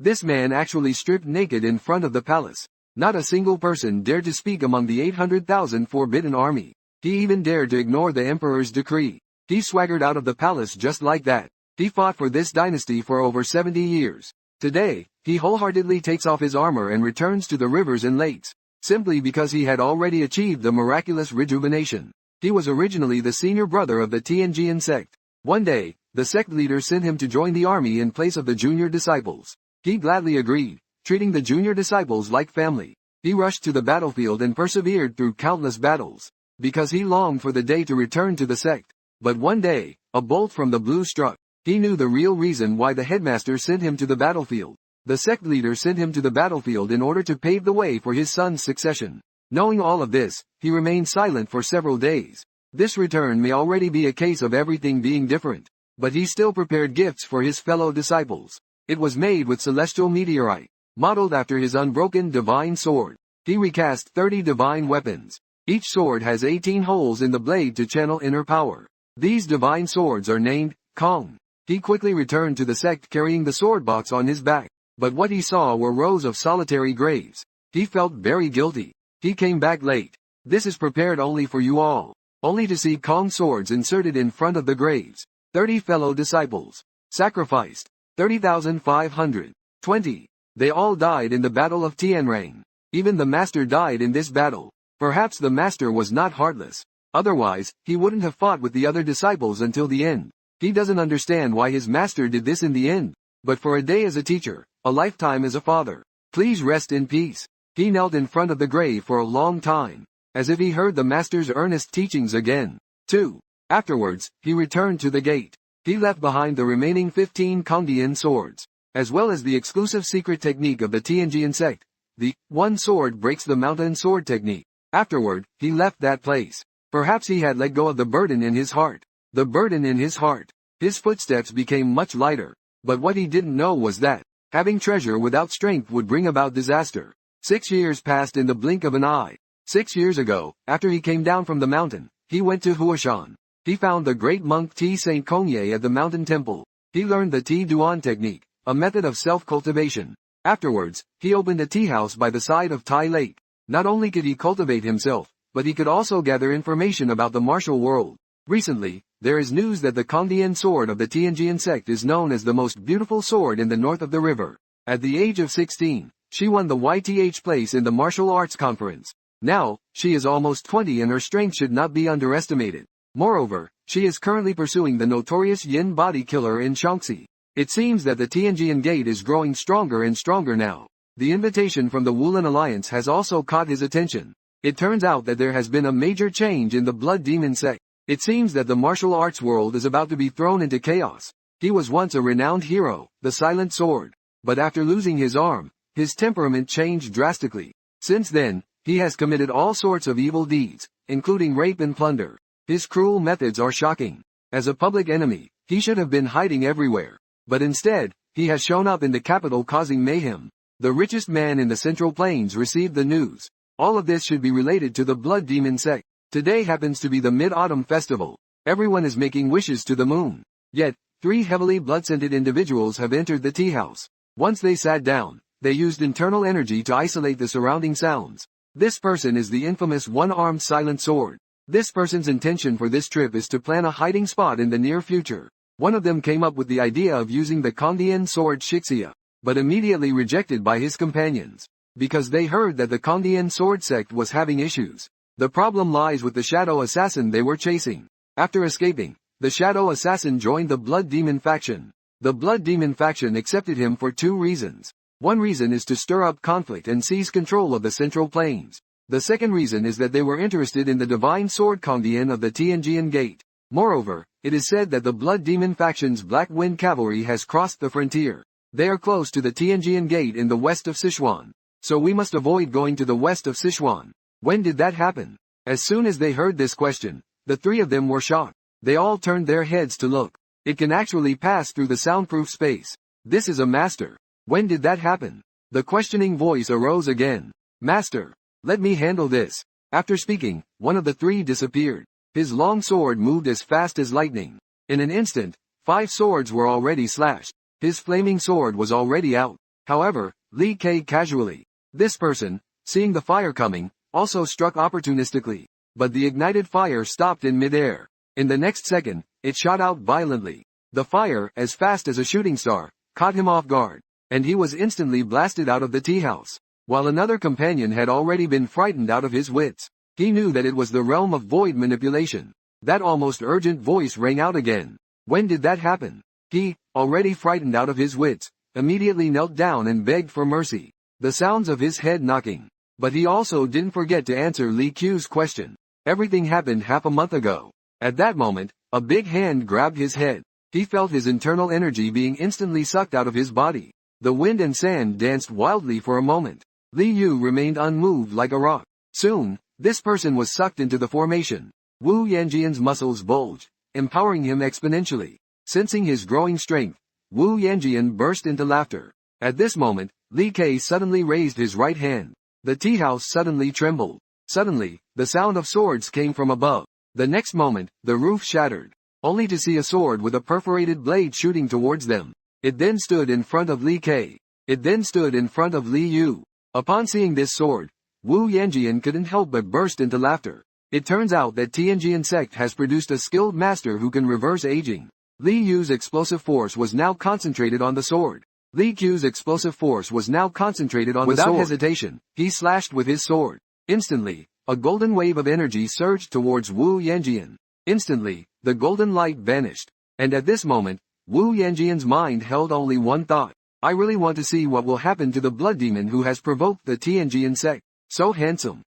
This man actually stripped naked in front of the palace. Not a single person dared to speak among the 800,000 forbidden army. He even dared to ignore the emperor's decree. He swaggered out of the palace just like that. He fought for this dynasty for over 70 years. Today, he wholeheartedly takes off his armor and returns to the rivers and lakes, simply because he had already achieved the miraculous rejuvenation. He was originally the senior brother of the Tianjian sect. One day, the sect leader sent him to join the army in place of the junior disciples. He gladly agreed, treating the junior disciples like family. He rushed to the battlefield and persevered through countless battles, because he longed for the day to return to the sect. But one day, a bolt from the blue struck. He knew the real reason why the headmaster sent him to the battlefield. The sect leader sent him to the battlefield in order to pave the way for his son's succession. Knowing all of this, he remained silent for several days. This return may already be a case of everything being different, but he still prepared gifts for his fellow disciples. It was made with celestial meteorite, modeled after his unbroken divine sword. He recast 30 divine weapons. Each sword has 18 holes in the blade to channel inner power. These divine swords are named Kong. He quickly returned to the sect carrying the sword box on his back, but what he saw were rows of solitary graves. He felt very guilty. He came back late. This is prepared only for you all. Only to see Kong swords inserted in front of the graves. 30 fellow disciples. Sacrificed. 30,520. They all died in the Battle of Tianrang. Even the master died in this battle. Perhaps the master was not heartless. Otherwise, he wouldn't have fought with the other disciples until the end. He doesn't understand why his master did this in the end. But for a day as a teacher, a lifetime as a father. Please rest in peace. He knelt in front of the grave for a long time, as if he heard the master's earnest teachings again. 2. Afterwards, he returned to the gate. He left behind the remaining 15 Kangdian swords, as well as the exclusive secret technique of the Tianjian sect, the one sword breaks the mountain sword technique. Afterward, he left that place. Perhaps he had let go of the burden in his heart. The burden in his heart. His footsteps became much lighter. But what he didn't know was that having treasure without strength would bring about disaster. 6 years passed in the blink of an eye. 6 years ago, after he came down from the mountain, he went to Huashan. He found the great monk T. Saint Kongye at the mountain temple. He learned the Tea Duan technique, a method of self-cultivation. Afterwards, he opened a tea house by the side of Tai Lake. Not only could he cultivate himself, but he could also gather information about the martial world. Recently, there is news that the Kangdian sword of the Tianjian sect is known as the most beautiful sword in the north of the river. At the age of 16, she won the YTH place in the martial arts conference. Now, she is almost 20 and her strength should not be underestimated. Moreover, she is currently pursuing the notorious Yin body killer in Shaanxi. It seems that the Tianjian gate is growing stronger and stronger now. The invitation from the Wulin Alliance has also caught his attention. It turns out that there has been a major change in the Blood Demon sect. It seems that the martial arts world is about to be thrown into chaos. He was once a renowned hero, the Silent Sword. But after losing his arm, his temperament changed drastically. Since then, he has committed all sorts of evil deeds, including rape and plunder. His cruel methods are shocking. As a public enemy, he should have been hiding everywhere. But instead, he has shown up in the capital causing mayhem. The richest man in the Central Plains received the news. All of this should be related to the Blood Demon sect. Today happens to be the Mid-Autumn Festival. Everyone is making wishes to the moon. Yet, 3 heavily blood-scented individuals have entered the tea house. Once they sat down, they used internal energy to isolate the surrounding sounds. This person is the infamous one-armed Silent Sword. This person's intention for this trip is to plan a hiding spot in the near future. One of them came up with the idea of using the Kangdian sword Shixia, but immediately rejected by his companions, because they heard that the Kangdian sword sect was having issues. The problem lies with the shadow assassin they were chasing. After escaping, the shadow assassin joined the Blood Demon faction. The Blood Demon faction accepted him for 2 reasons. One reason is to stir up conflict and seize control of the Central Plains. The second reason is that they were interested in the divine sword Kangdian of the Tianjian Gate. Moreover, it is said that the Blood Demon faction's Black Wind Cavalry has crossed the frontier. They are close to the Tianjian Gate in the west of Sichuan. So we must avoid going to the west of Sichuan. When did that happen? As soon as they heard this question, the 3 of them were shocked. They all turned their heads to look. It can actually pass through the soundproof space. This is a master. When did that happen? The questioning voice arose again. Master, let me handle this. After speaking, one of the 3 disappeared. His long sword moved as fast as lightning. In an instant, 5 swords were already slashed. His flaming sword was already out. However, Li Ke casually. This person, seeing the fire coming, also struck opportunistically. But the ignited fire stopped in midair. In the next second, it shot out violently. The fire, as fast as a shooting star, caught him off guard, and he was instantly blasted out of the tea house. While another companion had already been frightened out of his wits, he knew that it was the realm of void manipulation. That almost urgent voice rang out again. When did that happen? He, already frightened out of his wits, immediately knelt down and begged for mercy. The sounds of his head knocking. But he also didn't forget to answer Li Q's question. Everything happened half a month ago. At that moment, a big hand grabbed his head. He felt his internal energy being instantly sucked out of his body. The wind and sand danced wildly for a moment. Li Yu remained unmoved like a rock. Soon, this person was sucked into the formation. Wu Yanjian's muscles bulged, empowering him exponentially. Sensing his growing strength, Wu Yanjian burst into laughter. At this moment, Li Ke suddenly raised his right hand. The tea house suddenly trembled. Suddenly, the sound of swords came from above. The next moment, the roof shattered, only to see a sword with a perforated blade shooting towards them. It then stood in front of Li Ke. It then stood in front of Li Yu. Upon seeing this sword, Wu Yanjian couldn't help but burst into laughter. It turns out that Tianjian sect has produced a skilled master who can reverse aging. Li Yu's explosive force was now concentrated on the sword. Li Q's explosive force was now concentrated on the sword. Without hesitation, he slashed with his sword. Instantly, a golden wave of energy surged towards Wu Yanjian. Instantly, the golden light vanished. And at this moment, Wu Yanjian's mind held only one thought. I really want to see what will happen to the blood demon who has provoked the Tianjian sect. So handsome.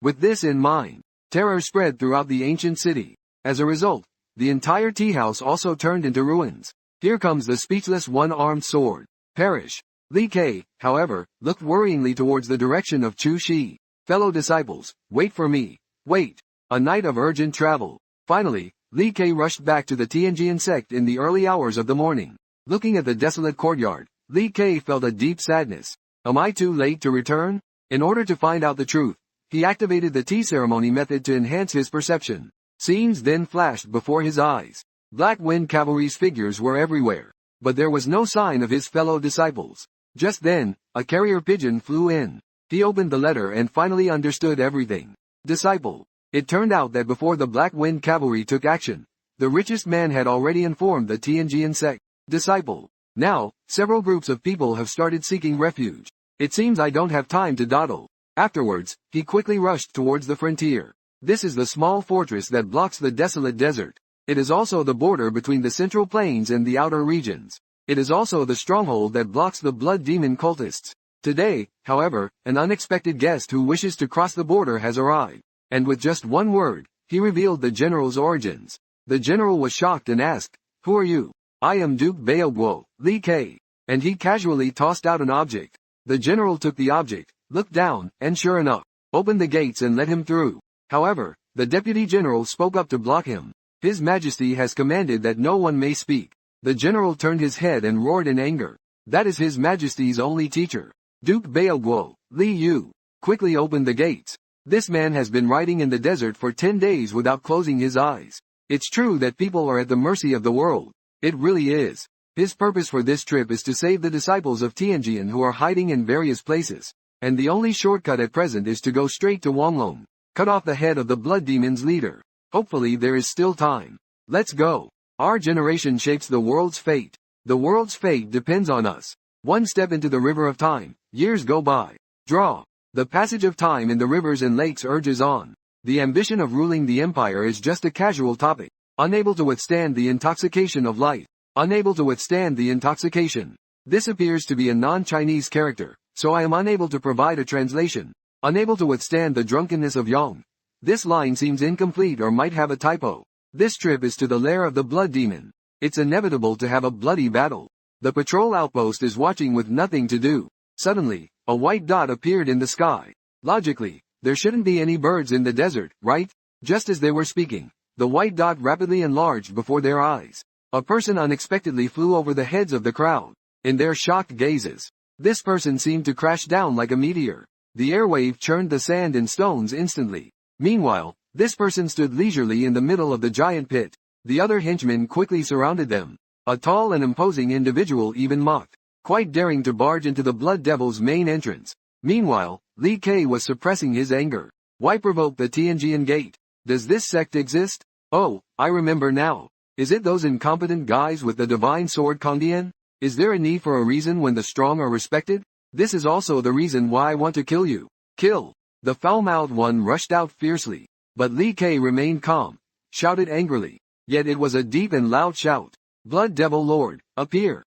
With this in mind, terror spread throughout the ancient city. As a result, the entire tea house also turned into ruins. Here comes the speechless one-armed sword. Perish. Li Ke, however, looked worryingly towards the direction of Chu Shi. Fellow disciples, wait for me. Wait. A night of urgent travel. Finally, Li Ke rushed back to the Tianjian sect in the early hours of the morning. Looking at the desolate courtyard, Li Ke felt a deep sadness. Am I too late to return? In order to find out the truth, he activated the tea ceremony method to enhance his perception. Scenes then flashed before his eyes. Black Wind Cavalry's figures were everywhere, but there was no sign of his fellow disciples. Just then, a carrier pigeon flew in. He opened the letter and finally understood everything. Disciple. It turned out that before the Black Wind Cavalry took action, the richest man had already informed the Tianjian sect. Disciple. Now, several groups of people have started seeking refuge. It seems I don't have time to dawdle. Afterwards, he quickly rushed towards the frontier. This is the small fortress that blocks the desolate desert. It is also the border between the central plains and the outer regions. It is also the stronghold that blocks the blood demon cultists. Today, however, an unexpected guest who wishes to cross the border has arrived. And with just one word, he revealed the general's origins. The general was shocked and asked, "Who are you?" "I am Duke Baoguo, Li Ke." And he casually tossed out an object. The general took the object, looked down, and sure enough, opened the gates and let him through. However, the deputy general spoke up to block him. His Majesty has commanded that no one may speak. The general turned his head and roared in anger. That is His Majesty's only teacher. Duke Baoguo, Li Yu, quickly opened the gates. This man has been riding in the desert for 10 days without closing his eyes. It's true that people are at the mercy of the world. It really is. His purpose for this trip is to save the disciples of Tianjian who are hiding in various places. And the only shortcut at present is to go straight to Wanglong. Cut off the head of the blood demon's leader. Hopefully there is still time. Let's go. Our generation shapes the world's fate. The world's fate depends on us. One step into the river of time, years go by. Draw. The passage of time in the rivers and lakes urges on. The ambition of ruling the empire is just a casual topic. Unable to withstand the intoxication of life. Unable to withstand the intoxication. This appears to be a non-Chinese character, so I am unable to provide a translation. Unable to withstand the drunkenness of Yang. This line seems incomplete or might have a typo. This trip is to the lair of the blood demon. It's inevitable to have a bloody battle. The patrol outpost is watching with nothing to do. Suddenly, a white dot appeared in the sky. Logically, there shouldn't be any birds in the desert, right? Just as they were speaking, the white dot rapidly enlarged before their eyes. A person unexpectedly flew over the heads of the crowd. In their shocked gazes, this person seemed to crash down like a meteor. The airwave churned the sand and stones instantly. Meanwhile, this person stood leisurely in the middle of the giant pit. The other henchmen quickly surrounded them. A tall and imposing individual even mocked. quite daring to barge into the Blood Devil's main entrance. Meanwhile, Li Ke was suppressing his anger. Why provoke the Tianjian Gate? Does this sect exist? Oh, I remember now. Is it those incompetent guys with the divine sword Kongdian? Is there a need for a reason when the strong are respected? This is also the reason why I want to kill you. Kill! The foul-mouthed one rushed out fiercely. But Li Ke remained calm, shouted angrily. Yet it was a deep and loud shout. Blood Devil Lord, appear!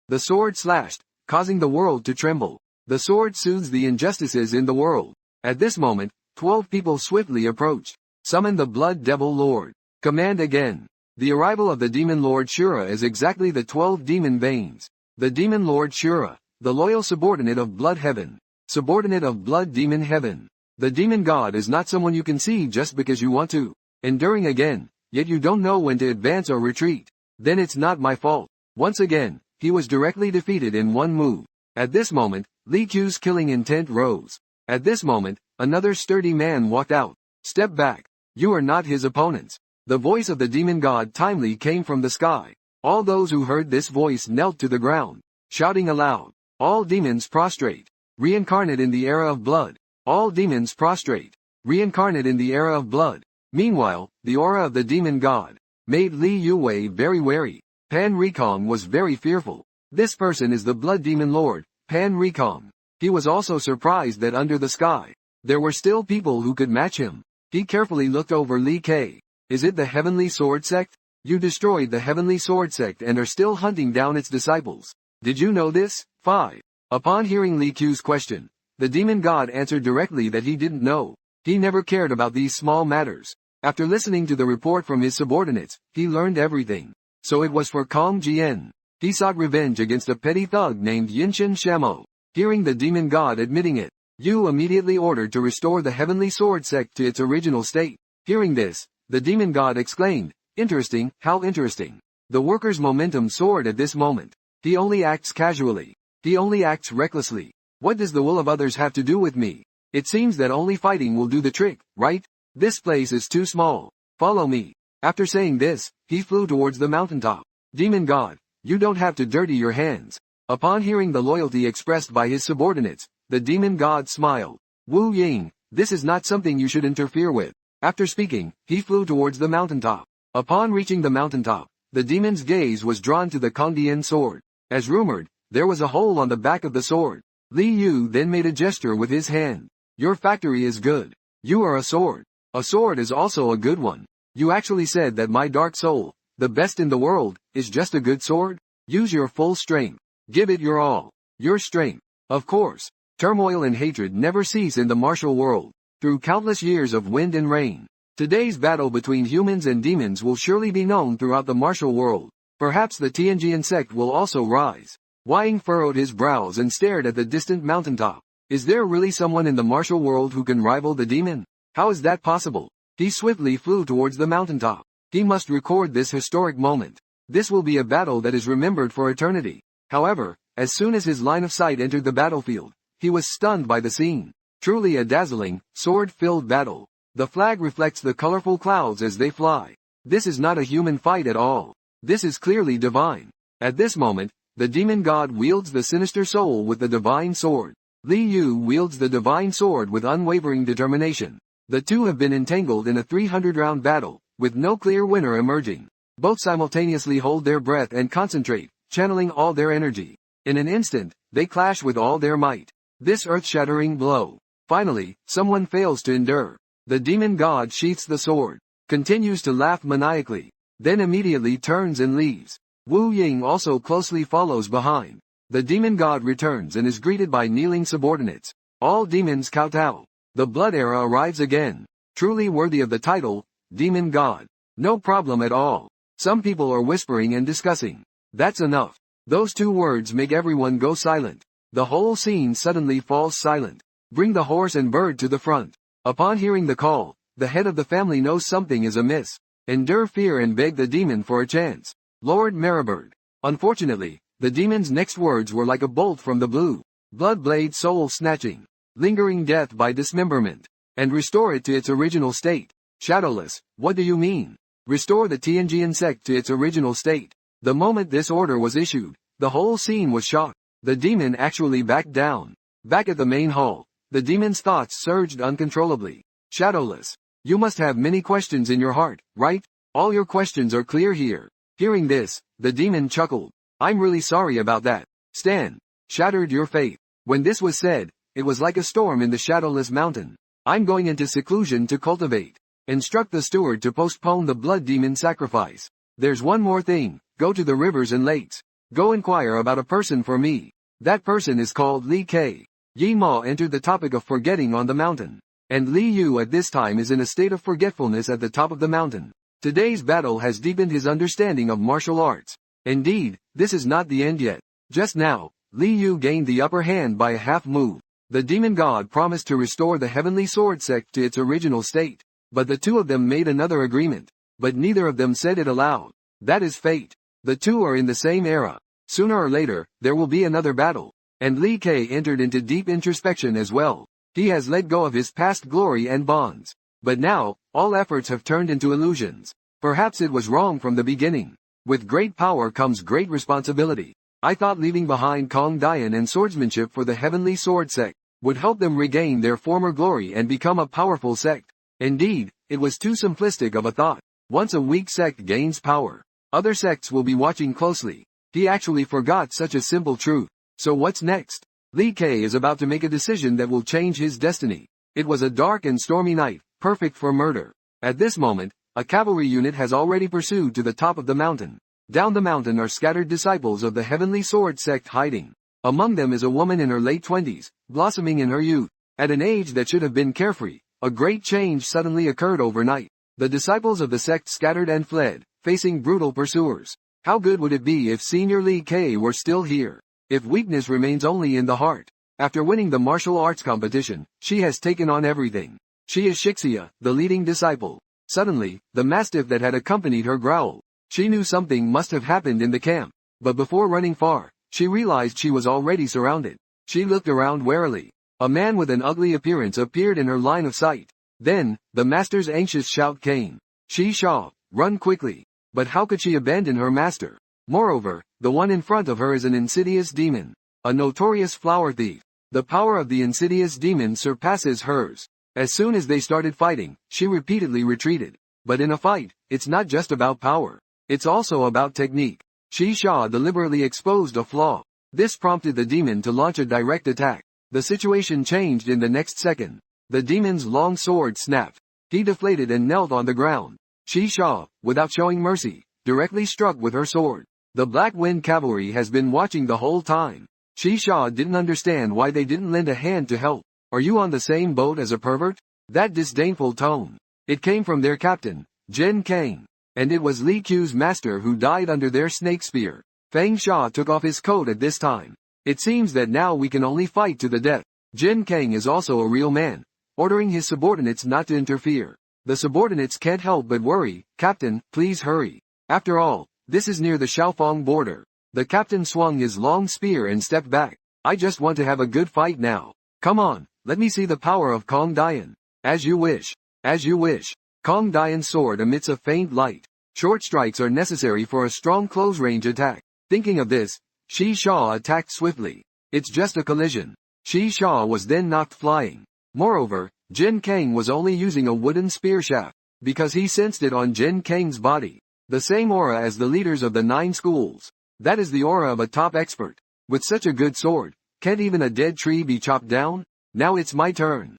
The sword slashed, causing the world to tremble. The sword soothes the injustices in the world. At this moment, 12 people swiftly approached. Summon the Blood Devil Lord. Command again. The arrival of the Demon Lord Shura is exactly the 12 demon veins. The Demon Lord Shura, the loyal subordinate of Blood Heaven. Subordinate of Blood Demon Heaven. The Demon God is not someone you can see just because you want to. Enduring again, yet you don't know when to advance or retreat. Then it's not my fault. Once again, he was directly defeated in one move. At this moment, Li Qiu's killing intent rose. At this moment, another sturdy man walked out. Step back. You are not his opponents. The voice of the demon god timely came from the sky. All those who heard this voice knelt to the ground, shouting aloud. All demons prostrate. Reincarnate in the era of blood. All demons prostrate. Reincarnate in the era of blood. Meanwhile, the aura of the demon god made Li Yuwei very wary. Pan Rikong was very fearful. This person is the blood demon lord, Pan Rikong. He was also surprised that under the sky, there were still people who could match him. He carefully looked over Li Ke. Is it the Heavenly Sword Sect? You destroyed the Heavenly Sword Sect and are still hunting down its disciples. Did you know this? 5. Upon hearing Li Qiu's question, the demon god answered directly that he didn't know. He never cared about these small matters. After listening to the report from his subordinates, he learned everything. So it was for Kong Jian. He sought revenge against a petty thug named Yinshin Shamo. Hearing the demon god admitting it, Yu immediately ordered to restore the Heavenly Sword Sect to its original state. Hearing this, the demon god exclaimed, interesting, how interesting. The worker's momentum soared at this moment. He only acts casually. He only acts recklessly. What does the will of others have to do with me? It seems that only fighting will do the trick, right? This place is too small. Follow me. After saying this, he flew towards the mountaintop. Demon god, you don't have to dirty your hands. Upon hearing the loyalty expressed by his subordinates, the demon god smiled. Wu Ying, this is not something you should interfere with. After speaking, he flew towards the mountaintop. Upon reaching the mountaintop, the demon's gaze was drawn to the Kongdian sword. As rumored, there was a hole on the back of the sword. Li Yu then made a gesture with his hand. Your factory is good. You are a sword. A sword is also a good one. You actually said that my dark soul, the best in the world, is just a good sword? Use your full strength. Give it your all. Your strength. Of course. Turmoil and hatred never cease in the martial world. Through countless years of wind and rain, today's battle between humans and demons will surely be known throughout the martial world. Perhaps the Tianjian sect will also rise. Wang furrowed his brows and stared at the distant mountaintop. Is there really someone in the martial world who can rival the demon? How is that possible? He swiftly flew towards the mountaintop. He must record this historic moment. This will be a battle that is remembered for eternity. However, as soon as his line of sight entered the battlefield, he was stunned by the scene. Truly a dazzling, sword-filled battle. The flag reflects the colorful clouds as they fly. This is not a human fight at all. This is clearly divine. At this moment, the demon god wields the sinister soul with the divine sword. Li Yu wields the divine sword with unwavering determination. The two have been entangled in a 300-round battle, with no clear winner emerging. Both simultaneously hold their breath and concentrate, channeling all their energy. In an instant, they clash with all their might. This earth-shattering blow. Finally, someone fails to endure. The demon god sheaths the sword, continues to laugh maniacally, then immediately turns and leaves. Wu Ying also closely follows behind. The demon god returns and is greeted by kneeling subordinates. All demons kowtow. The blood era arrives again. Truly worthy of the title, demon god. No problem at all. Some people are whispering and discussing. That's enough. Those two words make everyone go silent. The whole scene suddenly falls silent. Bring the horse and bird to the front. Upon hearing the call, the head of the family knows something is amiss. Endure fear and beg the demon for a chance. Lord Maribird. Unfortunately, the demon's next words were like a bolt from the blue. Blood blade soul snatching. Lingering death by dismemberment. And restore it to its original state. Shadowless, what do you mean? Restore the Tianjian sect to its original state. The moment this order was issued, the whole scene was shocked. The demon actually backed down. Back at the main hall, the demon's thoughts surged uncontrollably. Shadowless. You must have many questions in your heart, right? All your questions are clear here. Hearing this, the demon chuckled. I'm really sorry about that. Stan. Shattered your faith. When this was said, it was like a storm in the shadowless mountain. I'm going into seclusion to cultivate. Instruct the steward to postpone the blood demon sacrifice. There's one more thing. Go to the rivers and lakes. Go inquire about a person for me. That person is called Li K. Yi Ma entered the topic of forgetting on the mountain. And Li Yu at this time is in a state of forgetfulness at the top of the mountain. Today's battle has deepened his understanding of martial arts. Indeed, this is not the end yet. Just now, Li Yu gained the upper hand by a half move. The demon god promised to restore the heavenly sword sect to its original state. But the two of them made another agreement. But neither of them said it aloud. That is fate. The two are in the same era. Sooner or later, there will be another battle. And Li K entered into deep introspection as well. He has let go of his past glory and bonds. But now, all efforts have turned into illusions. Perhaps it was wrong from the beginning. With great power comes great responsibility. I thought leaving behind Kong Dian and swordsmanship for the heavenly sword sect would help them regain their former glory and become a powerful sect. Indeed, it was too simplistic of a thought. Once a weak sect gains power, other sects will be watching closely. He actually forgot such a simple truth. So what's next? Li K is about to make a decision that will change his destiny. It was a dark and stormy night, perfect for murder. At this moment, a cavalry unit has already pursued to the top of the mountain. Down the mountain are scattered disciples of the heavenly sword sect hiding. Among them is a woman in her late 20s, blossoming in her youth. At an age that should have been carefree, a great change suddenly occurred overnight. The disciples of the sect scattered and fled, facing brutal pursuers. How good would it be if Senior Li K were still here? If weakness remains only in the heart. After winning the martial arts competition, she has taken on everything. She is Shixia, the leading disciple. Suddenly, the mastiff that had accompanied her growled. She knew something must have happened in the camp. But before running far, she realized she was already surrounded. She looked around warily. A man with an ugly appearance appeared in her line of sight. Then, the master's anxious shout came. Sha, run quickly. But how could she abandon her master? Moreover, the one in front of her is an insidious demon. A notorious flower thief. The power of the insidious demon surpasses hers. As soon as they started fighting, she repeatedly retreated. But in a fight, it's not just about power. It's also about technique. Sha deliberately exposed a flaw. This prompted the demon to launch a direct attack. The situation changed in the next second. The demon's long sword snapped. He deflated and knelt on the ground. Sha, without showing mercy, directly struck with her sword. The Black Wind Cavalry has been watching the whole time. Sha didn't understand why they didn't lend a hand to help. Are you on the same boat as a pervert? That disdainful tone. It came from their captain, Jin Kang. And it was Li Q's master who died under their snake spear. Fang Sha took off his coat at this time. It seems that now we can only fight to the death. Jin Kang is also a real man, ordering his subordinates not to interfere. The subordinates can't help but worry. Captain, please hurry. After all, this is near the Shaofeng border. The captain swung his long spear and stepped back. I just want to have a good fight now. Come on, let me see the power of Kong Dian. As you wish. As you wish. Kong Dian's sword emits a faint light. Short strikes are necessary for a strong close-range attack. Thinking of this, Sha attacked swiftly. It's just a collision. Sha was then knocked flying. Moreover, Jin Kang was only using a wooden spear shaft, because he sensed it on Jin Kang's body. The same aura as the leaders of the 9 schools. That is the aura of a top expert. With such a good sword, can't even a dead tree be chopped down? Now it's my turn.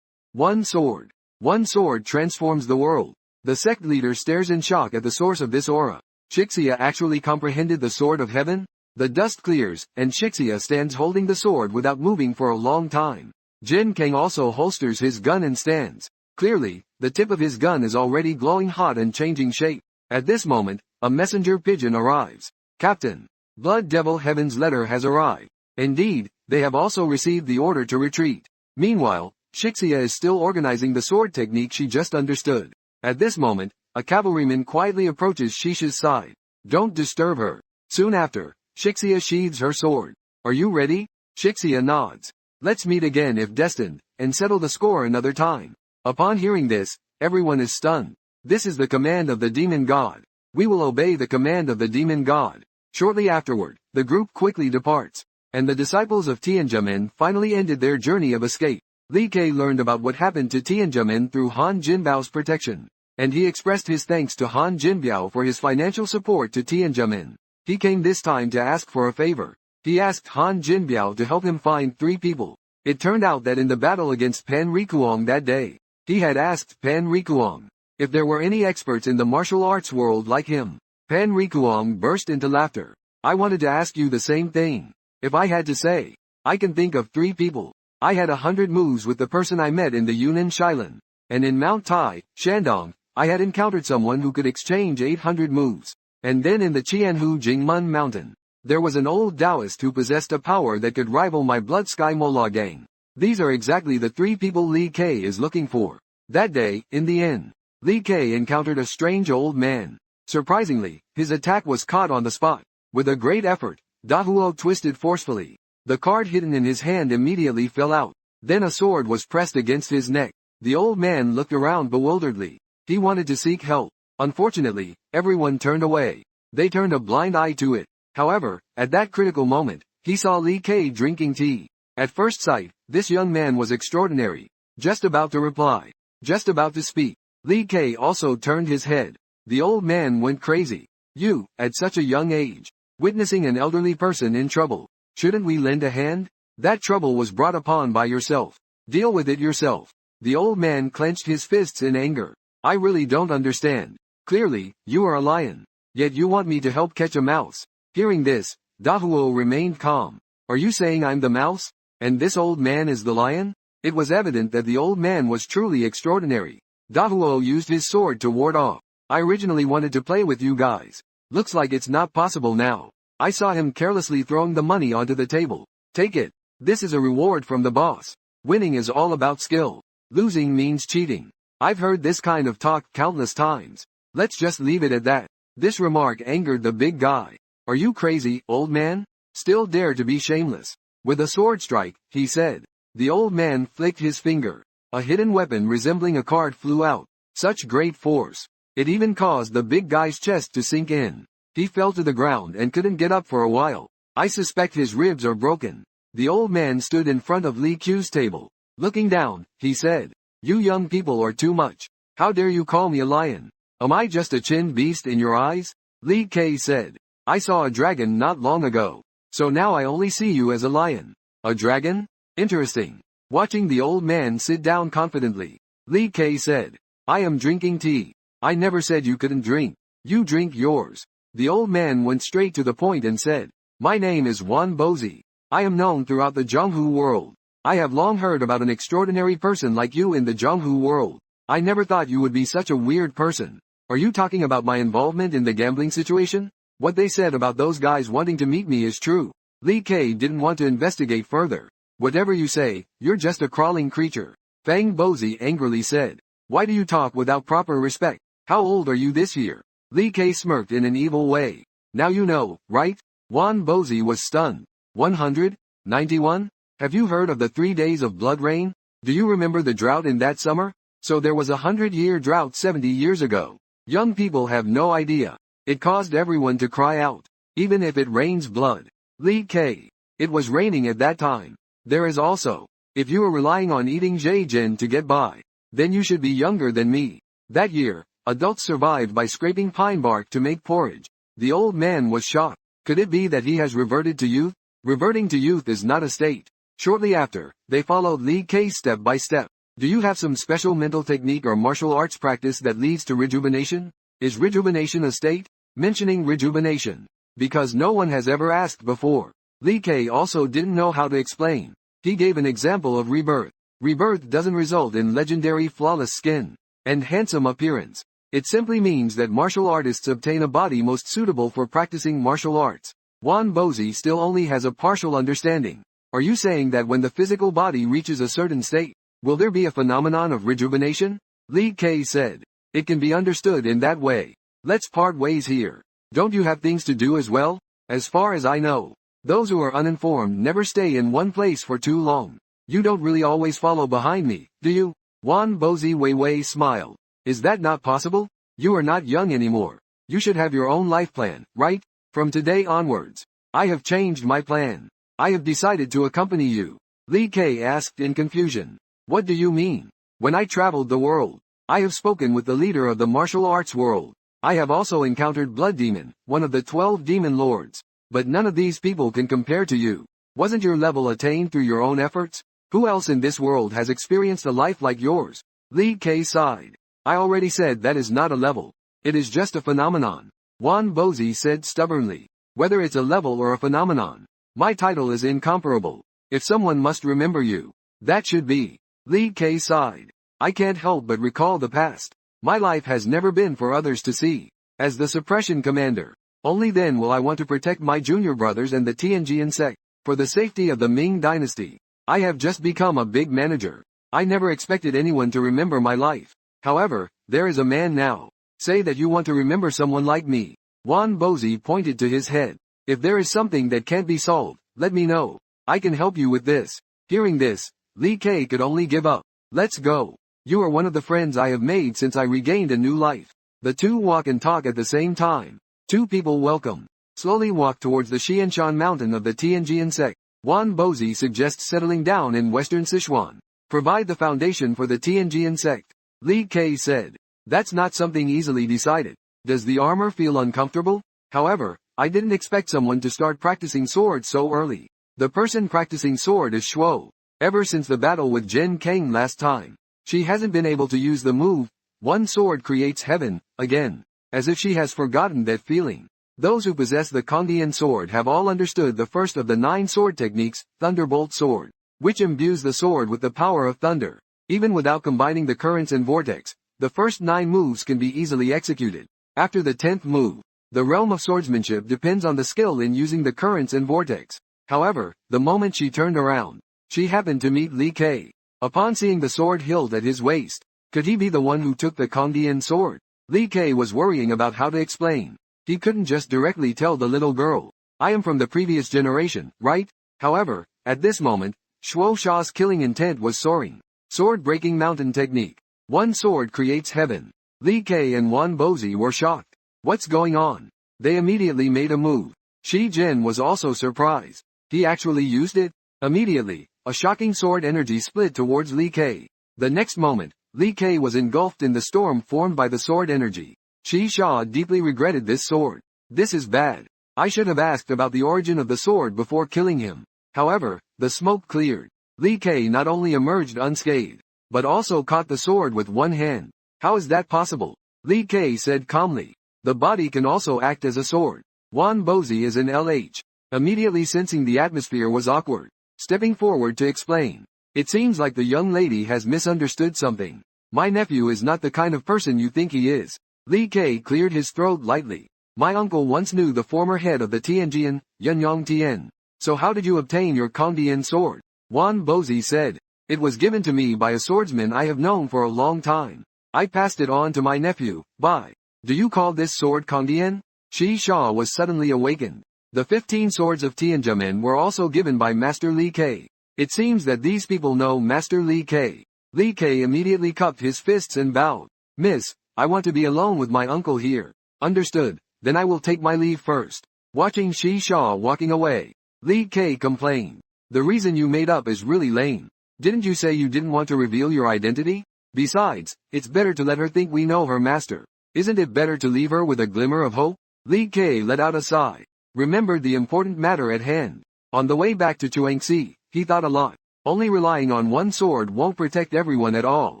One sword. One sword transforms the world. The sect leader stares in shock at the source of this aura. Shixia actually comprehended the sword of heaven? The dust clears, and Shixia stands holding the sword without moving for a long time. Jin Kang also holsters his gun and stands. Clearly, the tip of his gun is already glowing hot and changing shape. At this moment, a messenger pigeon arrives. Captain, Blood Devil Heaven's letter has arrived. Indeed, they have also received the order to retreat. Meanwhile, Shixia is still organizing the sword technique she just understood. At this moment, a cavalryman quietly approaches Shisha's side. Don't disturb her. Soon after, Shixia sheathes her sword. Are you ready? Shixia nods. Let's meet again if destined, and settle the score another time. Upon hearing this, everyone is stunned. This is the command of the demon god. We will obey the command of the demon god. Shortly afterward, the group quickly departs, and the disciples of Tianjia finally ended their journey of escape. Li Ke learned about what happened to Tianjia through Han Jinbao's protection, and he expressed his thanks to Han Jinbiao for his financial support to Tianjia. He came this time to ask for a favor. He asked Han Jinbiao to help him find 3 people. It turned out that in the battle against Pan Rikuang that day, he had asked Pan Rikuang if there were any experts in the martial arts world like him. Pan Rikuang burst into laughter. I wanted to ask you the same thing. If I had to say, I can think of 3 people. I had 100 moves with the person I met in the Yunnan Shilan. And in Mount Tai, Shandong, I had encountered someone who could exchange 800 moves. And then in the Qianhu Jingmen Mountain, there was an old Taoist who possessed a power that could rival my Blood Sky Mola gang. These are exactly the 3 people Li Ke is looking for. That day, in the inn, Li Ke encountered a strange old man. Surprisingly, his attack was caught on the spot. With a great effort, Dahuo twisted forcefully. The card hidden in his hand immediately fell out. Then a sword was pressed against his neck. The old man looked around bewilderedly. He wanted to seek help. Unfortunately, everyone turned away. They turned a blind eye to it. However, at that critical moment, he saw Li Ke drinking tea. At first sight, this young man was extraordinary. Just about to reply. Just about to speak. Li Ke also turned his head. The old man went crazy. You, at such a young age, witnessing an elderly person in trouble. Shouldn't we lend a hand? That trouble was brought upon by yourself. Deal with it yourself. The old man clenched his fists in anger. I really don't understand. Clearly, you are a lion. Yet you want me to help catch a mouse. Hearing this, Dahuo remained calm. Are you saying I'm the mouse? And this old man is the lion? It was evident that the old man was truly extraordinary. Dahuo used his sword to ward off. I originally wanted to play with you guys. Looks like it's not possible now. I saw him carelessly throwing the money onto the table. Take it. This is a reward from the boss. Winning is all about skill. Losing means cheating. I've heard this kind of talk countless times. Let's just leave it at that. This remark angered the big guy. Are you crazy, old man? Still dare to be shameless? With a sword strike, he said. The old man flicked his finger. A hidden weapon resembling a card flew out. Such great force. It even caused the big guy's chest to sink in. He fell to the ground and couldn't get up for a while. I suspect his ribs are broken. The old man stood in front of Li Q's table. Looking down, he said, You young people are too much. How dare you call me a lion? Am I just a chin beast in your eyes? Li Ke said, I saw a dragon not long ago. So now I only see you as a lion. A dragon? Interesting. Watching the old man sit down confidently, Li Ke said, I am drinking tea. I never said you couldn't drink. You drink yours. The old man went straight to the point and said, My name is Wan Bozi. I am known throughout the Zhonghu world. I have long heard about an extraordinary person like you in the Zhonghu world. I never thought you would be such a weird person. Are you talking about my involvement in the gambling situation? What they said about those guys wanting to meet me is true. Li Ke didn't want to investigate further. Whatever you say, you're just a crawling creature. Fang Bozi angrily said. Why do you talk without proper respect? How old are you this year? Li Ke smirked in an evil way. Now you know, right? Wan Bozi was stunned. 191? Have you heard of the 3 days of blood rain? Do you remember the drought in that summer? So there was a 100-year drought 70 years ago. Young people have no idea. It caused everyone to cry out. Even if it rains blood. Li Ke. It was raining at that time. There is also, if you are relying on eating Zhejian to get by, then you should be younger than me. That year, adults survived by scraping pine bark to make porridge. The old man was shocked. Could it be that he has reverted to youth? Reverting to youth is not a state. Shortly after, they followed Li Ke step by step. Do you have some special mental technique or martial arts practice that leads to rejuvenation? Is rejuvenation a state? Mentioning rejuvenation. Because no one has ever asked before. Li Ke also didn't know how to explain. He gave an example of rebirth. Rebirth doesn't result in legendary flawless skin and handsome appearance. It simply means that martial artists obtain a body most suitable for practicing martial arts. Wan Bozi still only has a partial understanding. Are you saying that when the physical body reaches a certain state, will there be a phenomenon of rejuvenation? Li Ke said. It can be understood in that way. Let's part ways here. Don't you have things to do as well? As far as I know, those who are uninformed never stay in one place for too long. You don't really always follow behind me, do you? Wan Bozi Weiwei smiled. Is that not possible? You are not young anymore. You should have your own life plan, right? From today onwards, I have changed my plan. I have decided to accompany you. Li Ke asked in confusion. What do you mean? When I traveled the world, I have spoken with the leader of the martial arts world. I have also encountered Blood Demon, one of the 12 demon lords. But none of these people can compare to you. Wasn't your level attained through your own efforts? Who else in this world has experienced a life like yours? Li Ke sighed. I already said that is not a level. It is just a phenomenon. Wan Bozi said stubbornly. Whether it's a level or a phenomenon, my title is incomparable. If someone must remember you, that should be. Li Ke sighed. I can't help but recall the past. My life has never been for others to see. As the suppression commander, only then will I want to protect my junior brothers and the Tianjian sect. For the safety of the Ming dynasty, I have just become a big manager. I never expected anyone to remember my life. However, there is a man now. Say that you want to remember someone like me. Wan Bozi pointed to his head. If there is something that can't be solved, let me know. I can help you with this. Hearing this, Li Ke could only give up. Let's go. You are one of the friends I have made since I regained a new life. The two walk and talk at the same time. Two people welcome. Slowly walk towards the Xianshan mountain of the Tianjian sect. Wan Bozi suggests settling down in western Sichuan. Provide the foundation for the Tianjian sect. Li Ke said. That's not something easily decided. Does the armor feel uncomfortable? However, I didn't expect someone to start practicing sword so early. The person practicing sword is Shuo. Ever since the battle with Zhen Kang last time, she hasn't been able to use the move, one sword creates heaven, again. As if she has forgotten that feeling. Those who possess the Kongdian sword have all understood the first of the 9 sword techniques, Thunderbolt Sword, which imbues the sword with the power of thunder. Even without combining the currents and vortex, the first 9 moves can be easily executed. After the 10th move, the realm of swordsmanship depends on the skill in using the currents and vortex. However, the moment she turned around, she happened to meet Li Ke. Upon seeing the sword hilt at his waist, could he be the one who took the Kongdian sword? Li Ke was worrying about how to explain. He couldn't just directly tell the little girl, I am from the previous generation, right? However, at this moment, Shuo Sha's killing intent was soaring. Sword-breaking mountain technique. One sword creates heaven. Li Ke and Wan Bozi were shocked. What's going on? They immediately made a move. Shi Jin was also surprised. He actually used it? Immediately, a shocking sword energy split towards Li Ke. The next moment, Li Ke was engulfed in the storm formed by the sword energy. Shi Sha deeply regretted this sword. This is bad. I should have asked about the origin of the sword before killing him. However, the smoke cleared. Li Ke not only emerged unscathed, but also caught the sword with one hand. How is that possible? Li Ke said calmly. The body can also act as a sword. Wan Bozi is an LH. Immediately sensing the atmosphere was awkward, stepping forward to explain. It seems like the young lady has misunderstood something. My nephew is not the kind of person you think he is. Li Ke cleared his throat lightly. My uncle once knew the former head of the Tianjian, Yunyang Tian. So how did you obtain your Kongdian sword? Wan Bozi said. It was given to me by a swordsman I have known for a long time. I passed it on to my nephew, Bai. Do you call this sword Kongdian? Shi Sha was suddenly awakened. The 15 swords of Tianjia were also given by Master Li Ke. It seems that these people know Master Li Ke. Li Ke immediately cupped his fists and bowed. Miss, I want to be alone with my uncle here. Understood, then I will take my leave first. Watching Shi Sha walking away, Li Ke complained. The reason you made up is really lame. Didn't you say you didn't want to reveal your identity? Besides, it's better to let her think we know her master. Isn't it better to leave her with a glimmer of hope? Li Ke let out a sigh. Remembered the important matter at hand. On the way back to Chuangxi, he thought a lot. Only relying on one sword won't protect everyone at all.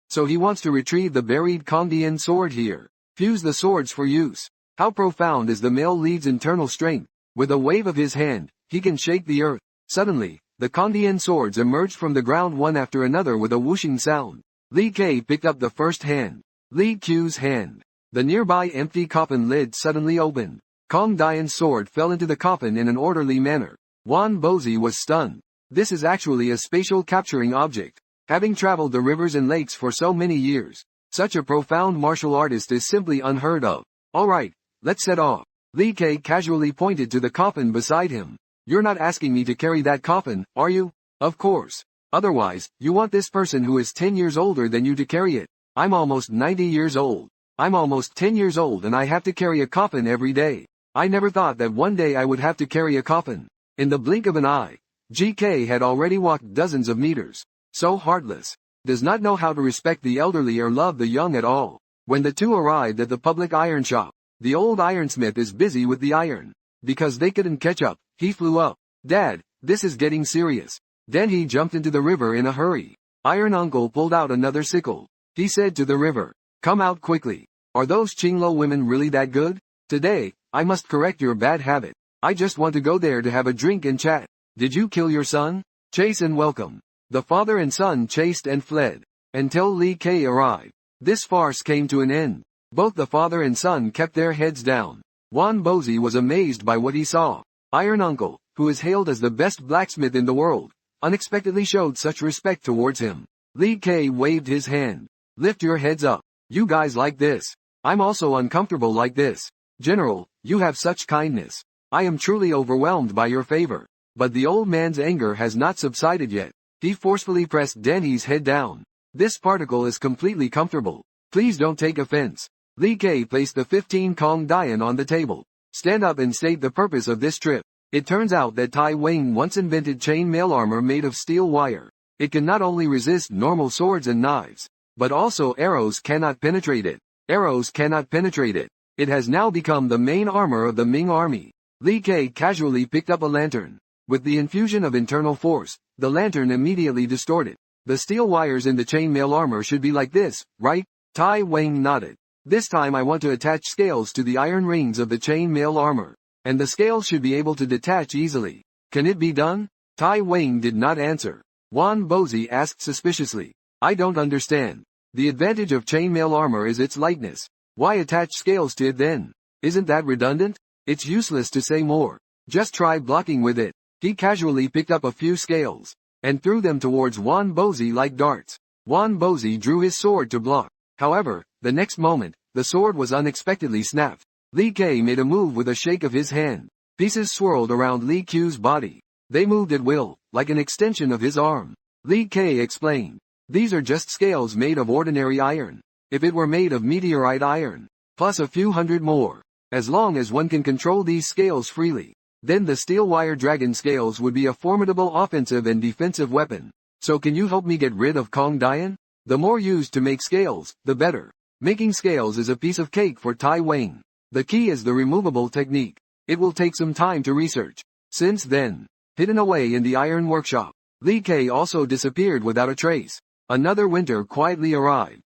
So he wants to retrieve the buried Kongdian sword here. Fuse the swords for use. How profound is the male lead's internal strength. With a wave of his hand, he can shake the earth. Suddenly, the Kongdian swords emerged from the ground one after another with a whooshing sound. Li Ke picked up the first hand. Li Q's hand. The nearby empty coffin lid suddenly opened. Kong Dian's sword fell into the coffin in an orderly manner. Wan Bozi was stunned. This is actually a spatial capturing object. Having traveled the rivers and lakes for so many years, Such a profound martial artist is simply unheard of. Alright, let's set off. Li Ke casually pointed to the coffin beside him. You're not asking me to carry that coffin, are you? Of course. Otherwise, you want this person who is 10 years older than you to carry it. I'm almost 90 years old. I'm almost 10 years old and I have to carry a coffin every day. I never thought that one day I would have to carry a coffin. In the blink of an eye, GK had already walked dozens of meters. So heartless. Does not know how to respect the elderly or love the young at all. When the two arrived at the public iron shop, the old ironsmith is busy with the iron. Because they couldn't catch up, he flew up. Dad, this is getting serious. Then he jumped into the river in a hurry. Iron uncle pulled out another sickle. He said to the river, come out quickly. Are those Qinglo women really that good? Today, I must correct your bad habit. I just want to go there to have a drink and chat. Did you kill your son? Chase and welcome. The father and son chased and fled. Until Li Ke arrived. This farce came to an end. Both the father and son kept their heads down. Wan Bozi was amazed by what he saw. Iron Uncle, who is hailed as the best blacksmith in the world, unexpectedly showed such respect towards him. Li Ke waved his hand. Lift your heads up. You guys like this. I'm also uncomfortable like this. General, you have such kindness. I am truly overwhelmed by your favor. But the old man's anger has not subsided yet. He forcefully pressed Danny's head down. This particle is completely comfortable. Please don't take offense. Li Ke placed the 15 Kong Dian on the table. Stand up and state the purpose of this trip. It turns out that Tai Wang once invented chain mail armor made of steel wire. It can not only resist normal swords and knives, but also arrows cannot penetrate it. Arrows cannot penetrate it. It has now become the main armor of the Ming army. Li Ke casually picked up a lantern. With the infusion of internal force, the lantern immediately distorted. The steel wires in the chainmail armor should be like this, right? Tai Wang nodded. This time I want to attach scales to the iron rings of the chainmail armor. And the scales should be able to detach easily. Can it be done? Tai Wang did not answer. Wan Bozi asked suspiciously. I don't understand. The advantage of chainmail armor is its lightness. Why attach scales to it then? Isn't that redundant? It's useless to say more. Just try blocking with it. He casually picked up a few scales and threw them towards Wan Bozi like darts. Wan Bozi drew his sword to block. However, the next moment, the sword was unexpectedly snapped. Li Ke made a move with a shake of his hand. Pieces swirled around Li Q's body. They moved at will, like an extension of his arm. Li Ke explained. These are just scales made of ordinary iron. If it were made of meteorite iron, plus a few hundred more, as long as one can control these scales freely, then the steel wire dragon scales would be a formidable offensive and defensive weapon. So can you help me get rid of Kong Dian? The more used to make scales, the better. Making scales is a piece of cake for Tai Wang. The key is the removable technique. It will take some time to research. Since then, hidden away in the iron workshop, Li Ke also disappeared without a trace. Another winter quietly arrived,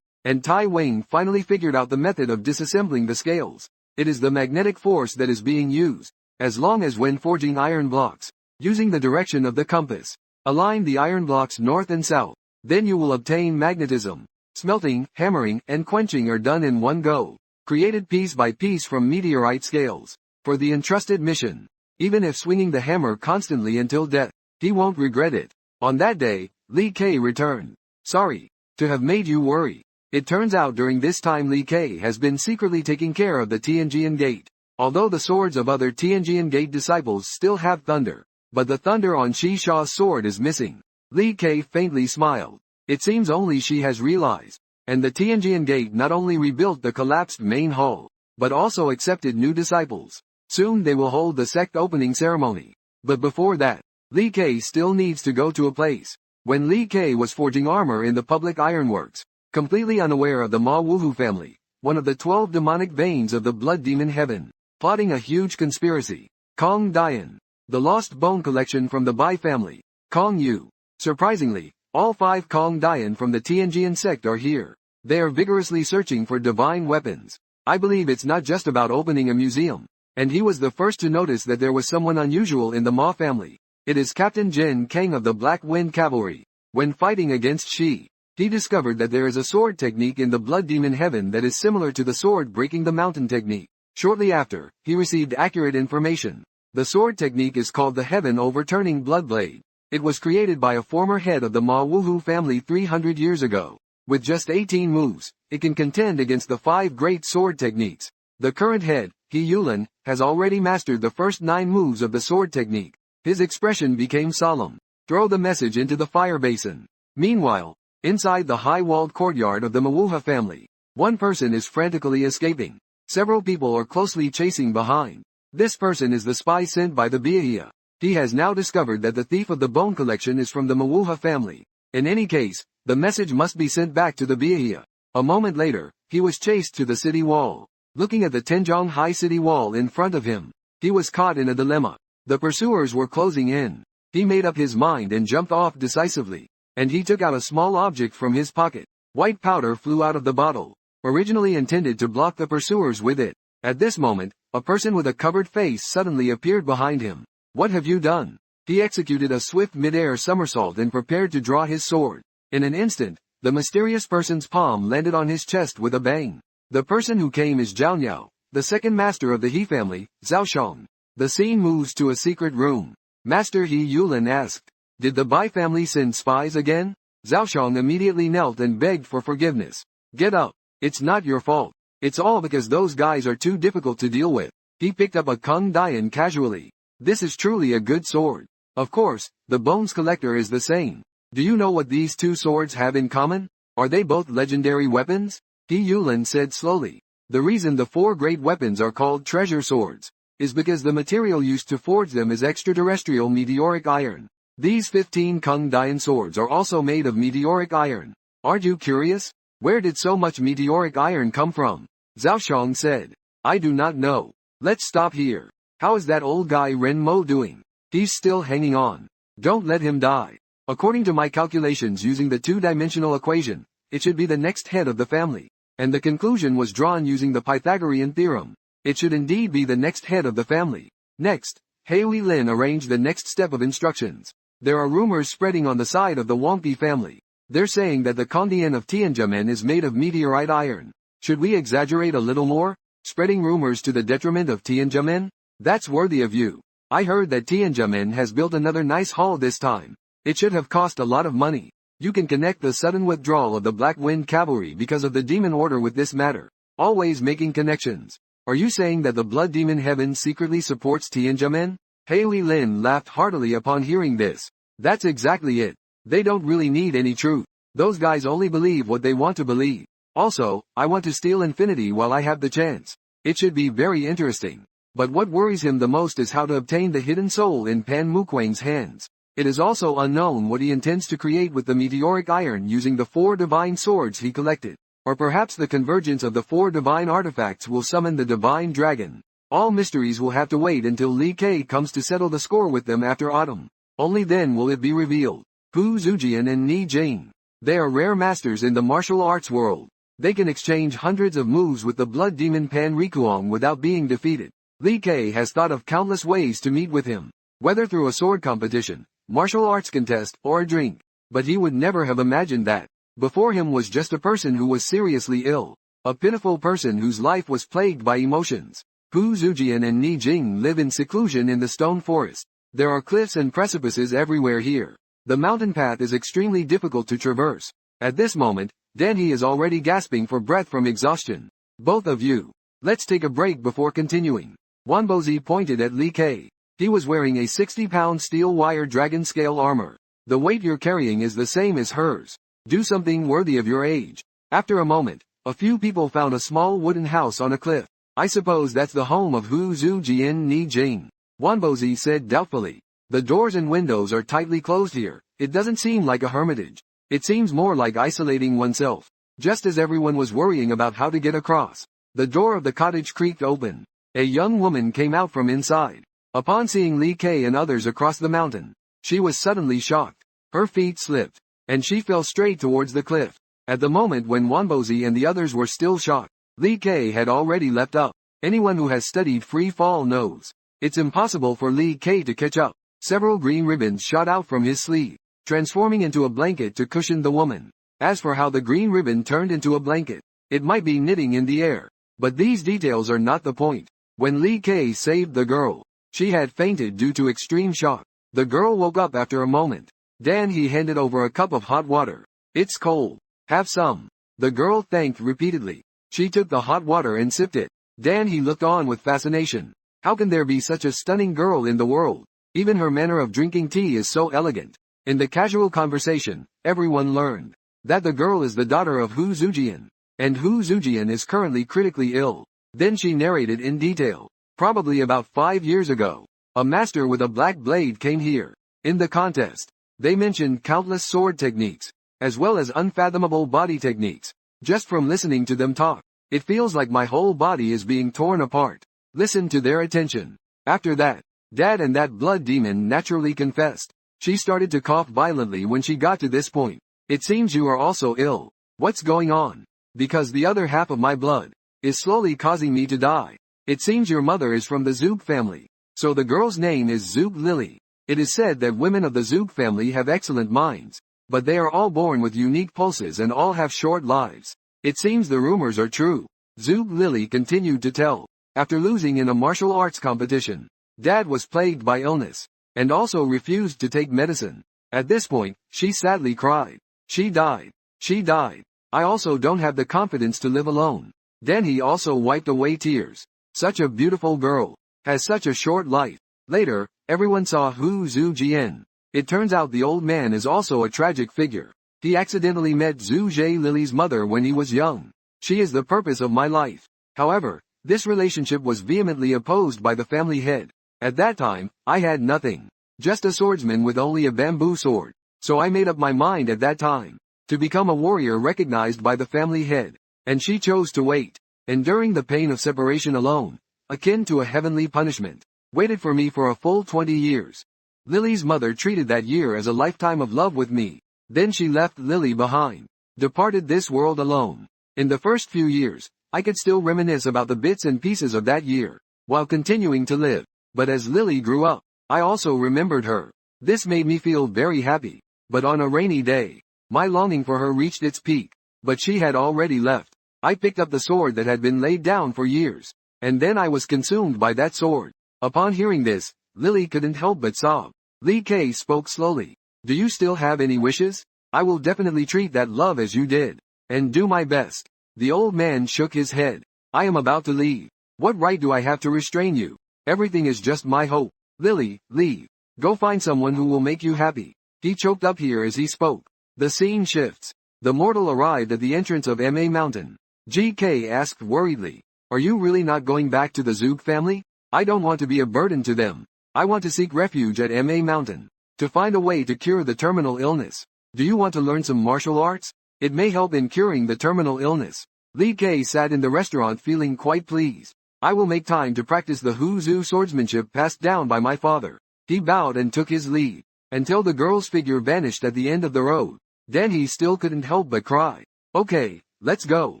and Tai Wang finally figured out the method of disassembling the scales. It is the magnetic force that is being used. As long as when forging iron blocks, using the direction of the compass, align the iron blocks north and south, then you will obtain magnetism. Smelting, hammering, and quenching are done in one go, created piece by piece from meteorite scales. For the entrusted mission, even if swinging the hammer constantly until death, he won't regret it. On that day, Li Ke returned. Sorry to have made you worry. It turns out during this time Li Ke has been secretly taking care of the Tianjian Gate. Although the swords of other Tianjian Gate disciples still have thunder, but the thunder on Shi Sha's sword is missing. Li Ke faintly smiled. It seems only she has realized. And the Tianjian Gate not only rebuilt the collapsed main hall, but also accepted new disciples. Soon they will hold the sect opening ceremony. But before that, Li Ke still needs to go to a place. When Li Ke was forging armor in the public ironworks, completely unaware of the Ma Wuhu family, one of the 12 demonic veins of the blood demon heaven, plotting a huge conspiracy. Kong Dian, the lost bone collection from the Bai family. Kong Yu. Surprisingly, all 5 Kong Dian from the Tianjian sect are here. They are vigorously searching for divine weapons. I believe it's not just about opening a museum. And he was the first to notice that there was someone unusual in the Ma family. It is Captain Jin Kang of the Black Wind Cavalry. When fighting against Shi, he discovered that there is a sword technique in the blood demon heaven that is similar to the sword breaking the mountain technique. Shortly after, he received accurate information. The sword technique is called the heaven overturning blood blade. It was created by a former head of the Ma Wuhu family 300 years ago. With just 18 moves, it can contend against the 5 great sword techniques. The current head, He Yulin, has already mastered the first 9 moves of the sword technique. His expression became solemn. Throw the message into the fire basin. Meanwhile, inside the high-walled courtyard of the Manhua family, one person is frantically escaping. Several people are closely chasing behind. This person is the spy sent by the Biahia. He has now discovered that the thief of the bone collection is from the Manhua family. In any case, the message must be sent back to the Biahia. A moment later, he was chased to the city wall. Looking at the Tenjong High City wall in front of him, he was caught in a dilemma. The pursuers were closing in. He made up his mind and jumped off decisively. And he took out a small object from his pocket. White powder flew out of the bottle, originally intended to block the pursuers with it. At this moment, a person with a covered face suddenly appeared behind him. What have you done? He executed a swift mid-air somersault and prepared to draw his sword. In an instant, the mysterious person's palm landed on his chest with a bang. The person who came is Zhao Niao, the second master of the He family, Zhao Shang. The scene moves to a secret room. Master He Yulin asked, "Did the Bai family send spies again?" Zhao Shang immediately knelt and begged for forgiveness. "Get up. It's not your fault. It's all because those guys are too difficult to deal with." He picked up a Kung Dian casually. "This is truly a good sword. Of course, the Bones Collector is the same. Do you know what these 2 swords have in common? Are they both legendary weapons?" He Yulin said slowly. "The reason the 4 great weapons are called treasure swords is because the material used to forge them is extraterrestrial meteoric iron. These 15 Kung Dian swords are also made of meteoric iron. Aren't you curious? Where did so much meteoric iron come from?" Zhao Shang said. "I do not know. Let's stop here. How is that old guy Ren Mo doing? He's still hanging on. Don't let him die. According to my calculations using the 2-dimensional equation, it should be the next head of the family. And the conclusion was drawn using the Pythagorean theorem. It should indeed be the next head of the family." Next, Hui Lin arranged the next step of instructions. "There are rumors spreading on the side of the Wangpi family. They're saying that the Kondien of Tianjia is made of meteorite iron. Should we exaggerate a little more? Spreading rumors to the detriment of Tianjia? That's worthy of you. I heard that Tianjia has built another nice hall this time. It should have cost a lot of money. You can connect the sudden withdrawal of the Black Wind Cavalry because of the Demon Order with this matter. Always making connections. Are you saying that the Blood Demon Heaven secretly supports Tianjia? Hui Lin laughed heartily upon hearing this. "That's exactly it. They don't really need any truth. Those guys only believe what they want to believe. Also, I want to steal infinity while I have the chance. It should be very interesting." But what worries him the most is how to obtain the hidden soul in Pan Muquang's hands. It is also unknown what he intends to create with the meteoric iron using the 4 divine swords he collected. Or perhaps the convergence of the 4 divine artifacts will summon the divine dragon. All mysteries will have to wait until Li Ke comes to settle the score with them after autumn. Only then will it be revealed. Hu Zujian and Ni Jing. They are rare masters in the martial arts world. They can exchange hundreds of moves with the blood demon Pan Rikuang without being defeated. Li Ke has thought of countless ways to meet with him, whether through a sword competition, martial arts contest, or a drink. But he would never have imagined that. Before him was just a person who was seriously ill. A pitiful person whose life was plagued by emotions. Hu Zujian and Ni Jing live in seclusion in the stone forest. There are cliffs and precipices everywhere here. The mountain path is extremely difficult to traverse. At this moment, Danhe is already gasping for breath from exhaustion. "Both of you. Let's take a break before continuing." Wanbozi pointed at Li Ke. He was wearing a 60-pound steel wire dragon scale armor. "The weight you're carrying is the same as hers. Do something worthy of your age." After a moment, a few people found a small wooden house on a cliff. "I suppose that's the home of Hu Zujian Ni Jing," Wanbozi said doubtfully. "The doors and windows are tightly closed here. It doesn't seem like a hermitage. It seems more like isolating oneself." Just as everyone was worrying about how to get across, the door of the cottage creaked open. A young woman came out from inside. Upon seeing Li Ke and others across the mountain, she was suddenly shocked. Her feet slipped, and she fell straight towards the cliff. At the moment when Wanbozi and the others were still shocked, Li Ke had already leapt up. Anyone who has studied free fall knows it's impossible for Li Ke to catch up. Several green ribbons shot out from his sleeve, transforming into a blanket to cushion the woman. As for how the green ribbon turned into a blanket, it might be knitting in the air. But these details are not the point. When Li Ke saved the girl, she had fainted due to extreme shock. The girl woke up after a moment. Danhe handed over a cup of hot water. "It's cold. Have some. The girl thanked repeatedly. She took the hot water and sipped it. Dan he looked on with fascination. How can there be such a stunning girl in the world? Even her manner of drinking tea is so elegant. In the casual conversation, everyone learned that the girl is the daughter of Hu Zujian, and Hu Zujian is currently critically ill. Then she narrated in detail. Probably about 5 years ago, a master with a black blade came here. In the contest, they mentioned countless sword techniques, as well as unfathomable body techniques. Just from listening to them talk, it feels like my whole body is being torn apart. Listen to their attention. After that, Dad and that blood demon naturally confessed. She started to cough violently when she got to this point. It seems you are also ill. What's going on? Because the other half of my blood is slowly causing me to die. It seems your mother is from the Zug family. So the girl's name is Zug Lily. It is said that women of the Zug family have excellent minds, but they are all born with unique pulses and all have short lives. It seems the rumors are true. Zug Lily continued to tell. After losing in a martial arts competition, Dad was plagued by illness, and also refused to take medicine. At this point, she sadly cried. She died. She died. I also don't have the confidence to live alone. Then he also wiped away tears. Such a beautiful girl. Has such a short life. Later, everyone saw Hu Zujian. It turns out the old man is also a tragic figure. He accidentally met Zhu Jie Lily's mother when he was young. She is the purpose of my life. However, this relationship was vehemently opposed by the family head. At that time, I had nothing. Just a swordsman with only a bamboo sword. So I made up my mind at that time to become a warrior recognized by the family head. And she chose to wait, enduring the pain of separation alone, akin to a heavenly punishment, waited for me for a full 20 years. Lily's mother treated that year as a lifetime of love with me. Then she left Lily behind, departed this world alone. In the first few years, I could still reminisce about the bits and pieces of that year, while continuing to live. But as Lily grew up, I also remembered her. This made me feel very happy. But on a rainy day, my longing for her reached its peak. But she had already left. I picked up the sword that had been laid down for years, and then I was consumed by that sword. Upon hearing this, Lily couldn't help but sob. Li Kei spoke slowly. Do you still have any wishes? I will definitely treat that love as you did, and do my best. The old man shook his head. I am about to leave. What right do I have to restrain you? Everything is just my hope. Lily, leave. Go find someone who will make you happy. He choked up here as he spoke. The scene shifts. The mortal arrived at the entrance of Ma Mountain. GK asked worriedly. Are you really not going back to the Zug family? I don't want to be a burden to them. I want to seek refuge at Ma Mountain, to find a way to cure the terminal illness. Do you want to learn some martial arts? It may help in curing the terminal illness. Li Kei sat in the restaurant feeling quite pleased. I will make time to practice the Huzu swordsmanship passed down by my father. He bowed and took his leave, until the girl's figure vanished at the end of the road. Then he still couldn't help but cry. Okay, let's go.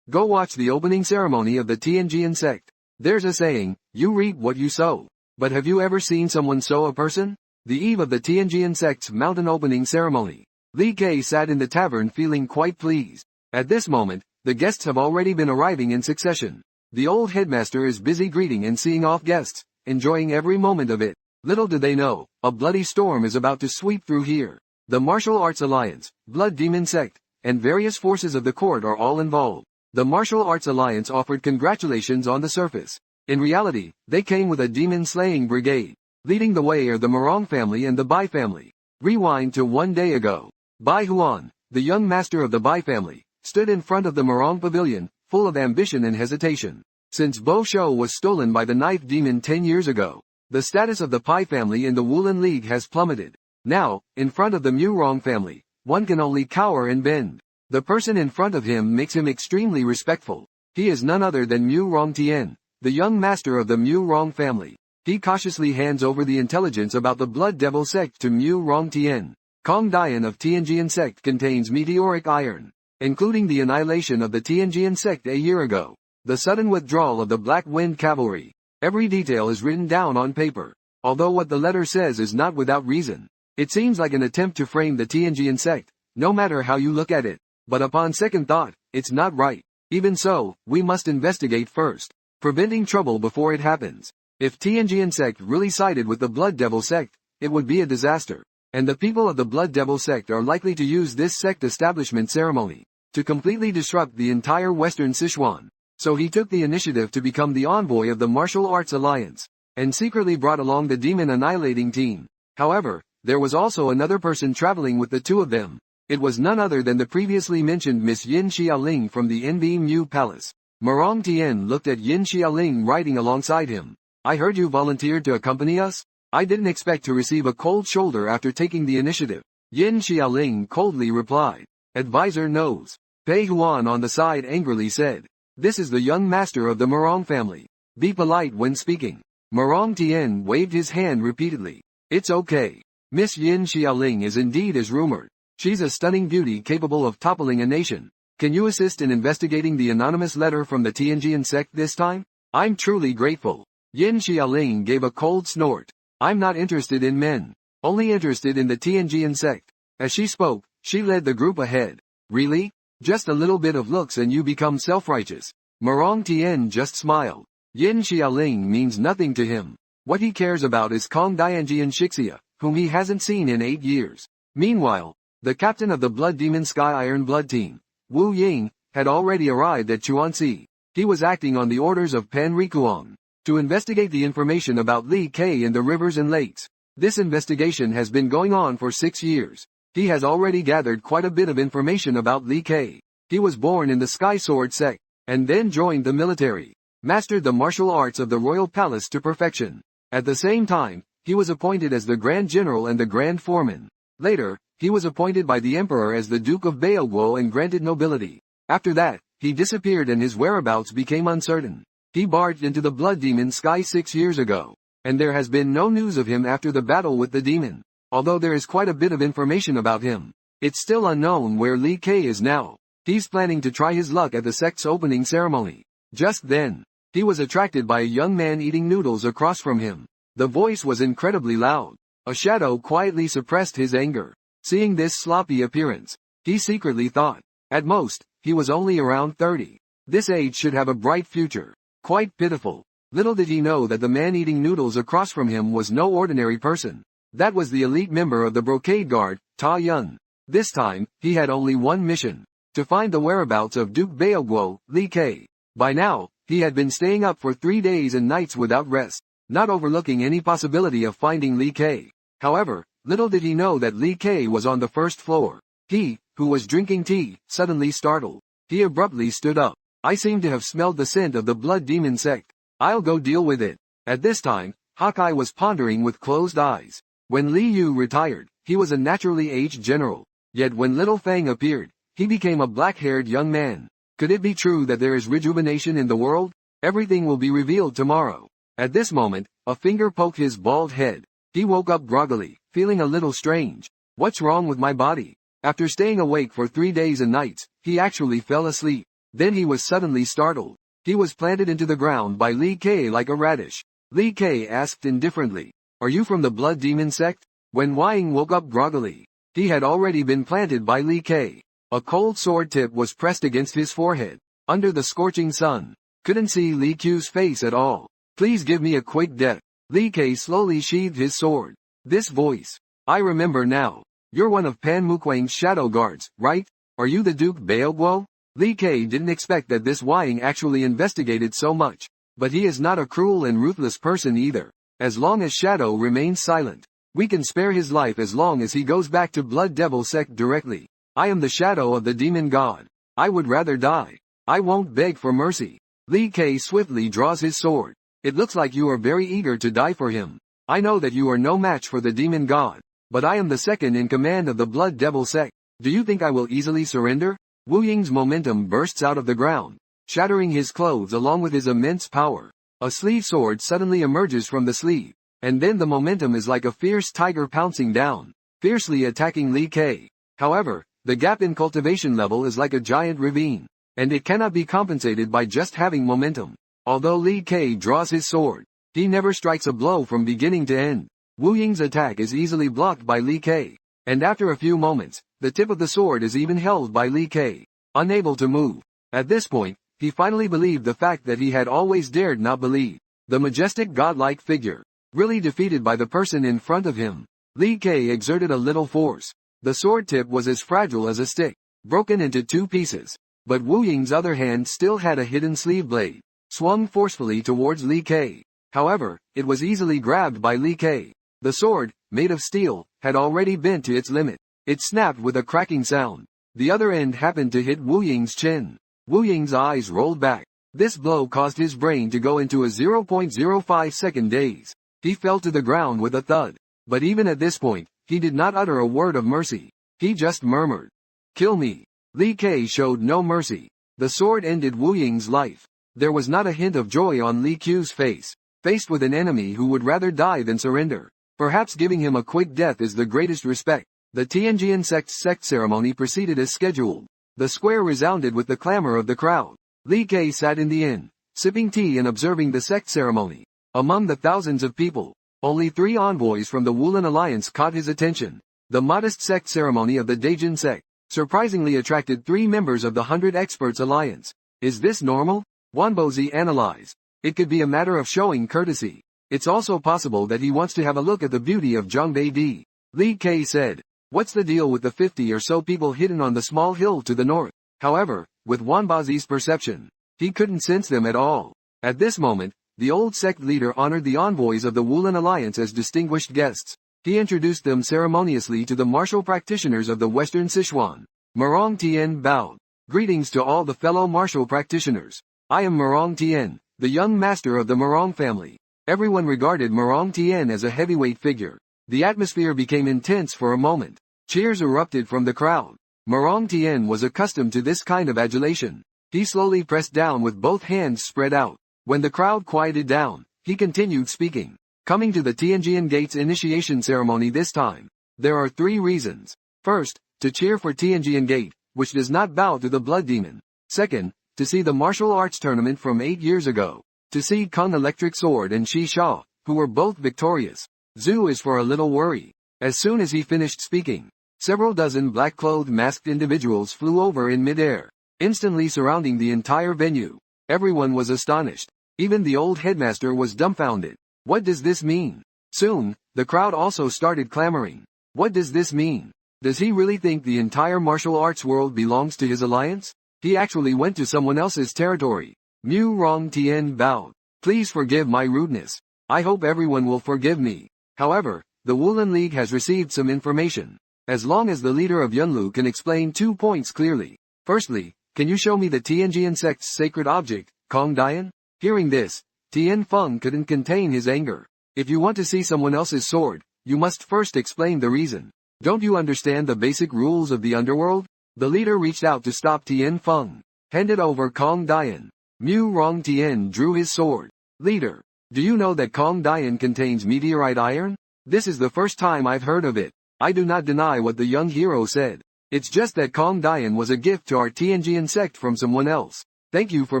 Go watch the opening ceremony of the Tianjian sect. There's a saying, you reap what you sow. But have you ever seen someone sow a person? The eve of the Tianjian sect's mountain opening ceremony, Li Kei sat in the tavern feeling quite pleased. At this moment, the guests have already been arriving in succession. The old headmaster is busy greeting and seeing off guests, enjoying every moment of it. Little do they know, a bloody storm is about to sweep through here. The Martial Arts Alliance, Blood Demon Sect, and various forces of the court are all involved. The Martial Arts Alliance offered congratulations on the surface. In reality, they came with a demon-slaying brigade. Leading the way are the Morong family and the Bai family. Rewind to 1 day ago. Bai Huan, the young master of the Bai family, stood in front of the Morong pavilion, full of ambition and hesitation. Since Bo Shou was stolen by the knife demon 10 years ago, the status of the Pai family in the Wulin League has plummeted. Now, in front of the Murong family, one can only cower and bend. The person in front of him makes him extremely respectful. He is none other than Murong Tian, the young master of the Murong family. He cautiously hands over the intelligence about the Blood Devil sect to Murong Tian. Kong Dian of Tianjian sect contains meteoric iron, including the annihilation of the Tianjian sect a year ago. The sudden withdrawal of the Black Wind Cavalry. Every detail is written down on paper. Although what the letter says is not without reason. It seems like an attempt to frame the Tianjian sect, no matter how you look at it. But upon second thought, it's not right. Even so, we must investigate first, preventing trouble before it happens. If Tianjian sect really sided with the Blood Devil sect, it would be a disaster. And the people of the Blood Devil sect are likely to use this sect establishment ceremony to completely disrupt the entire Western Sichuan. So he took the initiative to become the envoy of the Martial Arts Alliance, and secretly brought along the demon annihilating team. However, there was also another person traveling with the two of them. It was none other than the previously mentioned Miss Yin Xiaoling from the NB Mu Palace. Murong Tian looked at Yin Xiaoling riding alongside him. I heard you volunteered to accompany us? I didn't expect to receive a cold shoulder after taking the initiative. Yin Xiaoling coldly replied. Advisor knows. Pei Huan on the side angrily said. This is the young master of the Murong family. Be polite when speaking. Murong Tian waved his hand repeatedly. It's okay. Miss Yin Xiaoling is indeed as rumored. She's a stunning beauty capable of toppling a nation. Can you assist in investigating the anonymous letter from the Tianjian sect this time? I'm truly grateful. Yin Xiaoling gave a cold snort. I'm not interested in men. Only interested in the Tianjian sect. As she spoke, she led the group ahead. Really? Just a little bit of looks and you become self-righteous. Murong Tian just smiled. Yin Xiaoling means nothing to him. What he cares about is Kong Dianjian Shixia, whom he hasn't seen in 8 years. Meanwhile, the captain of the Blood Demon Sky Iron Blood Team, Wu Ying, had already arrived at Chuanxi. He was acting on the orders of Pan Rikuang to investigate the information about Li Ke in the rivers and lakes. This investigation has been going on for 6 years. He has already gathered quite a bit of information about Li Ke. He was born in the Sky Sword sect, and then joined the military, mastered the martial arts of the royal palace to perfection. At the same time, he was appointed as the Grand General and the Grand Foreman. Later, he was appointed by the Emperor as the Duke of Baoguo and granted nobility. After that, he disappeared and his whereabouts became uncertain. He barged into the Blood Demon Sky 6 years ago, and there has been no news of him after the battle with the demon. Although there is quite a bit of information about him, it's still unknown where Li Ke is now. He's planning to try his luck at the sect's opening ceremony. Just then, he was attracted by a young man eating noodles across from him. The voice was incredibly loud. A shadow quietly suppressed his anger. Seeing this sloppy appearance, he secretly thought, at most, he was only around 30. This age should have a bright future. Quite pitiful. Little did he know that the man eating noodles across from him was no ordinary person. That was the elite member of the Brocade Guard, Ta Yun. This time, he had only one mission: to find the whereabouts of Duke Baoguo, Li Ke. By now, he had been staying up for 3 days and nights without rest, not overlooking any possibility of finding Li Ke. However, little did he know that Li Ke was on the first floor. He, who was drinking tea, suddenly startled. He abruptly stood up. I seem to have smelled the scent of the Blood Demon sect. I'll go deal with it. At this time, Hawkeye was pondering with closed eyes. When Li Yu retired, he was a naturally aged general. Yet when Little Fang appeared, he became a black-haired young man. Could it be true that there is rejuvenation in the world? Everything will be revealed tomorrow. At this moment, a finger poked his bald head. He woke up groggily, feeling a little strange. What's wrong with my body? After staying awake for 3 days and nights, he actually fell asleep. Then he was suddenly startled. He was planted into the ground by Li Ke like a radish. Li Ke asked indifferently, "Are you from the Blood Demon sect?" When Wang woke up groggily, he had already been planted by Li Ke. A cold sword tip was pressed against his forehead. Under the scorching sun, couldn't see Li Q's face at all. Please give me a quick death. Li Ke slowly sheathed his sword. This voice. I remember now. You're one of Pan Muquang's shadow guards, right? Are you the Duke Baoguo? Li Ke didn't expect that this Wang actually investigated so much. But he is not a cruel and ruthless person either. As long as Shadow remains silent, we can spare his life as long as he goes back to Blood Devil sect directly. I am the shadow of the demon god. I would rather die. I won't beg for mercy. Li Ke swiftly draws his sword. It looks like you are very eager to die for him. I know that you are no match for the demon god, but I am the second in command of the Blood Devil sect. Do you think I will easily surrender? Wu Ying's momentum bursts out of the ground, shattering his clothes along with his immense power. A sleeve sword suddenly emerges from the sleeve, and then the momentum is like a fierce tiger pouncing down, fiercely attacking Li Ke. However, the gap in cultivation level is like a giant ravine, and it cannot be compensated by just having momentum. Although Li Ke draws his sword, he never strikes a blow from beginning to end. Wu Ying's attack is easily blocked by Li Ke, and after a few moments, the tip of the sword is even held by Li Ke, unable to move. At this point, he finally believed the fact that he had always dared not believe. The majestic godlike figure, really defeated by the person in front of him. Li Ke exerted a little force. The sword tip was as fragile as a stick. broken into two pieces. But Wu Ying's other hand still had a hidden sleeve blade, swung forcefully towards Li Ke. However, it was easily grabbed by Li Ke. The sword, made of steel, had already bent to its limit. It snapped with a cracking sound. The other end happened to hit Wu Ying's chin. Wu Ying's eyes rolled back. This blow caused his brain to go into a 0.05-second daze. He fell to the ground with a thud. But even at this point, he did not utter a word of mercy. He just murmured, "Kill me." Li Ke showed no mercy. The sword ended Wu Ying's life. There was not a hint of joy on Li Ke's face. Faced with an enemy who would rather die than surrender, perhaps giving him a quick death is the greatest respect. The Tianjian sect's sect ceremony proceeded as scheduled. The square resounded with the clamor of the crowd. Li Ke sat in the inn, sipping tea and observing the sect ceremony. Among the thousands of people, only 3 envoys from the Wulan Alliance caught his attention. The modest sect ceremony of the Daijin sect surprisingly attracted 3 members of the 100 Experts Alliance. Is this normal? Wanbozi analyzed. It could be a matter of showing courtesy. It's also possible that he wants to have a look at the beauty of Zhongbei Di. Li Ke said, "What's the deal with the 50 or so people hidden on the small hill to the north?" However, with Wanbozi's perception, he couldn't sense them at all. At this moment, the old sect leader honored the envoys of the Wulan Alliance as distinguished guests. He introduced them ceremoniously to the martial practitioners of the Western Sichuan. Murong Tian bowed. "Greetings to all the fellow martial practitioners. I am Murong Tian, the young master of the Murong family." Everyone regarded Murong Tian as a heavyweight figure. The atmosphere became intense for a moment. Cheers erupted from the crowd. Murong Tian was accustomed to this kind of adulation. He slowly pressed down with both hands spread out. When the crowd quieted down, he continued speaking. "Coming to the Tianjian Gate's initiation ceremony this time, there are 3 reasons. First, to cheer for Tianjian Gate, which does not bow to the blood demon. Second, to see the martial arts tournament from 8 years ago. To see Kung Electric Sword and Shi Sha, who were both victorious. Zhu is for a little worry." As soon as he finished speaking, several dozen black-clothed masked individuals flew over in midair, instantly surrounding the entire venue. Everyone was astonished. Even the old headmaster was dumbfounded. What does this mean? Soon, the crowd also started clamoring. What does this mean? Does he really think the entire martial arts world belongs to his alliance? He actually went to someone else's territory. Mu Rong Tian bowed. "Please forgive my rudeness. I hope everyone will forgive me. However, the Wulan League has received some information. As long as the leader of Yunlu can explain 2 points clearly. Firstly, can you show me the Tianjian sect's sacred object, Kong Dian?" Hearing this, Tian Feng couldn't contain his anger. "If you want to see someone else's sword, you must first explain the reason. Don't you understand the basic rules of the underworld?" The leader reached out to stop Tian Feng. "Hand it over, Kong Dian." Mu Rong Tian drew his sword. "Leader, do you know that Kong Dian contains meteorite iron? This is the first time I've heard of it." "I do not deny what the young hero said. It's just that Kong Dian was a gift to our Tianjian sect from someone else. Thank you for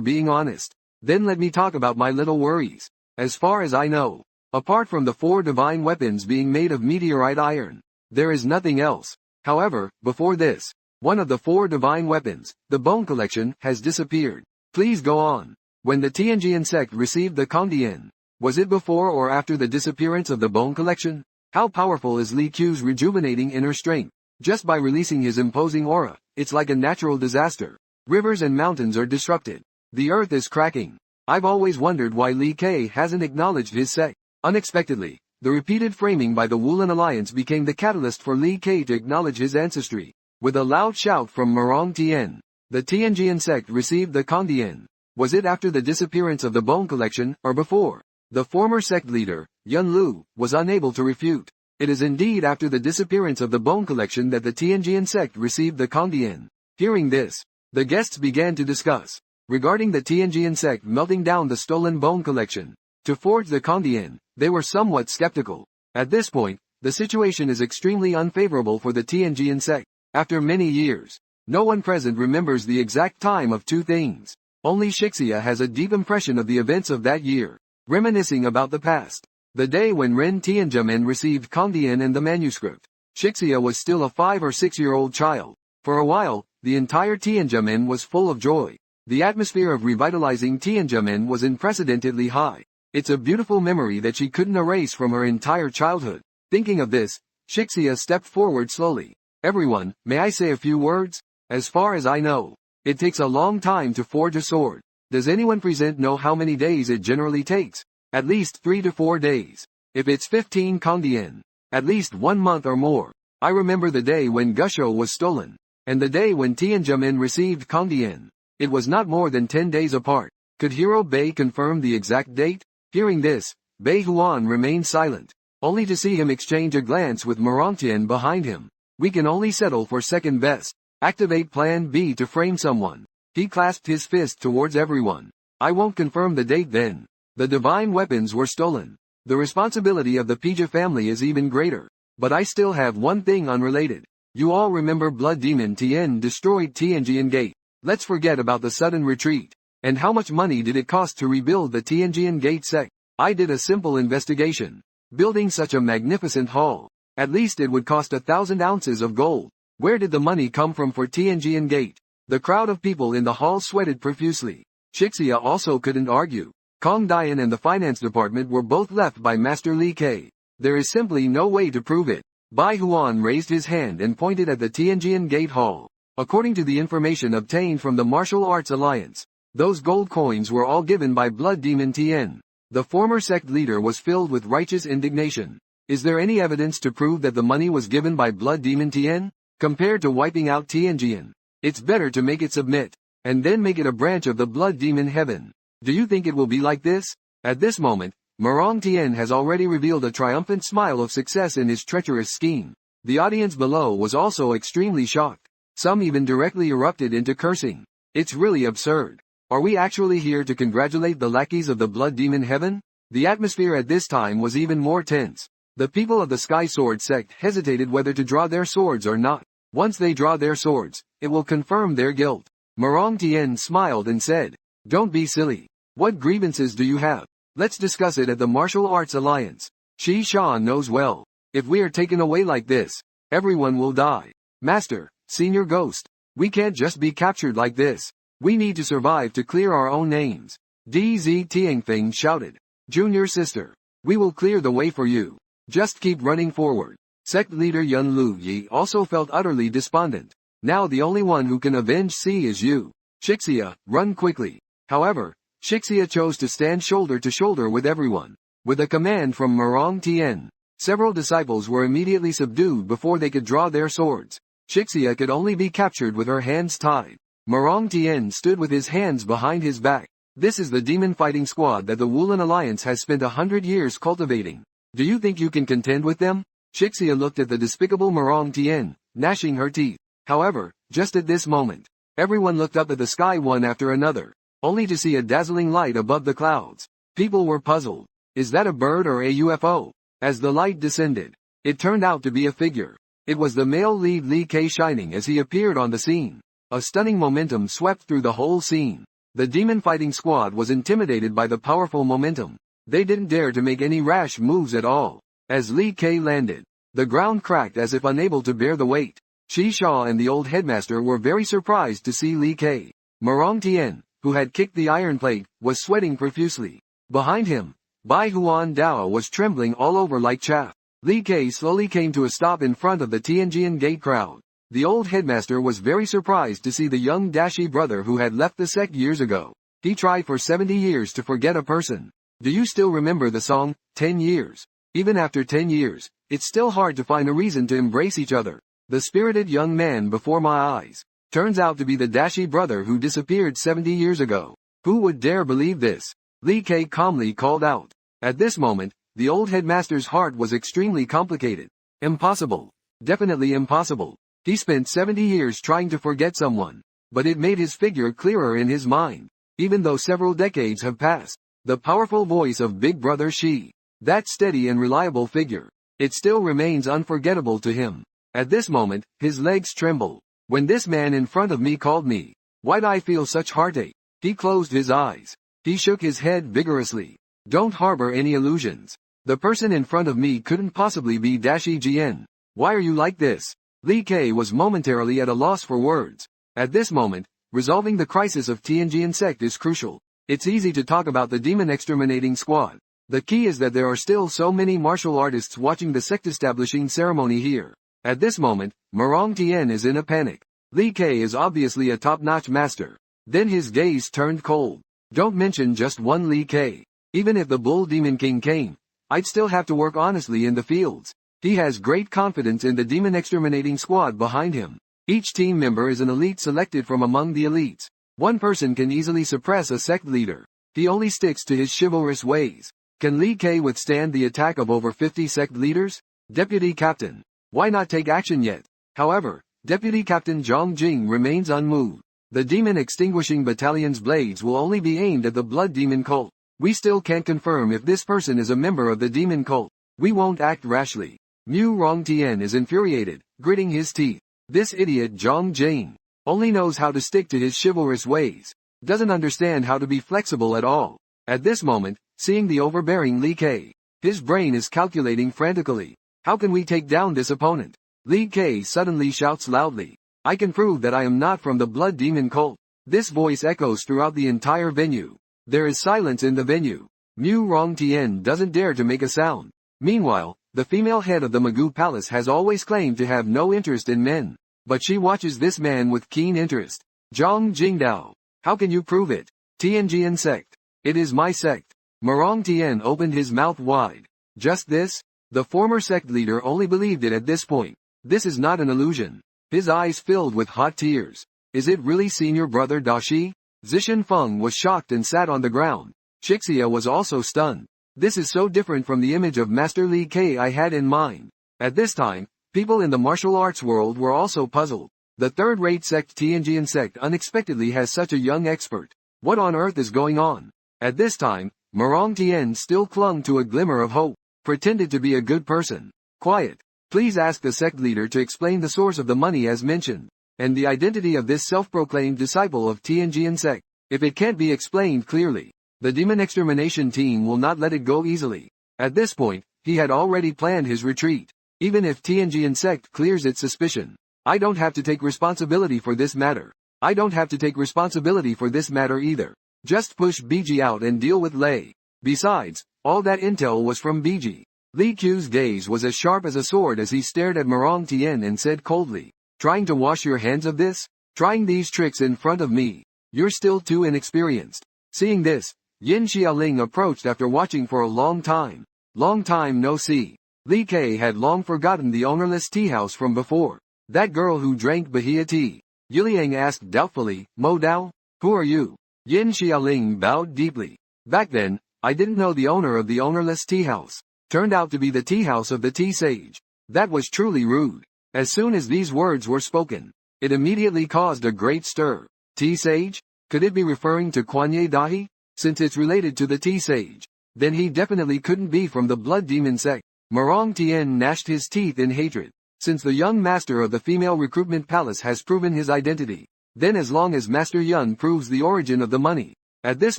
being honest. Then let me talk about my little worries. As far as I know, apart from the 4 divine weapons being made of meteorite iron, there is nothing else. However, before this, one of the 4 divine weapons, the Bone Collection, has disappeared. Please go on. When the Tianjian sect received the Kongdian, was it before or after the disappearance of the Bone Collection? How powerful is Li Q's rejuvenating inner strength? Just by releasing his imposing aura, it's like a natural disaster. Rivers and mountains are disrupted. The earth is cracking. I've always wondered why Li Ke hasn't acknowledged his sect." Unexpectedly, the repeated framing by the Wulan Alliance became the catalyst for Li Ke to acknowledge his ancestry. With a loud shout from Murong Tian, the Tianjian sect received the Kongdian. Was it after the disappearance of the Bone Collection, or before? The former sect leader, Yun Lu, was unable to refute. It is indeed after the disappearance of the Bone Collection that the Tianjian sect received the Kongdian. Hearing this, the guests began to discuss regarding the Tianjian sect melting down the stolen Bone Collection to forge the Kongdian. They were somewhat skeptical. At this point, the situation is extremely unfavorable for the Tianjian sect. After many years, no one present remembers the exact time of 2 things. Only Shixia has a deep impression of the events of that year, reminiscing about the past. The day when Ren Tianjiamen received Kongdian and the manuscript. Shixia was still a 5 or 6-year-old child. For a while, the entire Tianjiamen was full of joy. The atmosphere of revitalizing Tianjiamen was unprecedentedly high. It's a beautiful memory that she couldn't erase from her entire childhood. Thinking of this, Shixia stepped forward slowly. "Everyone, may I say a few words?" As far as I know, it takes a long time to forge a sword. Does anyone present know how many days it generally takes? At least 3 to 4 days. If it's 15 Kongdian, at least 1 month or more. I remember the day when Gusho was stolen, and the day when Tianjin received Kongdian. It was not more than 10 days apart. Could Hero Bei confirm the exact date? Hearing this, Bei Huan remained silent, only to see him exchange a glance with Marongtian behind him. We can only settle for second best. Activate Plan B to frame someone. He clasped his fist towards everyone. I won't confirm the date then. The divine weapons were stolen. The responsibility of the Pija family is even greater. But I still have one thing unrelated. You all remember Blood Demon Tien destroyed Tianjin Gate. Let's forget about the sudden retreat. And how much money did it cost to rebuild the Tianjin Gate sect? I did a simple investigation. Building such a magnificent hall, at least it would cost 1,000 ounces of gold. Where did the money come from for Tianjin Gate? The crowd of people in the hall sweated profusely. Shixia also couldn't argue. Kong Dian and the finance department were both left by Master Li Ke. There is simply no way to prove it. Bai Huan raised his hand and pointed at the Tianjin Gate Hall. According to the information obtained from the Martial Arts Alliance, those gold coins were all given by Blood Demon Tien. The former sect leader was filled with righteous indignation. Is there any evidence to prove that the money was given by Blood Demon Tien? Compared to wiping out Tianjin, it's better to make it submit, and then make it a branch of the Blood Demon Heaven. Do you think it will be like this? At this moment, Marong Tien has already revealed a triumphant smile of success in his treacherous scheme. The audience below was also extremely shocked. Some even directly erupted into cursing. It's really absurd. Are we actually here to congratulate the lackeys of the Blood Demon Heaven? The atmosphere at this time was even more tense. The people of the Sky Sword sect hesitated whether to draw their swords or not. Once they draw their swords, it will confirm their guilt. Marong Tien smiled and said, "Don't be silly. What grievances do you have? Let's discuss it at the Martial Arts Alliance. Shi Shan knows well. If we are taken away like this, everyone will die. Master, Senior Ghost, we can't just be captured like this. We need to survive to clear our own names." DZ Tianfeng shouted. "Junior sister, we will clear the way for you. Just keep running forward." Sect leader Yun Lu Yi also felt utterly despondent. Now the only one who can avenge C is you. Shixia, run quickly. However, Shixia chose to stand shoulder to shoulder with everyone. With a command from Marong Tien, several disciples were immediately subdued before they could draw their swords. Shixia could only be captured with her hands tied. Marong Tien stood with his hands behind his back. This is the demon fighting squad that the Wulin Alliance has spent 100 years cultivating. Do you think you can contend with them? Shixia looked at the despicable Marong Tien, gnashing her teeth. However, just at this moment, everyone looked up at the sky one after another, only to see a dazzling light above the clouds. People were puzzled. Is that a bird or a UFO? As the light descended, it turned out to be a figure. It was the male lead Li Ke shining as he appeared on the scene. A stunning momentum swept through the whole scene. The demon fighting squad was intimidated by the powerful momentum. They didn't dare to make any rash moves at all. As Li Ke landed, the ground cracked as if unable to bear the weight. Qi Sha and the old headmaster were very surprised to see Li Ke. Marong Tien, who had kicked the iron plate, was sweating profusely. Behind him, Bai Huan Dao was trembling all over like chaff. Li Ke slowly came to a stop in front of the Tianjin Gate crowd. The old headmaster was very surprised to see the young Dashi brother who had left the sect years ago. He tried for 70 years to forget a person. Do you still remember the song, 10 years? Even after 10 years, it's still hard to find a reason to embrace each other. The spirited young man before my eyes turns out to be the Dashi brother who disappeared 70 years ago. Who would dare believe this? Li Ke calmly called out. At this moment, the old headmaster's heart was extremely complicated. Impossible. Definitely impossible. He spent 70 years trying to forget someone, but it made his figure clearer in his mind. Even though several decades have passed, the powerful voice of Big Brother Shi, that steady and reliable figure, it still remains unforgettable to him. At this moment, his legs tremble. When this man in front of me called me, why'd I feel such heartache? He closed his eyes. He shook his head vigorously. Don't harbor any illusions. The person in front of me couldn't possibly be Dashi Jian. Why are you like this? Li Ke was momentarily at a loss for words. At this moment, resolving the crisis of Tianjin sect is crucial. It's easy to talk about the demon exterminating squad. The key is that there are still so many martial artists watching the sect establishing ceremony here. At this moment, Marong Tien is in a panic. Li Ke is obviously a top-notch master. Then his gaze turned cold. Don't mention just one Li Ke. Even if the Bull Demon King came, I'd still have to work honestly in the fields. He has great confidence in the demon exterminating squad behind him. Each team member is an elite selected from among the elites. One person can easily suppress a sect leader. He only sticks to his chivalrous ways. Can Li Ke withstand the attack of over 50 sect leaders? Deputy Captain. Why not take action yet? However, Deputy Captain Zhang Jing remains unmoved. The demon extinguishing battalion's blades will only be aimed at the blood demon cult. We still can't confirm if this person is a member of the demon cult. We won't act rashly. Mu Rongtian is infuriated, gritting his teeth. This idiot Zhang Jing only knows how to stick to his chivalrous ways. Doesn't understand how to be flexible at all. At this moment, seeing the overbearing Li Ke, his brain is calculating frantically. How can we take down this opponent? Li Ke suddenly shouts loudly. I can prove that I am not from the blood demon cult. This voice echoes throughout the entire venue. There is silence in the venue. Mu Rongtian doesn't dare to make a sound. Meanwhile, the female head of the Magoo Palace has always claimed to have no interest in men. But she watches this man with keen interest. Zhang Jingdao. How can you prove it? Tianjian sect. It is my sect. Rongtian opened his mouth wide. Just this? The former sect leader only believed it at this point. This is not an illusion. His eyes filled with hot tears. Is it really senior brother Dashi? Zishan Feng was shocked and sat on the ground. Shixia was also stunned. This is so different from the image of Master Li Ke I had in mind. At this time, people in the martial arts world were also puzzled. The third-rate sect Tianjian sect unexpectedly has such a young expert. What on earth is going on? At this time, Rongtian still clung to a glimmer of hope. Pretended to be a good person. Quiet. Please ask the sect leader to explain the source of the money as mentioned, and the identity of this self-proclaimed disciple of Tianjian sect. If it can't be explained clearly, the demon extermination team will not let it go easily. At this point, he had already planned his retreat. Even if Tianjian sect clears its suspicion, I don't have to take responsibility for this matter. I don't have to take responsibility for this matter either. Just push BG out and deal with Lei. Besides, all that intel was from BG. Li Q's gaze was as sharp as a sword as he stared at Rongtian and said coldly, trying to wash your hands of this? Trying these tricks in front of me? You're still too inexperienced. Seeing this, Yin Xiaoling approached after watching for a long time. Long time no see. Li Ke had long forgotten the ownerless tea house from before. That girl who drank Bahia tea. Yiliang asked doubtfully, Mo Dao? Who are you? Yin Xiaoling bowed deeply. Back then, I didn't know the owner of the ownerless tea house. Turned out to be the tea house of the tea sage. That was truly rude. As soon as these words were spoken, it immediately caused a great stir. Tea sage? Could it be referring to Kuanye Dahi? Since it's related to the tea sage, then he definitely couldn't be from the blood demon sect. Rongtian gnashed his teeth in hatred. Since the young master of the female recruitment palace has proven his identity, then as long as Master Yun proves the origin of the money. At this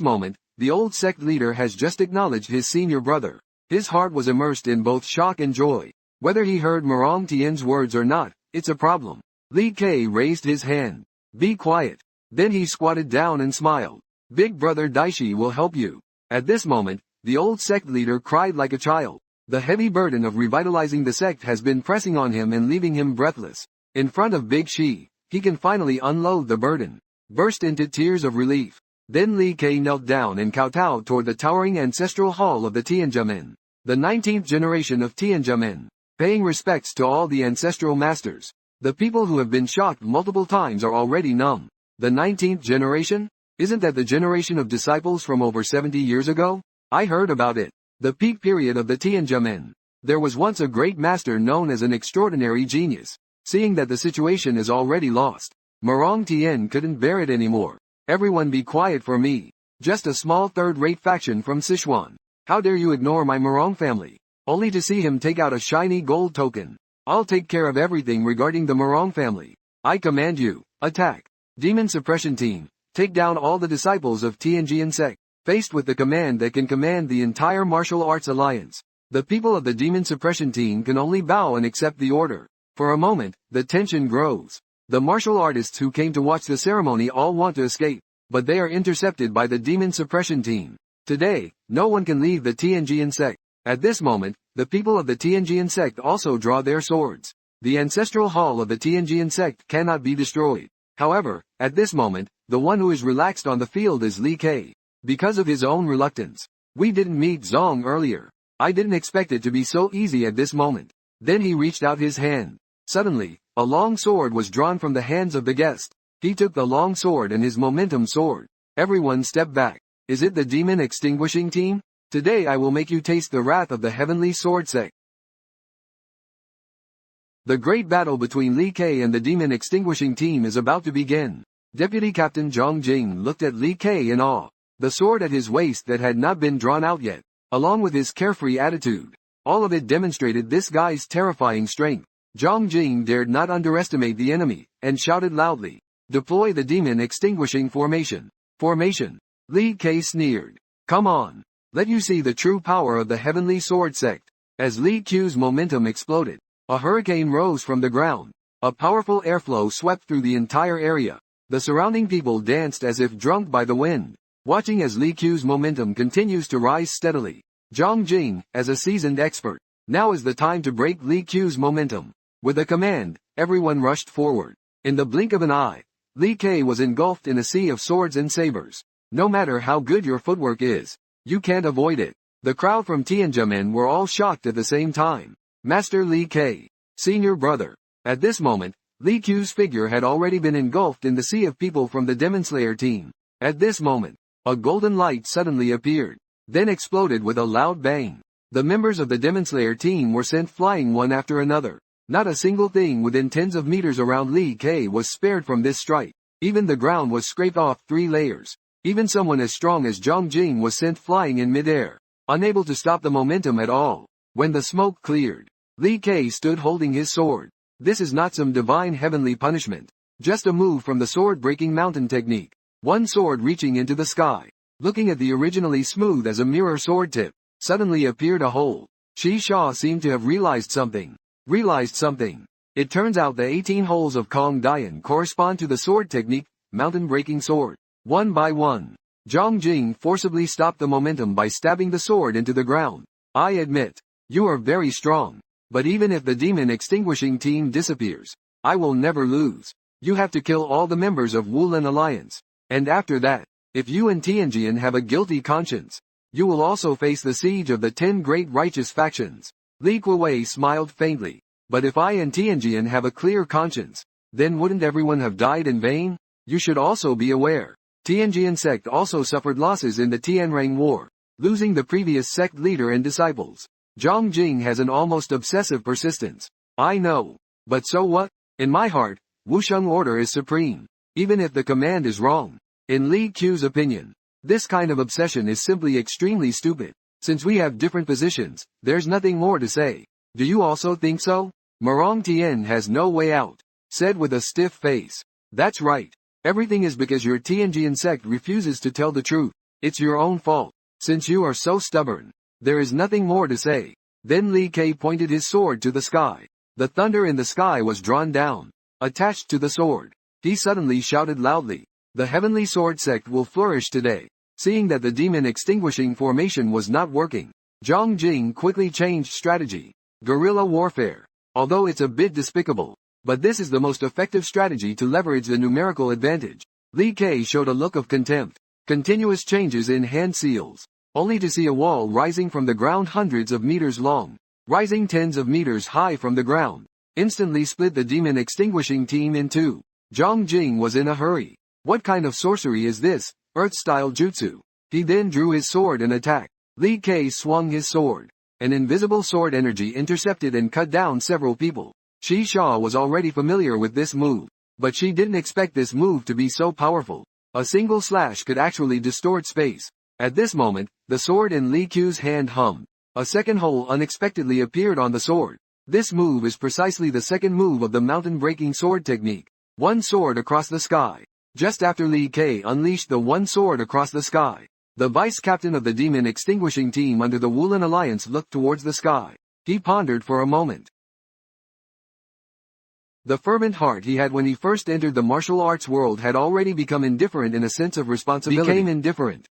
moment, the old sect leader has just acknowledged his senior brother. His heart was immersed in both shock and joy. Whether he heard Rongtian's words or not, it's a problem. Li Ke raised his hand. Be quiet. Then he squatted down and smiled. Big brother Daishi will help you. At this moment, the old sect leader cried like a child. The heavy burden of revitalizing the sect has been pressing on him and leaving him breathless. In front of Big Shi, he can finally unload the burden. Burst into tears of relief. Then Li Ke knelt down and kowtowed toward the towering ancestral hall of the Tianjamen. The 19th generation of Tianjamen. Paying respects to all the ancestral masters. The people who have been shocked multiple times are already numb. The 19th generation? Isn't that the generation of disciples from over 70 years ago? I heard about it. The peak period of the Tianjamen. There was once a great master known as an extraordinary genius. Seeing that the situation is already lost, Rongtian couldn't bear it anymore. Everyone be quiet for me. Just a small third-rate faction from Sichuan. How dare you ignore my Morong family? Only to see him take out a shiny gold token. I'll take care of everything regarding the Morong family. I command you, attack. Demon Suppression Team, take down all the disciples of Tianjian sect. Faced with the command that can command the entire martial arts alliance, the people of the Demon Suppression Team can only bow and accept the order. For a moment, the tension grows. The martial artists who came to watch the ceremony all want to escape, but they are intercepted by the Demon Suppression Team. Today, no one can leave the Tianjian sect. At this moment, the people of the Tianjian sect also draw their swords. The ancestral hall of the Tianjian sect cannot be destroyed. However, at this moment, the one who is relaxed on the field is Li Ke. Because of his own reluctance. We didn't meet Zong earlier. I didn't expect it to be so easy at this moment. Then he reached out his hand. Suddenly, a long sword was drawn from the hands of the guest. He took the long sword and his momentum soared. Everyone stepped back. Is it the demon extinguishing team? Today I will make you taste the wrath of the heavenly sword sect. The great battle between Li Ke and the demon extinguishing team is about to begin. Deputy Captain Zhang Jing looked at Li Ke in awe. The sword at his waist that had not been drawn out yet, along with his carefree attitude. All of it demonstrated this guy's terrifying strength. Zhang Jing dared not underestimate the enemy, and shouted loudly. Deploy the demon extinguishing formation. Formation. Li Ke sneered. Come on. Let you see the true power of the heavenly sword sect. As Li Ke's momentum exploded, a hurricane rose from the ground. A powerful airflow swept through the entire area. The surrounding people danced as if drunk by the wind. Watching as Li Ke's momentum continues to rise steadily. Zhang Jing, as a seasoned expert, now is the time to break Li Ke's momentum. With a command, everyone rushed forward. In the blink of an eye, Li Ke was engulfed in a sea of swords and sabers. No matter how good your footwork is, you can't avoid it. The crowd from Tianjin were all shocked at the same time. Master Li Ke, senior brother. At this moment, Li Ke's figure had already been engulfed in the sea of people from the Demon Slayer team. At this moment, a golden light suddenly appeared, then exploded with a loud bang. The members of the Demon Slayer team were sent flying one after another. Not a single thing within tens of meters around Li Ke was spared from this strike. Even the ground was scraped off 3 layers. Even someone as strong as Zhang Jing was sent flying in midair, unable to stop the momentum at all. When the smoke cleared, Li Ke stood holding his sword. This is not some divine heavenly punishment. Just a move from the sword-breaking mountain technique. One sword reaching into the sky. Looking at the originally smooth as a mirror sword tip, suddenly appeared a hole. Shi Sha seemed to have realized something. It turns out the 18 holes of Kong Dian correspond to the sword technique, mountain-breaking sword. One by one, Zhang Jing forcibly stopped the momentum by stabbing the sword into the ground. I admit, you are very strong. But even if the demon extinguishing team disappears, I will never lose. You have to kill all the members of Wulin Alliance. And after that, if you and Tianjian have a guilty conscience, you will also face the siege of the 10 great righteous factions. Li Kuwei smiled faintly. But if I and Tianjian have a clear conscience, then wouldn't everyone have died in vain? You should also be aware. Tianjian sect also suffered losses in the Tianrang War, losing the previous sect leader and disciples. Zhang Jing has an almost obsessive persistence. I know. But so what? In my heart, Wusheng order is supreme. Even if the command is wrong. In Li Ke's opinion, this kind of obsession is simply extremely stupid. Since we have different positions, there's nothing more to say. Do you also think so? Marong Tian has no way out, said with a stiff face. That's right. Everything is because your Tianjian sect refuses to tell the truth. It's your own fault. Since you are so stubborn, there is nothing more to say. Then Li Ke pointed his sword to the sky. The thunder in the sky was drawn down. Attached to the sword, he suddenly shouted loudly. The heavenly sword sect will flourish today. Seeing that the demon extinguishing formation was not working, Zhang Jing quickly changed strategy. Guerrilla warfare. Although it's a bit despicable, but this is the most effective strategy to leverage the numerical advantage. Li Ke showed a look of contempt. Continuous changes in hand seals, only to see a wall rising from the ground hundreds of meters long, rising tens of meters high from the ground, instantly split the demon extinguishing team in two. Zhang Jing was in a hurry. What kind of sorcery is this? Earth-style jutsu. He then drew his sword and attacked. Li Ke swung his sword. An invisible sword energy intercepted and cut down several people. Shi Sha was already familiar with this move, but she didn't expect this move to be so powerful. A single slash could actually distort space. At this moment, the sword in Li Ke's hand hummed. A second hole unexpectedly appeared on the sword. This move is precisely the second move of the mountain-breaking sword technique. One sword across the sky. Just after Li Ke unleashed the one sword across the sky, the vice-captain of the demon extinguishing team under the Wulin Alliance looked towards the sky. He pondered for a moment. The fervent heart he had when he first entered the martial arts world had already become indifferent in a sense of responsibility. Became indifferent.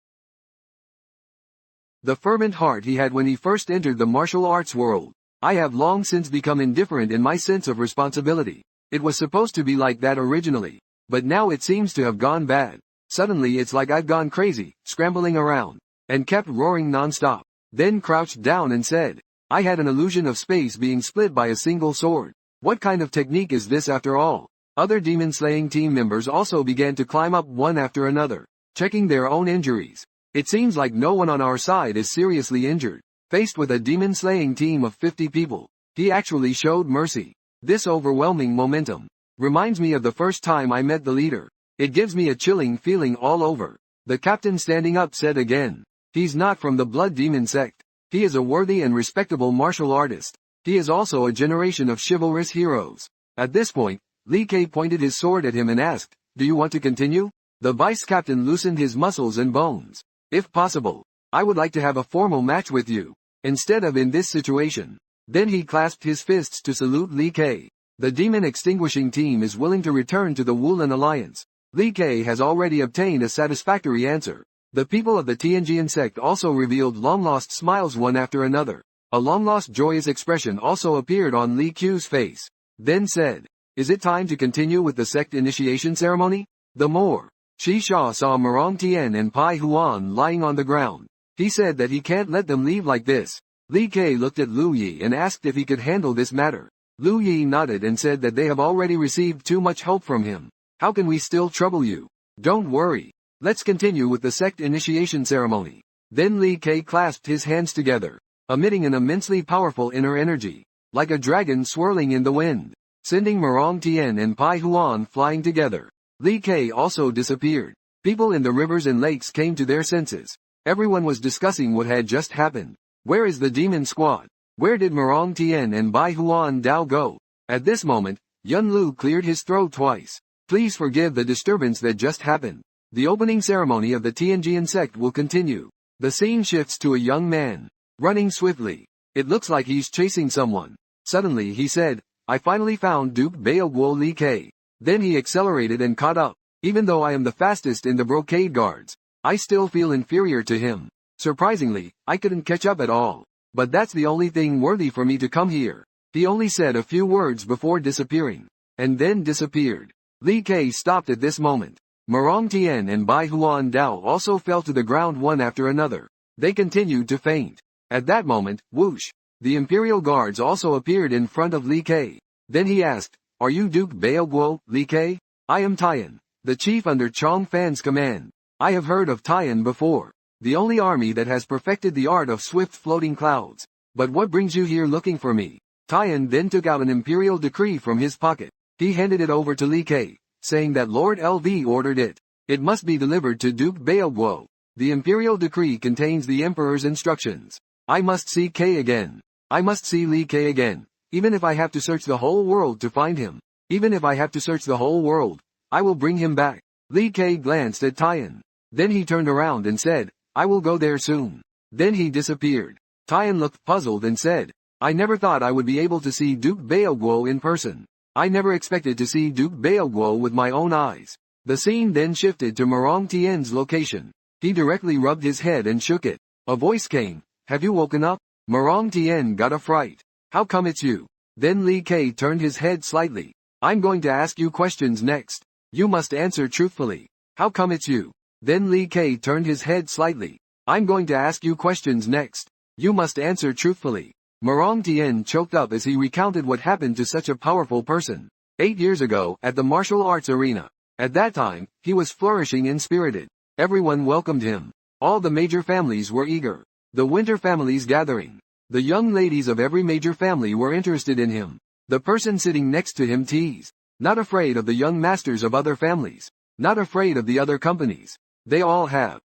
The fervent heart he had when he first entered the martial arts world I have long since become indifferent in my sense of responsibility. It was supposed to be like that originally. But now it seems to have gone bad. Suddenly it's like I've gone crazy, scrambling around, and kept roaring non-stop. Then crouched down and said, I had an illusion of space being split by a single sword. What kind of technique is this after all? Other demon-slaying team members also began to climb up one after another, checking their own injuries. It seems like no one on our side is seriously injured. Faced with a demon-slaying team of 50 people, he actually showed mercy. This overwhelming momentum reminds me of the first time I met the leader. It gives me a chilling feeling all over. The captain standing up said again, he's not from the blood demon sect. He is a worthy and respectable martial artist. He is also a generation of chivalrous heroes. At this point, Li Kei pointed his sword at him and asked, do you want to continue? The vice captain loosened his muscles and bones. If possible, I would like to have a formal match with you, instead of in this situation. Then he clasped his fists to salute Li Kei. The demon extinguishing team is willing to return to the Woolen Alliance. Li Kei has already obtained a satisfactory answer. The people of the Tianjian sect also revealed long-lost smiles one after another. A long-lost joyous expression also appeared on Li Qiu's face. Then said, is it time to continue with the sect initiation ceremony? The more. Shi Sha saw Murong Tian and Pai Huan lying on the ground. He said that he can't let them leave like this. Li Kei looked at Lu Yi and asked if he could handle this matter. Lu Yi nodded and said that they have already received too much help from him. How can we still trouble you? Don't worry. Let's continue with the sect initiation ceremony. Then Li Kei clasped his hands together, emitting an immensely powerful inner energy, like a dragon swirling in the wind, sending Murong Tian and Pai Huan flying together. Li Kei also disappeared. People in the rivers and lakes came to their senses. Everyone was discussing what had just happened. Where is the demon squad? Where did Murong Tian and Bai Huan Dao go? At this moment, Yun Lu cleared his throat twice. Please forgive the disturbance that just happened. The opening ceremony of the Tianjian sect will continue. The scene shifts to a young man, running swiftly. It looks like he's chasing someone. Suddenly he said, I finally found Duke Beoguo Li Kei. Then he accelerated and caught up. Even though I am the fastest in the brocade guards, I still feel inferior to him. Surprisingly, I couldn't catch up at all. But that's the only thing worthy for me to come here. He only said a few words before disappearing, and then disappeared. Li Kei stopped at this moment. Murong Tian and Bai Huan Dao also fell to the ground one after another. They continued to faint. At that moment, whoosh, the Imperial Guards also appeared in front of Li Kei. Then he asked, are you Duke Beoguo, Li Kei? I am Tian, the chief under Chong Fan's command. I have heard of Tian before. The only army that has perfected the art of swift floating clouds. But what brings you here looking for me? Tian then took out an imperial decree from his pocket. He handed it over to Li Kei, saying that Lord LV ordered it. It must be delivered to Duke Beoguo. The imperial decree contains the emperor's instructions. I must see Kei again. I must see Li Kei again. Even if I have to search the whole world to find him. Even if I have to search the whole world, I will bring him back. Li Kei glanced at Tian. Then he turned around and said, I will go there soon. Then he disappeared. Tian looked puzzled and said, I never thought I would be able to see Duke Beoguo in person. I never expected to see Duke Beoguo with my own eyes. The scene then shifted to Murong Tian's location. He directly rubbed his head and shook it. A voice came, have you woken up? Murong Tian got a fright. How come it's you? Then Li Kei turned his head slightly. I'm going to ask you questions next. You must answer truthfully. How come it's you? Then Li Kei turned his head slightly. I'm going to ask you questions next. You must answer truthfully. Murong Tian choked up as he recounted what happened to such a powerful person. 8 years ago, at the martial arts arena. At that time, he was flourishing and spirited. Everyone welcomed him. All the major families were eager. The winter families gathering. The young ladies of every major family were interested in him. The person sitting next to him teased. Not afraid of the young masters of other families. Not afraid of the other companies. They all have.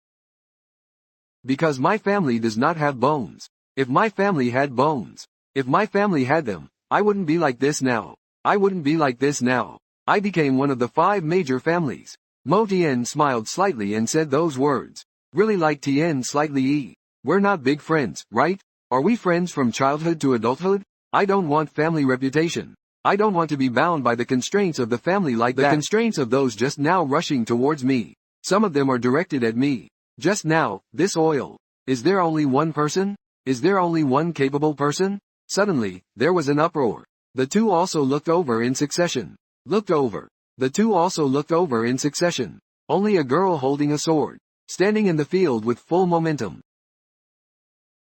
Because my family does not have bones. If my family had bones. If my family had them, I wouldn't be like this now. I wouldn't be like this now. I became one of the 5 major families. Mo Tian smiled slightly and said those words. Really like Tian slightly. We're not big friends, right? Are we friends from childhood to adulthood? I don't want family reputation. I don't want to be bound by the constraints of the family like the constraints of those just now rushing towards me. Some of them are directed at me. Just now, this oil. Is there only one person? Is there only one capable person? Suddenly, there was an uproar. The two also looked over in succession. Looked over. The two also looked over in succession. Only a girl holding a sword. Standing in the field with full momentum.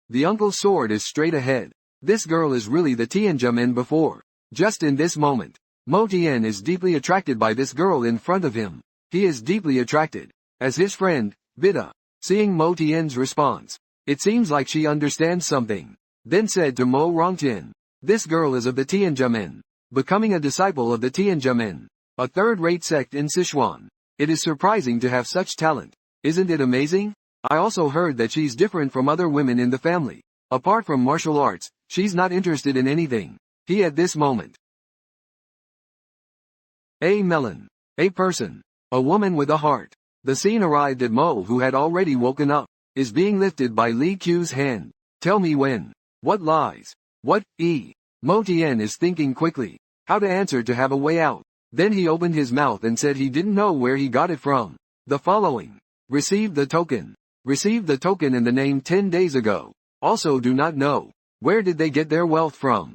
The uncle's sword is straight ahead. This girl is really the Tianjia before. Just in this moment, Mo Tian is deeply attracted by this girl in front of him. He is deeply attracted. As his friend, Bida, seeing Mo Tian's response, it seems like she understands something. Then said to Mo Rongtian, this girl is of the Tianjia, becoming a disciple of the Tianjia, a third-rate sect in Sichuan. It is surprising to have such talent. Isn't it amazing? I also heard that she's different from other women in the family. Apart from martial arts, she's not interested in anything. He at this moment. A melon. A person. A woman with a heart. The scene arrived at Mo, who had already woken up, is being lifted by Li Qiu's hand. Tell me when. What lies? What? Mo Tian is thinking quickly. How to answer to have a way out. Then he opened his mouth and said he didn't know where he got it from. The following. Received the token. Received the token in the name 10 days ago. Also do not know. Where did they get their wealth from?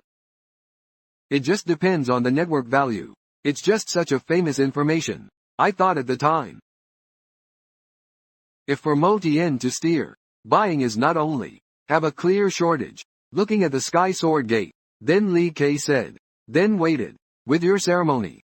It just depends on the network value. It's just such a famous information. I thought at the time. If for Mo Tian to steer, buying is not only have a clear shortage. Looking at the sky sword gate, then Li Ke said, then waited, with your ceremony.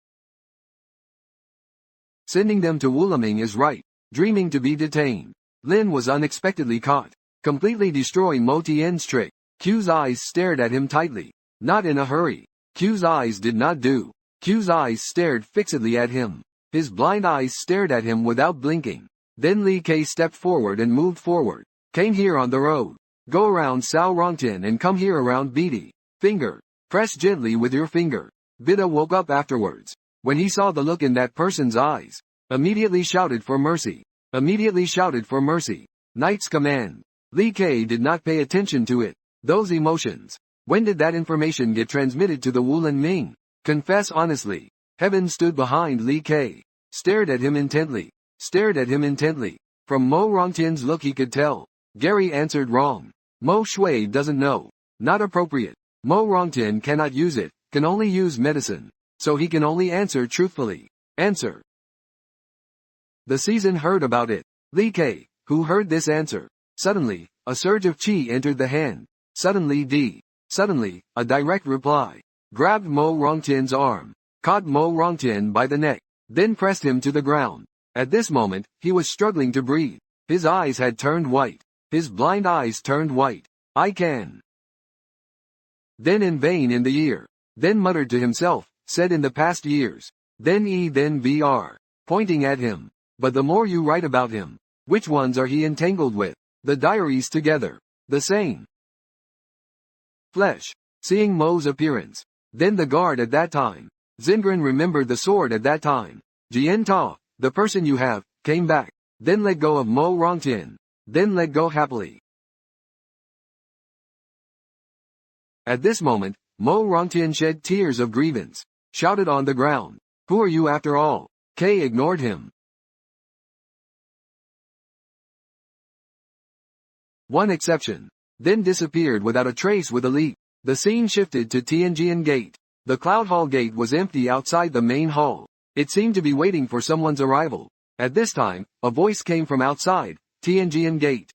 Sending them to Wulaming is right, dreaming to be detained. Lin was unexpectedly caught, completely destroying Mo Tian's trick. Q's eyes stared at him tightly, not in a hurry. Q's eyes did not do. Q's eyes stared fixedly at him. His blind eyes stared at him without blinking. Then Li Ke stepped forward and moved forward. Came here on the road. Go around Sao Rongtian and come here around Bidi. Finger. Press gently with your finger. Bida woke up afterwards. When he saw the look in that person's eyes, immediately shouted for mercy. Immediately shouted for mercy. Knight's command. Li Ke did not pay attention to it. Those emotions. When did that information get transmitted to the Wulan Ming? Confess honestly. Heaven stood behind Li Ke. Stared at him intently. Stared at him intently. From Mo Rongtian's look he could tell. Gary answered wrong. Mo Shui doesn't know. Not appropriate. Mo Rongtian cannot use it, can only use medicine. So he can only answer truthfully. Answer. The season heard about it. Li Ke, who heard this answer. Suddenly, a surge of qi entered the hand. Suddenly, a direct reply. Grabbed Mo Rongtian's arm. Caught Mo Rongtian by the neck. Then pressed him to the ground. At this moment, he was struggling to breathe. His eyes had turned white. His blind eyes turned white. I can. Then in vain in the ear. Then muttered to himself, said in the past years. Then Br. Pointing at him. But the more you write about him, which ones are he entangled with? The diaries together. The same. Flesh. Seeing Mo's appearance. Then the guard at that time. Zengren remembered the sword at that time. Jian Ta, the person you have, came back. Then let go of Mo Rongtian. Then let go happily. At this moment, Mo Rongtian shed tears of grievance. Shouted on the ground. Who are you after all? K ignored him. One exception. Then disappeared without a trace with a leap. The scene shifted to Tianjian Gate. The Cloud Hall gate was empty outside the main hall. It seemed to be waiting for someone's arrival. At this time, a voice came from outside, Tianjian Gate.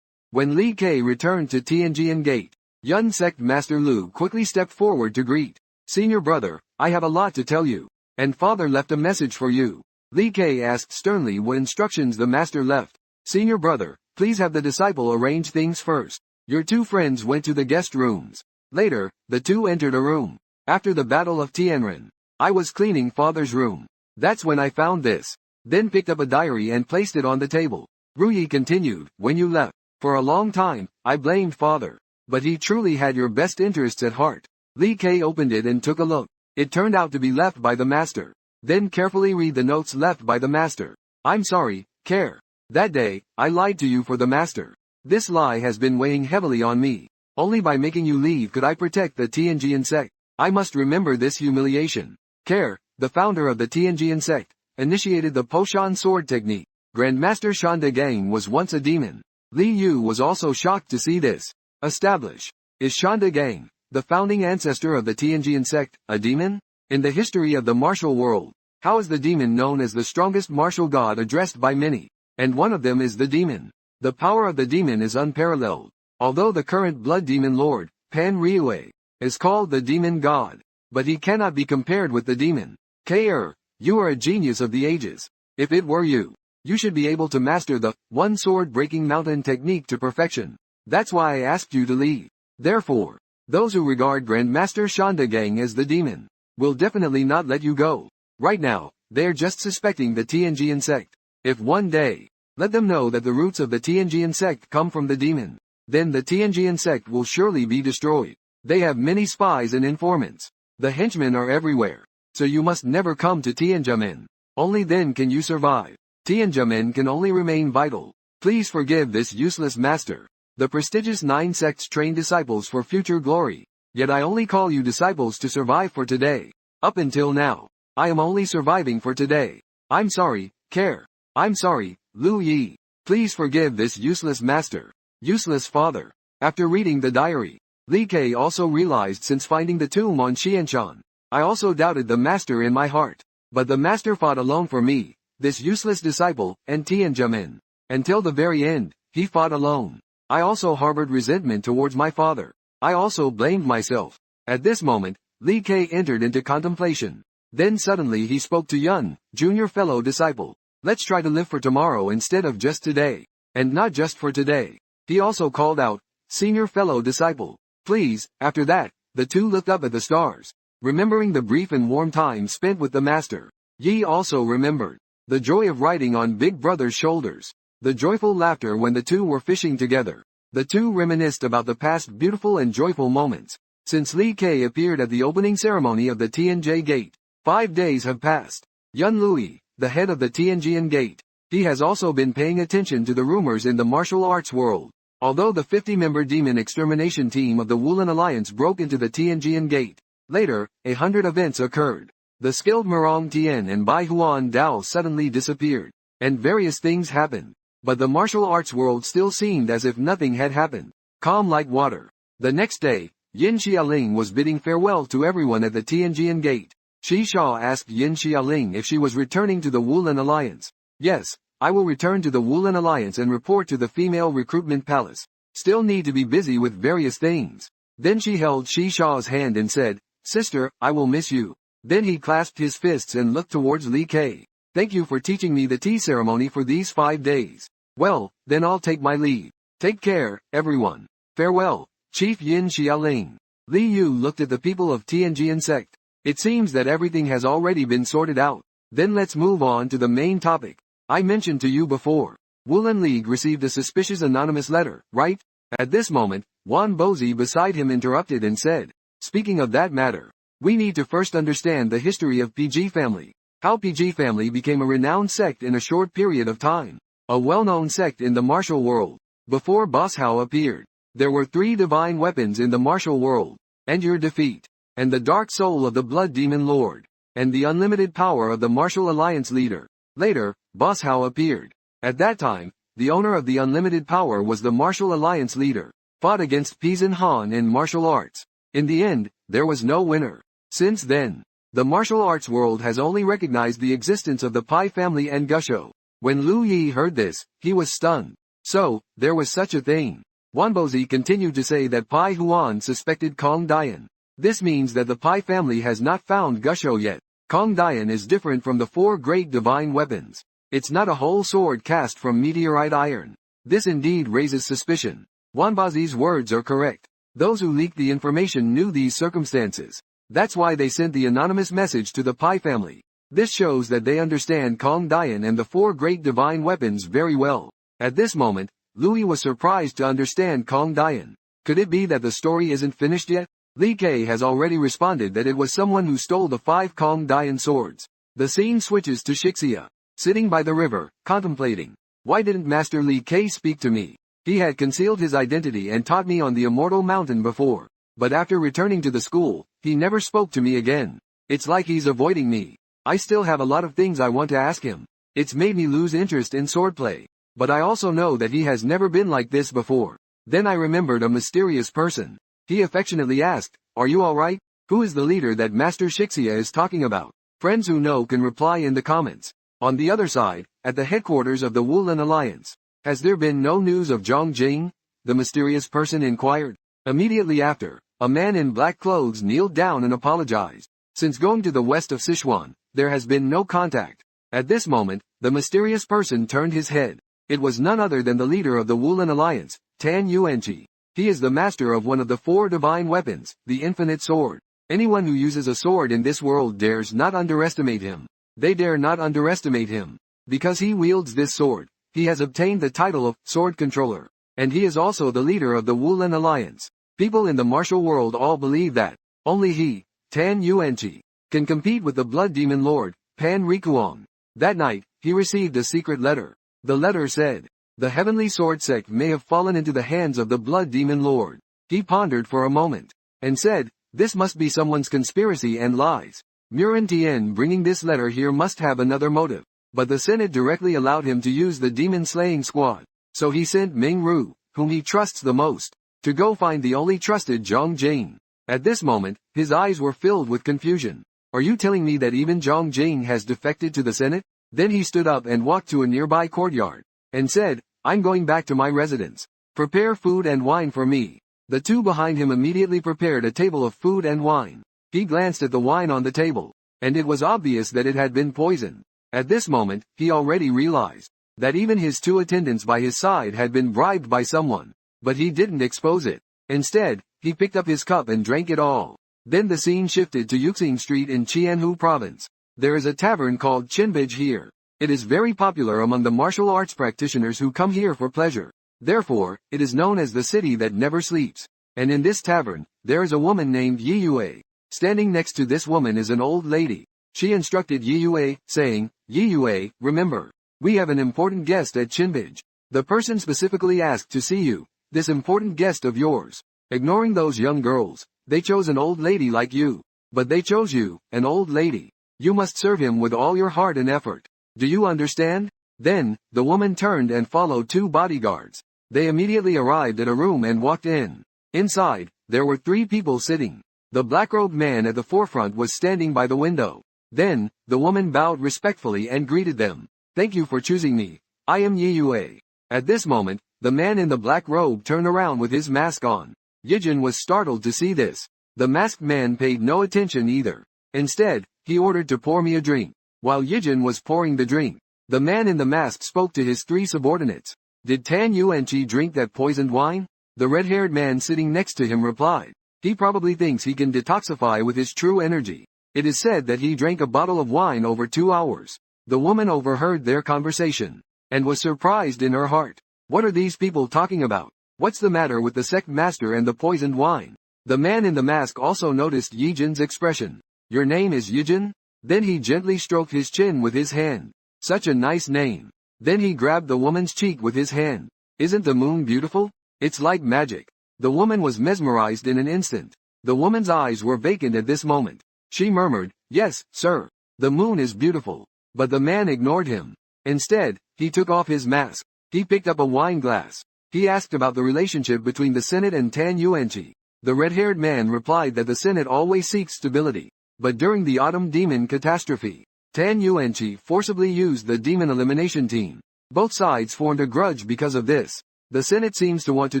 When Li Ke returned to Tianjian Gate, Yun Sect Master Lu quickly stepped forward to greet. Senior brother, I have a lot to tell you. And father left a message for you. Li Ke asked sternly what instructions the master left. Senior brother, please have the disciple arrange things first. Your two friends went to the guest rooms. Later, the two entered a room. After the Battle of Tianren, I was cleaning father's room. That's when I found this. Then picked up a diary and placed it on the table. Ruyi continued, when you left, for a long time, I blamed father. But he truly had your best interests at heart. Li Ke opened it and took a look. It turned out to be left by the master. Then carefully read the notes left by the master. I'm sorry, Care. That day, I lied to you for the master. This lie has been weighing heavily on me. Only by making you leave could I protect the Tianjian sect. I must remember this humiliation. Care, the founder of the Tianjian sect, initiated the Poshan sword technique. Grandmaster Shan Gang was once a demon. Li Yu was also shocked to see this. Establish. Is Shanda Gang, the founding ancestor of the Tianjian sect, a demon? In the history of the martial world, how is the demon known as the strongest martial god addressed by many? And one of them is the demon. The power of the demon is unparalleled. Although the current blood demon lord, Pan Ryue, is called the demon god, but he cannot be compared with the demon. Kr, you are a genius of the ages. If it were you, you should be able to master the one sword breaking mountain technique to perfection. That's why I asked you to leave. Therefore, those who regard Grandmaster Shanda Gang as the demon will definitely not let you go. Right now, they're just suspecting the Tianjian sect. If one day, let them know that the roots of the Tianjian sect come from the demon, then the Tianjian sect will surely be destroyed. They have many spies and informants. The henchmen are everywhere. So you must never come to Tianjia. Only then can you survive. Tianjia can only remain vital. Please forgive this useless master. The prestigious 9 sects train disciples for future glory. Yet I only call you disciples to survive for today. Up until now, I am only surviving for today. I'm sorry, Care. I'm sorry, Lu Yi. Please forgive this useless master. Useless father. After reading the diary, Li Ke also realized since finding the tomb on Xianshan, I also doubted the master in my heart. But the master fought alone for me, this useless disciple, and Tianjia. Until the very end, he fought alone. I also harbored resentment towards my father. I also blamed myself. At this moment, Li Ke entered into contemplation. Then suddenly he spoke to Yun, junior fellow disciple. Let's try to live for tomorrow instead of just today. And not just for today. He also called out, senior fellow disciple. Please. After that, the two looked up at the stars. Remembering the brief and warm time spent with the master, Yi also remembered the joy of riding on Big Brother's shoulders, the joyful laughter when the two were fishing together. The two reminisced about the past beautiful and joyful moments. Since Li Ke appeared at the opening ceremony of the Tianjia Gate, 5 days have passed. Yun Lui, the head of the Tianjian Gate, he has also been paying attention to the rumors in the martial arts world. Although the 50-member demon extermination team of the Wulin Alliance broke into the Tianjian Gate, later, 100 events occurred. The skilled Murong Tian and Bai Huan Dao suddenly disappeared, and various things happened. But the martial arts world still seemed as if nothing had happened. Calm like water. The next day, Yin Xiaoling was bidding farewell to everyone at the Tianjian Gate. Shi Sha asked Yin Xiaoling if she was returning to the Wulin Alliance. Yes, I will return to the Wulin Alliance and report to the female recruitment palace. Still need to be busy with various things. Then she held Shi Sha's hand and said, Sister, I will miss you. Then he clasped his fists and looked towards Li Ke. Thank you for teaching me the tea ceremony for these 5 days. Well, then I'll take my leave. Take care, everyone. Farewell, Chief Yin Xiaoling. Li Yu looked at the people of Tianjian sect. It seems that everything has already been sorted out. Then let's move on to the main topic. I mentioned to you before. Wulin League received a suspicious anonymous letter, right? At this moment, Wan Bozi beside him interrupted and said, speaking of that matter, we need to first understand the history of PG family. How PG family became a renowned sect in a short period of time. A well-known sect in the martial world. Before Boss Hao appeared, there were 3 divine weapons in the martial world, and your defeat, and the dark soul of the blood demon lord, and the unlimited power of the martial alliance leader. Later, Boss Hao appeared. At that time, the owner of the unlimited power was the martial alliance leader, fought against Pizan Han in martial arts. In the end, there was no winner. Since then, the martial arts world has only recognized the existence of the Pai family and Gusho. When Lu Yi heard this, he was stunned. So, there was such a thing. Wanbozi continued to say that Pai Huan suspected Kong Dian. This means that the Pai family has not found Gusho yet. Kong Dian is different from the 4 great divine weapons. It's not a whole sword cast from meteorite iron. This indeed raises suspicion. Wanbozi's words are correct. Those who leaked the information knew these circumstances. That's why they sent the anonymous message to the Pai family. This shows that they understand Kong Dian and the 4 great divine weapons very well. At this moment, Louis was surprised to understand Kong Dian. Could it be that the story isn't finished yet? Li Ke has already responded that it was someone who stole the 5 Kong Dian swords. The scene switches to Shixia, sitting by the river, contemplating. Why didn't Master Li Ke speak to me? He had concealed his identity and taught me on the Immortal Mountain before. But after returning to the school, he never spoke to me again. It's like he's avoiding me. I still have a lot of things I want to ask him. It's made me lose interest in swordplay. but I also know that he has never been like this before. Then I remembered a mysterious person. He affectionately asked, "Are you alright? Who is the leader that Master Shixia is talking about?" Friends who know can reply in the comments. On the other side, at the headquarters of the Wulin Alliance, has there been no news of Zhang Jing? The mysterious person inquired. Immediately after, a man in black clothes kneeled down and apologized. Since going to the west of Sichuan, there has been no contact. At this moment, the mysterious person turned his head. It was none other than the leader of the Wulin Alliance, Tan Yuanqi. He is the master of one of the 4 divine weapons, the infinite sword. Anyone who uses a sword in this world dares not underestimate him. They dare not underestimate him. Because he wields this sword, he has obtained the title of Sword Controller. And he is also the leader of the Wulin Alliance. People in the martial world all believe that only he, Tan Yuanqi, can compete with the Blood Demon Lord, Pan Rikuang. That night, he received a secret letter. The letter said, "The heavenly sword sect may have fallen into the hands of the Blood Demon Lord." He pondered for a moment, and said, "This must be someone's conspiracy and lies. Murin Tian bringing this letter here must have another motive." But the Senate directly allowed him to use the demon-slaying squad. So he sent Ming Ru, whom he trusts the most, to go find the only trusted Zhang Jing. At this moment, his eyes were filled with confusion. "Are you telling me that even Zhang Jing has defected to the Senate?" Then he stood up and walked to a nearby courtyard, and said, "I'm going back to my residence. Prepare food and wine for me." The two behind him immediately prepared a table of food and wine. He glanced at the wine on the table, and it was obvious that it had been poisoned. At this moment, he already realized that even his 2 attendants by his side had been bribed by someone. But he didn't expose it. Instead, he picked up his cup and drank it all. Then the scene shifted to Yuxing Street in Qianhu Province. There is a tavern called Qinbij here. It is very popular among the martial arts practitioners who come here for pleasure. Therefore, it is known as the city that never sleeps. And in this tavern, there is a woman named Yi Yue. Standing next to this woman is an old lady. She instructed Yi Yue, saying, "Yi Yue, remember, we have an important guest at Qinbij. The person specifically asked to see you, this important guest of yours." Ignoring those young girls, they chose an old lady like you. But they chose you, an old lady. You must serve him with all your heart and effort. Do you understand? Then, the woman turned and followed 2 bodyguards. They immediately arrived at a room and walked in. Inside, there were 3 people sitting. The black-robed man at the forefront was standing by the window. Then, the woman bowed respectfully and greeted them. "Thank you for choosing me. I am Yi Yue." At this moment, the man in the black robe turned around with his mask on. Yijin was startled to see this. The masked man paid no attention either. Instead, he ordered to pour me a drink. While Yijin was pouring the drink, the man in the mask spoke to his 3 subordinates. "Did Tan Yuanqi drink that poisoned wine?" The red-haired man sitting next to him replied, "He probably thinks he can detoxify with his true energy. It is said that he drank a bottle of wine over 2 hours." The woman overheard their conversation, and was surprised in her heart. What are these people talking about? What's the matter with the sect master and the poisoned wine? The man in the mask also noticed Yijin's expression. "Your name is Yijin?" Then he gently stroked his chin with his hand. "Such a nice name." Then he grabbed the woman's cheek with his hand. "Isn't the moon beautiful? It's like magic." The woman was mesmerized in an instant. The woman's eyes were vacant at this moment. She murmured, "Yes, sir. The moon is beautiful." But the man ignored him. Instead, he took off his mask. He picked up a wine glass. He asked about the relationship between the Senate and Tan Yuanqi. The red-haired man replied that the Senate always seeks stability. But during the autumn demon catastrophe, Tan Yuanqi forcibly used the demon elimination team. Both sides formed a grudge because of this. The Senate seems to want to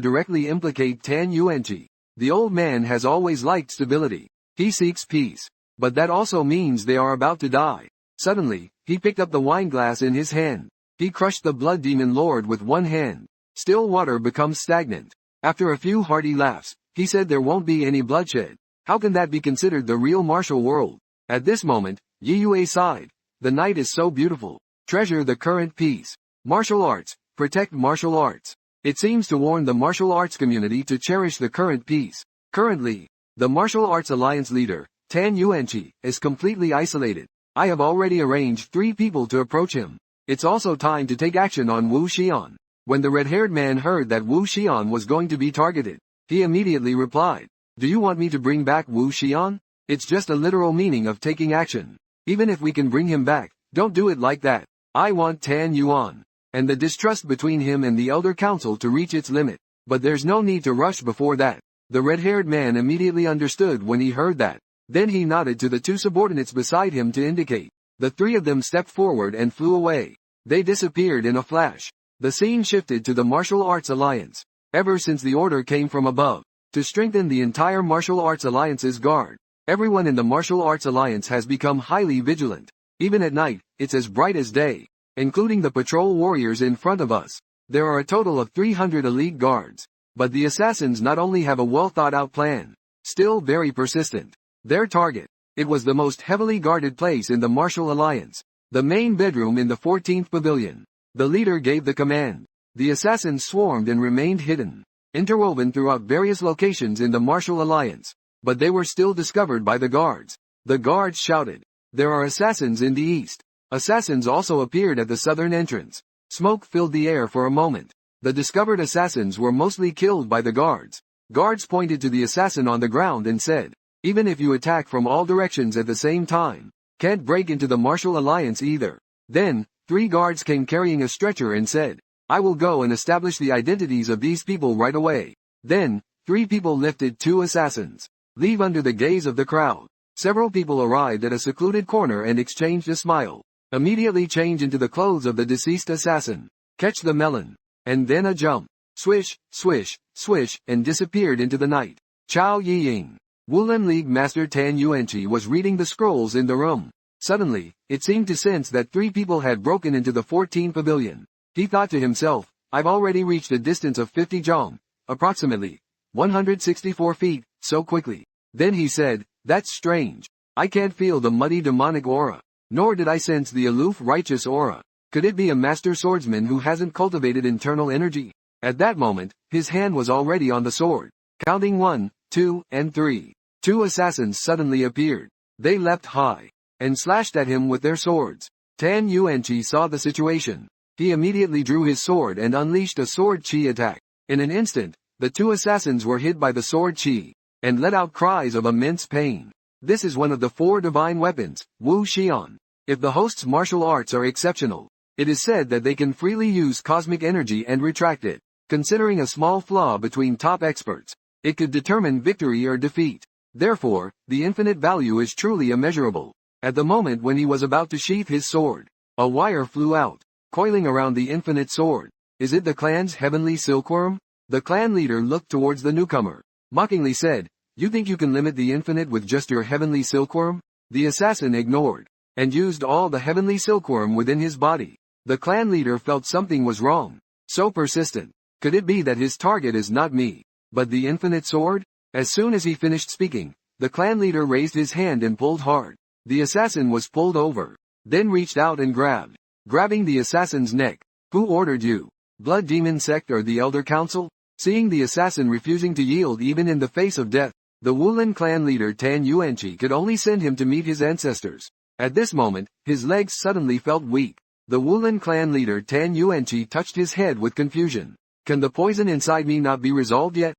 directly implicate Tan Yuanqi. The old man has always liked stability. He seeks peace. But that also means they are about to die. Suddenly, he picked up the wine glass in his hand. He crushed the blood demon lord with one hand. Still water becomes stagnant. After a few hearty laughs, he said there won't be any bloodshed. How can that be considered the real martial world? At this moment, Yi Yue sighed. The night is so beautiful. Treasure the current peace. Martial arts, protect martial arts. It seems to warn the martial arts community to cherish the current peace. Currently, the Martial Arts Alliance leader, Tan Yuanqi, is completely isolated. I have already arranged 3 people to approach him. It's also time to take action on Wu Xian. When the red-haired man heard that Wu Xian was going to be targeted, he immediately replied, "Do you want me to bring back Wu Xian? It's just a literal meaning of taking action. Even if we can bring him back, don't do it like that. I want Tan Yuan." and the distrust between him and the Elder Council to reach its limit. But there's no need to rush before that. The red-haired man immediately understood when he heard that. Then he nodded to the two subordinates beside him to indicate. The three of them stepped forward and flew away. They disappeared in a flash. The scene shifted to the Martial Arts Alliance. Ever since the order came from above, to strengthen the entire Martial Arts Alliance's guard, everyone in the Martial Arts Alliance has become highly vigilant. Even at night, it's as bright as day, including the patrol warriors in front of us. There are a total of 300 elite guards. But the assassins not only have a well-thought-out plan, still very persistent. Their target. It was the most heavily guarded place in the Martial Alliance. The main bedroom in the 14th Pavilion. The leader gave the command. The assassins swarmed and remained hidden, interwoven throughout various locations in the Martial Alliance. But they were still discovered by the guards. The guards shouted, "There are assassins in the east." Assassins also appeared at the southern entrance. Smoke filled the air for a moment. The discovered assassins were mostly killed by the guards. Guards pointed to the assassin on the ground and said, "Even if you attack from all directions at the same time, can't break into the Martial Alliance either." Then, 3 guards came carrying a stretcher and said, "I will go and establish the identities of these people right away." Then, 3 people lifted 2 assassins. Leave under the gaze of the crowd. Several people arrived at a secluded corner and exchanged a smile. Immediately change into the clothes of the deceased assassin. Catch the melon. And then a jump. Swish, swish, swish, and disappeared into the night. Chao Yiying. Wulin League Master Tan Yuanqi was reading the scrolls in the room. Suddenly, it seemed to sense that 3 people had broken into the 14th Pavilion. He thought to himself, I've already reached a distance of 50 zhong, approximately 164 feet, so quickly. Then he said, that's strange. I can't feel the muddy demonic aura. Nor did I sense the aloof righteous aura. Could it be a master swordsman who hasn't cultivated internal energy? At that moment, his hand was already on the sword. Counting 1, 2, and 3. 2 assassins suddenly appeared. They leapt high and slashed at him with their swords. Tan Yuanqi saw the situation. He immediately drew his sword and unleashed a sword chi attack. In an instant, the 2 assassins were hit by the sword chi and let out cries of immense pain. This is one of the 4 divine weapons, Wu Xian. If the host's martial arts are exceptional, it is said that they can freely use cosmic energy and retract it. Considering a small flaw between top experts, it could determine victory or defeat. Therefore, the infinite value is truly immeasurable. At the moment when he was about to sheath his sword, a wire flew out, coiling around the infinite sword. Is it the clan's heavenly silkworm? The clan leader looked towards the newcomer, mockingly said, you think you can limit the infinite with just your heavenly silkworm? The assassin ignored, and used all the heavenly silkworm within his body. The clan leader felt something was wrong. So persistent. Could it be that his target is not me, but the infinite sword? As soon as he finished speaking, the clan leader raised his hand and pulled hard. The assassin was pulled over, then reached out and grabbing the assassin's neck. Who ordered you? Blood Demon Sect or the Elder Council? Seeing the assassin refusing to yield even in the face of death, the Wulin clan leader Tan Yuanqi could only send him to meet his ancestors. At this moment, his legs suddenly felt weak. The Wulin clan leader Tan Yuanqi touched his head with confusion. Can the poison inside me not be resolved yet?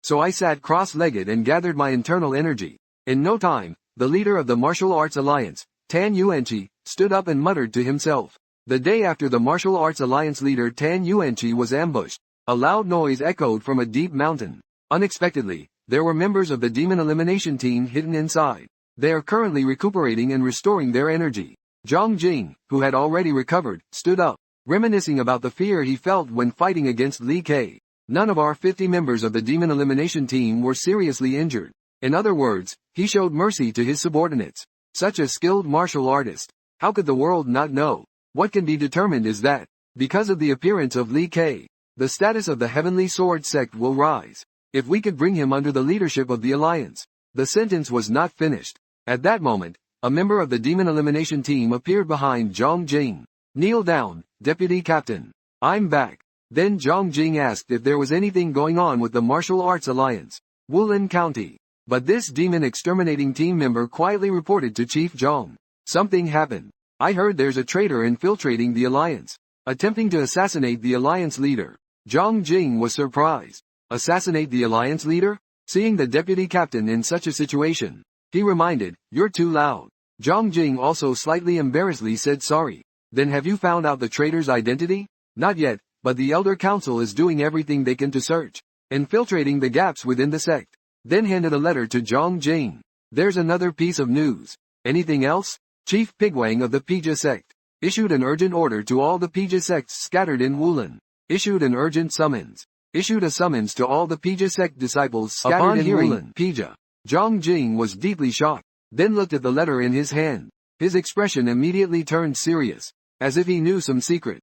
So I sat cross-legged and gathered my internal energy. In no time, the leader of the Martial Arts Alliance, Tan Yuanqi, stood up and muttered to himself. The day after the Martial Arts Alliance leader Tan Yuanqi was ambushed, a loud noise echoed from a deep mountain. Unexpectedly, there were members of the demon elimination team hidden inside. They are currently recuperating and restoring their energy. Zhang Jing, who had already recovered, stood up, reminiscing about the fear he felt when fighting against Li Ke. None of our 50 members of the demon elimination team were seriously injured. In other words, he showed mercy to his subordinates. Such a skilled martial artist. How could the world not know? What can be determined is that, because of the appearance of Li Ke, the status of the Heavenly Sword sect will rise. If we could bring him under the leadership of the Alliance. The sentence was not finished. At that moment, a member of the demon elimination team appeared behind Zhang Jing. Kneel down, Deputy Captain. I'm back. Then Zhang Jing asked if there was anything going on with the Martial Arts Alliance. Wulin County. But this demon exterminating team member quietly reported to Chief Zhang. Something happened. I heard there's a traitor infiltrating the Alliance, attempting to assassinate the Alliance leader. Zhang Jing was surprised. Assassinate the Alliance leader? Seeing the deputy captain in such a situation, he reminded, you're too loud. Zhang Jing also slightly embarrassedly said sorry. Then have you found out the traitor's identity? Not yet, but the Elder Council is doing everything they can to search, infiltrating the gaps within the sect. Then handed a letter to Zhang Jing. There's another piece of news. Anything else? Chief Pigwang of the Pija sect issued an urgent order to all the Pija sects scattered in Wulan. Issued an urgent summons. Issued a summons to all the Pija sect disciples scattered in Wulan. Pija. Zhang Jing was deeply shocked, then looked at the letter in his hand. His expression immediately turned serious, as if he knew some secret.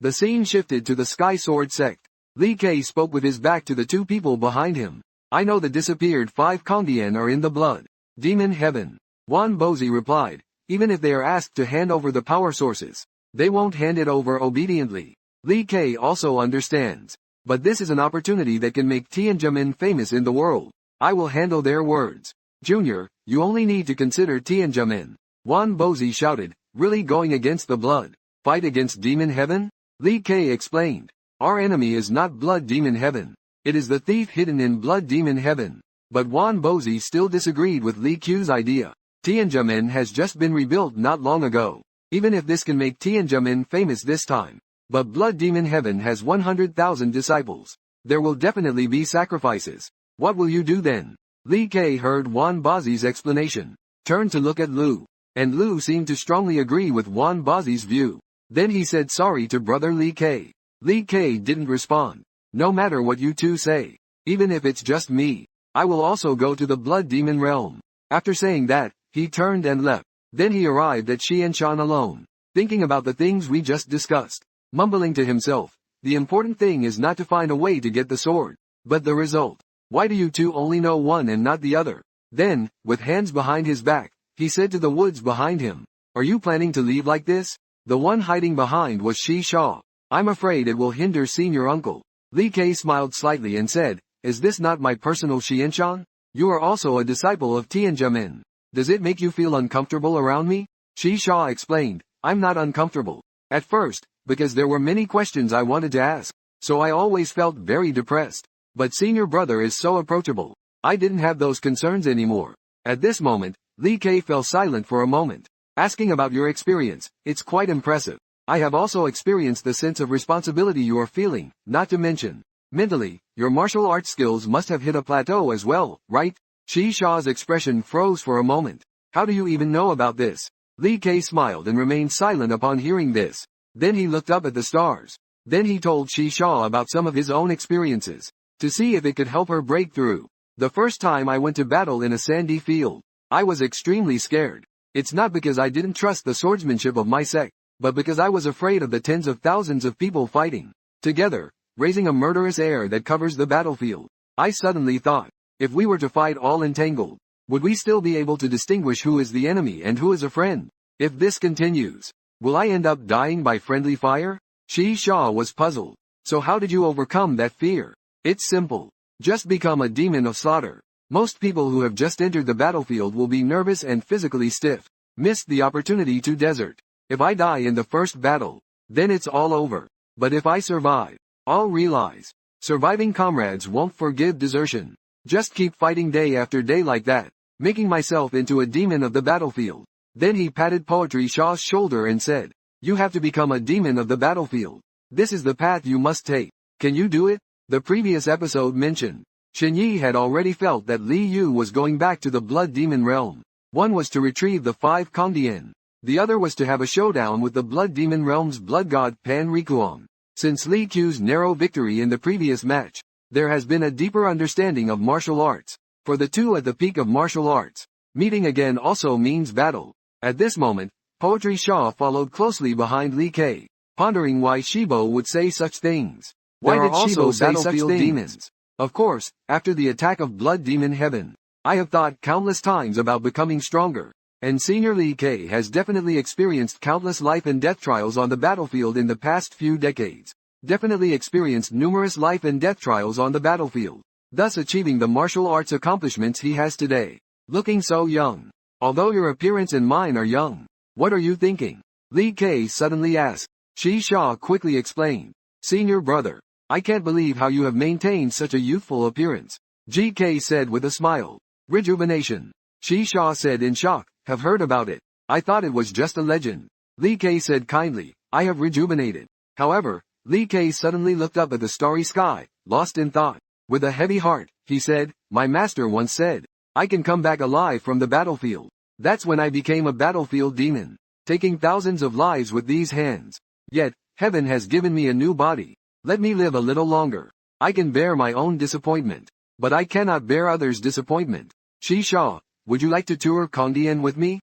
The scene shifted to the Sky Sword sect. Li Ke spoke with his back to the two people behind him. I know the disappeared 5 Kongdian are in the blood demon heaven. Wan Bozi replied, even if they are asked to hand over the power sources, they won't hand it over obediently. Li Ke also understands. But this is an opportunity that can make Tianjin famous in the world. I will handle their words. Junior, you only need to consider Tianjin. Wan Bozi shouted, really going against the blood fight against demon heaven? Li Ke explained. Our enemy is not blood demon heaven. It is the thief hidden in blood demon heaven. But Wan Bozi still disagreed with Li Q's idea. Tianjin has just been rebuilt not long ago. Even if this can make Tianjin famous this time. But blood demon heaven has 100,000 disciples. There will definitely be sacrifices. What will you do then? Li Ke heard Wan Bozi's explanation. Turned to look at Lu. And Lu seemed to strongly agree with Wan Bozi's view. Then he said sorry to brother Li Ke. Li Ke didn't respond. No matter what you two say. Even if it's just me. I will also go to the blood demon realm. After saying that, he turned and left. Then he arrived at Xianshan alone. Thinking about the things we just discussed. Mumbling to himself. The important thing is not to find a way to get the sword. But the result. Why do you two only know one and not the other? Then, with hands behind his back, he said to the woods behind him. Are you planning to leave like this? The one hiding behind was Shi Sha. I'm afraid it will hinder senior uncle. Li Ke smiled slightly and said, is this not my personal Xianshan? You are also a disciple of Tianjin. Does it make you feel uncomfortable around me? Shi Sha explained, I'm not uncomfortable. At first, because there were many questions I wanted to ask, so I always felt very depressed. But senior brother is so approachable. I didn't have those concerns anymore. At this moment, Li Ke fell silent for a moment. Asking about your experience, it's quite impressive. I have also experienced the sense of responsibility you are feeling, not to mention. Mentally, your martial arts skills must have hit a plateau as well, right? Shi Sha's expression froze for a moment. How do you even know about this? Li Ke smiled and remained silent upon hearing this. Then he looked up at the stars. Then he told Shi Sha about some of his own experiences. To see if it could help her break through. The first time I went to battle in a sandy field, I was extremely scared. It's not because I didn't trust the swordsmanship of my sect, but because I was afraid of the tens of thousands of people fighting together, raising a murderous air that covers the battlefield. I suddenly thought, if we were to fight all entangled, would we still be able to distinguish who is the enemy and who is a friend? If this continues, will I end up dying by friendly fire? Shi Sha was puzzled. So how did you overcome that fear? It's simple. Just become a demon of slaughter. Most people who have just entered the battlefield will be nervous and physically stiff. Missed the opportunity to desert. If I die in the first battle, then it's all over. But if I survive, I'll realize. Surviving comrades won't forgive desertion. Just keep fighting day after day like that, making myself into a demon of the battlefield. Then he patted Poetry Shaw's shoulder and said, you have to become a demon of the battlefield. This is the path you must take. Can you do it? The previous episode mentioned, Shen Yi had already felt that Li Yu was going back to the blood demon realm. One was to retrieve the 5 Kongdian. The other was to have a showdown with the blood demon realm's blood god Pan Rikuang. Since Li Qiu's narrow victory in the previous match, there has been a deeper understanding of martial arts. For the two at the peak of martial arts, meeting again also means battle. At this moment, Poetry Shaw followed closely behind Li Ke, pondering why Shibo would say such things. Why did Shibo say such demons? Of course, after the attack of Blood Demon Heaven, I have thought countless times about becoming stronger. And Senior Li Ke has definitely experienced countless life and death trials on the battlefield in the past few decades. Definitely experienced numerous life and death trials on the battlefield, thus achieving the martial arts accomplishments he has today. Looking so young. Although your appearance and mine are young. What are you thinking? Li Ke suddenly asked. Shi Sha quickly explained. Senior brother, I can't believe how you have maintained such a youthful appearance. GK said with a smile. Rejuvenation. Shi Sha said in shock, have heard about it. I thought it was just a legend. Li Ke said kindly, I have rejuvenated. However, Li Ke suddenly looked up at the starry sky, lost in thought. With a heavy heart, he said, my master once said, I can come back alive from the battlefield. That's when I became a battlefield demon, taking thousands of lives with these hands. Yet, heaven has given me a new body. Let me live a little longer. I can bear my own disappointment, but I cannot bear others' disappointment. Shi Sha, would you like to tour Kongdian with me?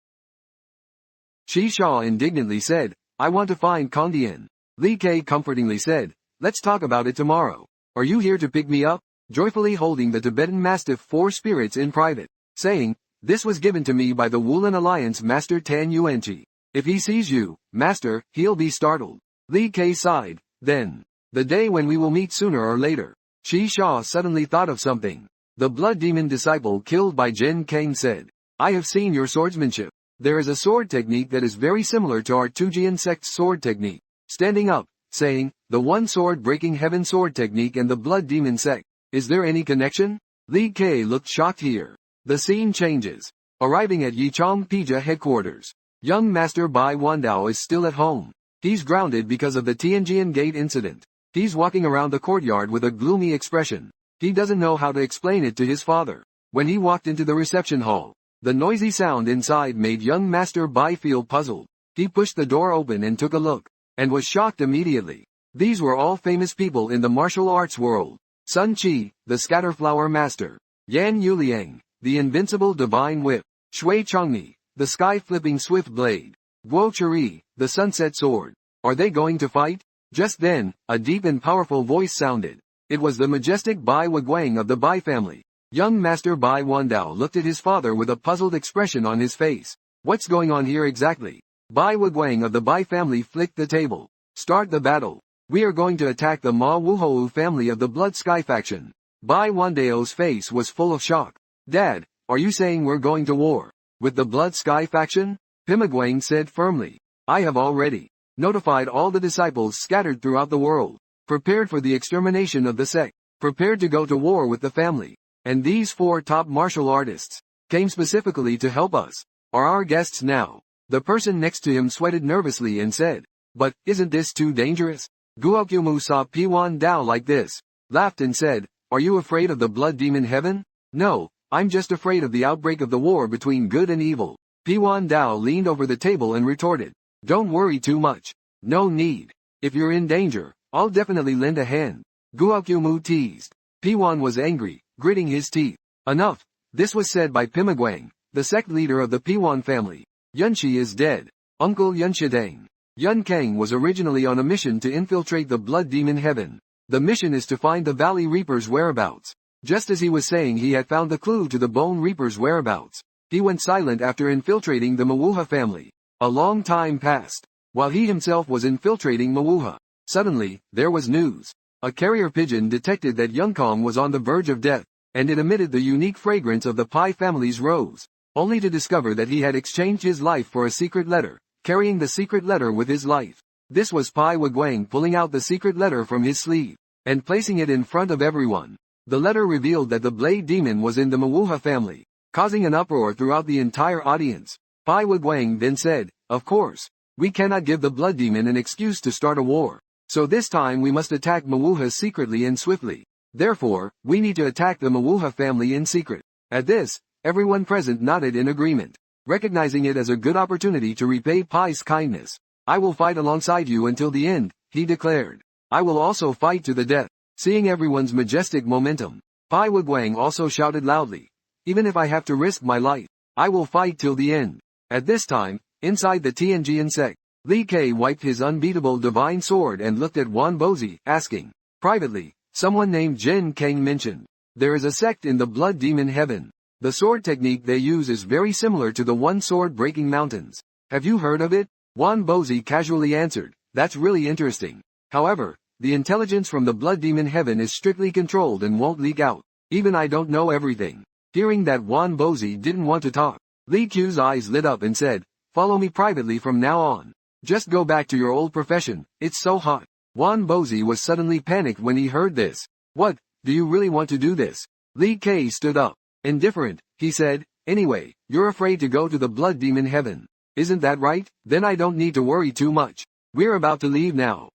Shi Sha indignantly said, I want to find Kongdian. Li Ke comfortingly said, let's talk about it tomorrow. Are you here to pick me up? Joyfully holding the Tibetan Mastiff 4 spirits in private, saying, this was given to me by the Wulan Alliance Master Tan Yuanqi. If he sees you, Master, he'll be startled. Li Ke sighed, then. The day when we will meet sooner or later. Shi Sha suddenly thought of something. The blood demon disciple killed by Jin Kang said, I have seen your swordsmanship. There is a sword technique that is very similar to our Tujian sect's sword technique. Standing up, saying, the one sword breaking heaven sword technique and the blood demon sect. Is there any connection? Li Ke looked shocked here. The scene changes. Arriving at Yichang Pija headquarters. Young Master Bai Wandao is still at home. He's grounded because of the Tianjian Gate incident. He's walking around the courtyard with a gloomy expression. He doesn't know how to explain it to his father. When he walked into the reception hall, the noisy sound inside made young Master Bai feel puzzled. He pushed the door open and took a look, and was shocked immediately. These were all famous people in the martial arts world. Sun Qi, the Scatterflower Master. Yan Yuliang, the Invincible Divine Whip. Shui Changmi, the Sky-Flipping Swift Blade. Guo Cheri, the Sunset Sword. Are they going to fight? Just then, a deep and powerful voice sounded. It was the majestic Bai Wiguang of the Bai family. Young Master Bai Wandao looked at his father with a puzzled expression on his face. What's going on here exactly? Bai Wiguang of the Bai family flicked the table. Start the battle. We are going to attack the Ma Wuhou family of the Blood Sky faction. Bai Wandao's face was full of shock. Dad, are you saying we're going to war with the Blood Sky faction? Pimagwang said firmly. I have already notified all the disciples scattered throughout the world, prepared for the extermination of the sect, prepared to go to war with the family. And these 4 top martial artists came specifically to help us. Are our guests now? The person next to him sweated nervously and said, but isn't this too dangerous? Guokyumu saw Piwan Dao like this, laughed and said, are you afraid of the blood demon heaven? No, I'm just afraid of the outbreak of the war between good and evil. Piwan Dao leaned over the table and retorted, don't worry too much. No need. If you're in danger, I'll definitely lend a hand. Guokyumu teased. Piwan was angry, gritting his teeth. Enough. This was said by Pimagwang, the sect leader of the Piwan family. Yunshi is dead. Uncle Yunshidang. Yun Kang was originally on a mission to infiltrate the blood demon heaven. The mission is to find the Valley Reaper's whereabouts. Just as he was saying he had found the clue to the Bone Reaper's whereabouts, he went silent after infiltrating the Manhua family. A long time passed. While he himself was infiltrating Manhua, suddenly, there was news. A carrier pigeon detected that Young Kong was on the verge of death, and it emitted the unique fragrance of the Pai family's rose, only to discover that he had exchanged his life for a secret letter, carrying the secret letter with his life. This was Pai Wiguang pulling out the secret letter from his sleeve, and placing it in front of everyone. The letter revealed that the Blade Demon was in the Manhua family, causing an uproar throughout the entire audience. Pai Wiguang then said, of course, we cannot give the Blood Demon an excuse to start a war. So this time we must attack Manhua secretly and swiftly. Therefore, we need to attack the Manhua family in secret. At this, everyone present nodded in agreement, recognizing it as a good opportunity to repay Pai's kindness. I will fight alongside you until the end, he declared. I will also fight to the death. Seeing everyone's majestic momentum, Pai Wiguang also shouted loudly, even if I have to risk my life, I will fight till the end. At this time, inside the Tianjian sect, Li Ke wiped his unbeatable divine sword and looked at Wan Bozi, asking, privately, someone named Jin Kang mentioned, there is a sect in the blood demon heaven. The sword technique they use is very similar to the one sword breaking mountains. Have you heard of it? Wan Bozi casually answered, that's really interesting. However, the intelligence from the blood demon heaven is strictly controlled and won't leak out. Even I don't know everything. Hearing that Wan Bozi didn't want to talk, Li Q's eyes lit up and said, follow me privately from now on. Just go back to your old profession, it's so hot. Wan Bozi was suddenly panicked when he heard this. What, do you really want to do this? Li Ke stood up. Indifferent, he said, anyway, you're afraid to go to the blood demon heaven. Isn't that right? Then I don't need to worry too much. We're about to leave now.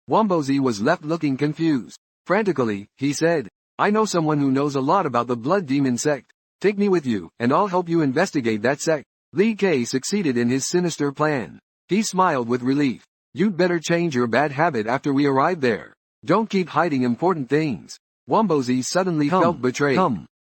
Wombozi was left looking confused. Frantically, he said, I know someone who knows a lot about the blood demon sect. Take me with you, and I'll help you investigate that sect. Li Kai succeeded in his sinister plan. He smiled with relief. You'd better change your bad habit after we arrive there. Don't keep hiding important things. Wombozi suddenly felt betrayed.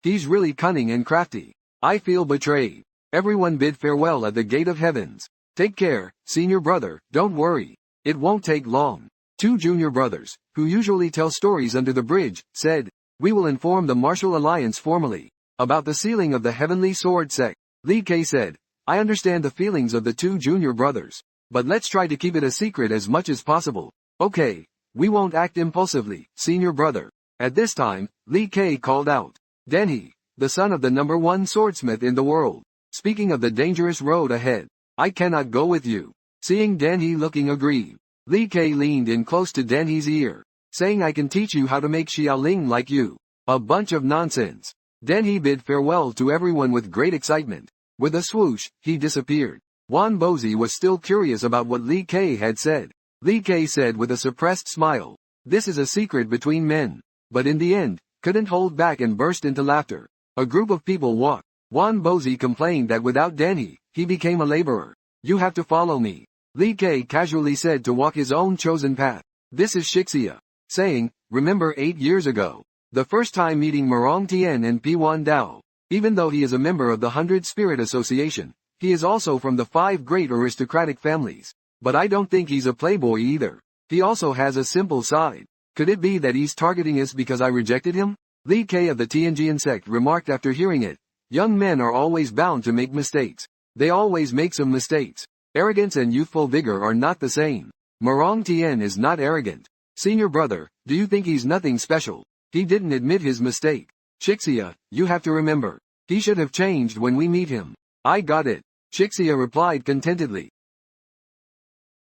He's really cunning and crafty. I feel betrayed. Everyone bid farewell at the gate of heavens. Take care, senior brother, don't worry. It won't take long. Two junior brothers, who usually tell stories under the bridge, said, We will inform the Martial Alliance formally about the sealing of the Heavenly Sword sect. Li Kai said, I understand the feelings of the two junior brothers, but let's try to keep it a secret as much as possible. Okay, we won't act impulsively, senior brother. At this time, Li Kai called out, Danhe, the son of the #1 swordsmith in the world. Speaking of the dangerous road ahead, I cannot go with you. Seeing Danhe looking aggrieved, Li Kai leaned in close to Danhe's ear, saying I can teach you how to make xiaoling like you. A bunch of nonsense. Danhe bid farewell to everyone with great excitement. With a swoosh, he disappeared. Wombozi was still curious about what Li Kai had said. Li Kai said with a suppressed smile, This is a secret between men. But in the end, couldn't hold back and burst into laughter. A group of people walked. Wombozi complained that without Danhe, he became a laborer. You have to follow me. Li Kai casually said to walk his own chosen path. This is Shixia. Saying, remember 8 years ago, the first time meeting Merong Tian and Piwan Dao. Even though he is a member of the 100 Spirit Association, he is also from the 5 great aristocratic families. But I don't think he's a playboy either. He also has a simple side. Could it be that he's targeting us because I rejected him? Li Kai of the Tianjian sect remarked after hearing it. Young men are always bound to make mistakes. They always make some mistakes. Arrogance and youthful vigor are not the same. Merong Tian is not arrogant. Senior brother, do you think he's nothing special? He didn't admit his mistake. Shixia, you have to remember. He should have changed when we meet him. I got it. Shixia replied contentedly.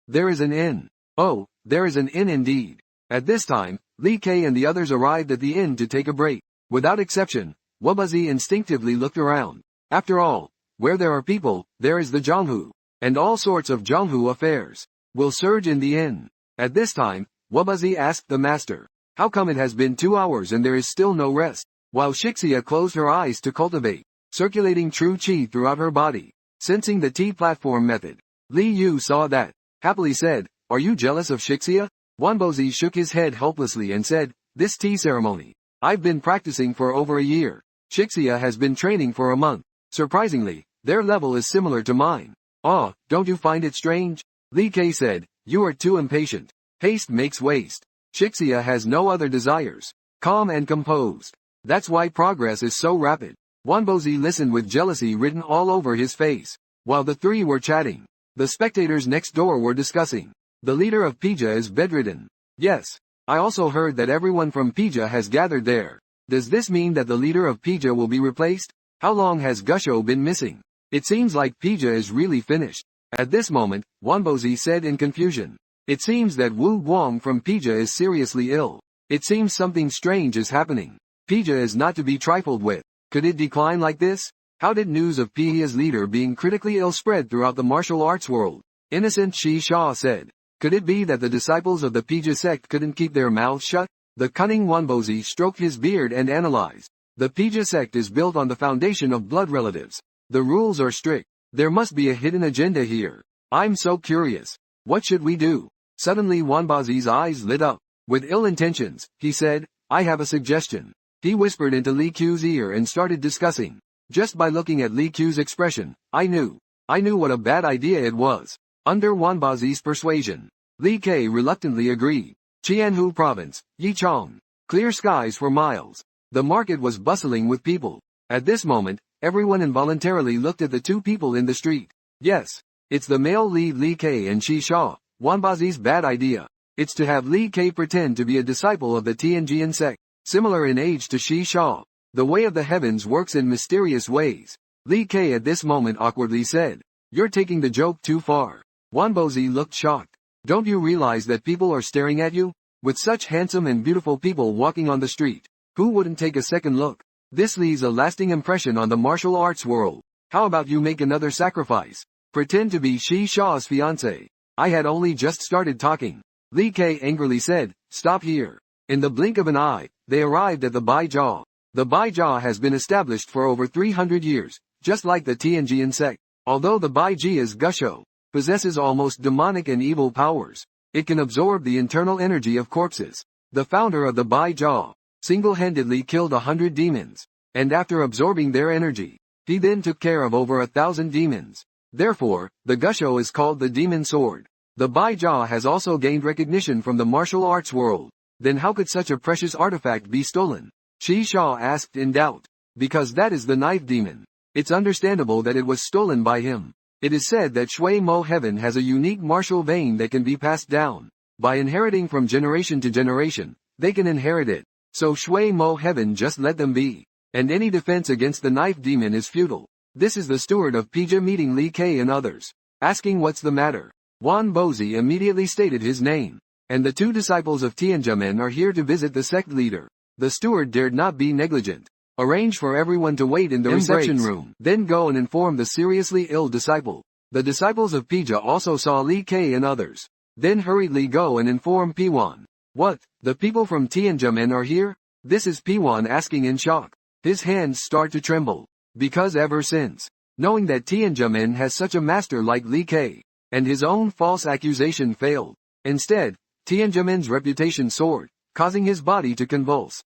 There is an inn. Oh, there is an inn indeed. At this time, Li Kai and the others arrived at the inn to take a break. Without exception, Wombozi instinctively looked around. After all, where there are people, there is the Zhonghu. And all sorts of Zhonghu affairs will surge in the inn. At this time, Wombozi asked the master, how come it has been 2 hours and there is still no rest? While Shixia closed her eyes to cultivate circulating true qi throughout her body, sensing the T-platform method. Li Yu saw that, happily said, are you jealous of Shixia? Wombozi shook his head helplessly and said, this tea ceremony, I've been practicing for over a year. Shixia has been training for a month. Surprisingly, their level is similar to mine. Ah, don't you find it strange? Li Kai said, you are too impatient. Haste makes waste. Shixia has no other desires. Calm and composed. That's why progress is so rapid. Wombozi listened with jealousy written all over his face. While the three were chatting, the spectators next door were discussing. The leader of Pija is bedridden. Yes. I also heard that everyone from Pija has gathered there. Does this mean that the leader of Pija will be replaced? How long has Gusho been missing? It seems like Pija is really finished. At this moment, Wombozi said in confusion. It seems that Wu Guang from Pija is seriously ill. It seems something strange is happening. Pija is not to be trifled with. Could it decline like this? How did news of Pija's leader being critically ill spread throughout the martial arts world? Innocent Shi Sha said. Could it be that the disciples of the Pija sect couldn't keep their mouths shut? The cunning Wombozi stroked his beard and analyzed. The Pija sect is built on the foundation of blood relatives. The rules are strict. There must be a hidden agenda here. I'm so curious. What should we do? Suddenly Wombozi's eyes lit up. With ill intentions, he said, I have a suggestion. He whispered into Li Qiu's ear and started discussing. Just by looking at Li Qiu's expression, I knew what a bad idea it was. Under Wombozi's persuasion, Li Kai reluctantly agreed. Qianhu Province, Yichang. Clear skies for miles. The market was bustling with people. At this moment, everyone involuntarily looked at the two people in the street. Yes, it's the male lead Li Kai and Shi Sha. Wombozi's bad idea. It's to have Li Kai pretend to be a disciple of the Tianjian sect, similar in age to Shi Sha. The way of the heavens works in mysterious ways. Li Kai at this moment awkwardly said, you're taking the joke too far. Wombozi looked shocked. Don't you realize that people are staring at you? With such handsome and beautiful people walking on the street, who wouldn't take a second look? This leaves a lasting impression on the martial arts world. How about you make another sacrifice? Pretend to be Shi Sha's fiancé. I had only just started talking. Li Ke angrily said, stop here. In the blink of an eye, they arrived at the Bai Jia. The Bai Jia has been established for over 300 years, just like the Tianjian sect. Although the Bai Jia's Gusho possesses almost demonic and evil powers, it can absorb the internal energy of corpses. The founder of the Bai Jia single-handedly killed 100 demons, and after absorbing their energy, he then took care of over 1,000 demons. Therefore, the Gusho is called the Demon Sword. The Bai Jia has also gained recognition from the martial arts world. Then how could such a precious artifact be stolen? Shi Sha asked in doubt. Because that is the knife demon. It's understandable that it was stolen by him. It is said that Shui Mo Heaven has a unique martial vein that can be passed down. By inheriting from generation to generation, they can inherit it. So Shui Mo Heaven just let them be. And any defense against the knife demon is futile. This is the steward of Pija meeting Li Ke and others. Asking what's the matter. Wan Bozi immediately stated his name. And the 2 disciples of Tianjia are here to visit the sect leader. The steward dared not be negligent. Arrange for everyone to wait in the reception room. Then go and inform the seriously ill disciple. The disciples of Pija also saw Li Ke and others. Then hurriedly go and inform Piwan. What? The people from Tianjia are here? This is Piwan asking in shock. His hands start to tremble. Because ever since, knowing that Tianjia has such a master like Li Ke, and his own false accusation failed. Instead, Tianjia's reputation soared, causing his body to convulse.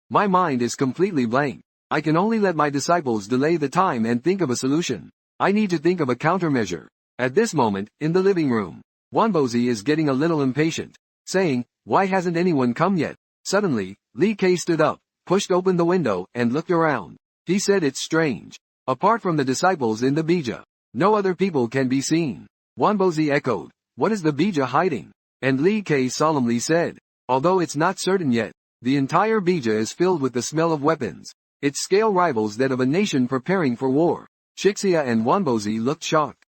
My mind is completely blank. I can only let my disciples delay the time and think of a solution. I need to think of a countermeasure. At this moment, in the living room, Wanbozi is getting a little impatient, saying, why hasn't anyone come yet? Suddenly, Li Ke stood up, pushed open the window, and looked around. He said it's strange. Apart from the disciples in the Bija, no other people can be seen. Wanbozi echoed, what is the Bija hiding? And Li Ke solemnly said, although it's not certain yet, the entire Bija is filled with the smell of weapons. Its scale rivals that of a nation preparing for war. Shixia and Wanbozi looked shocked.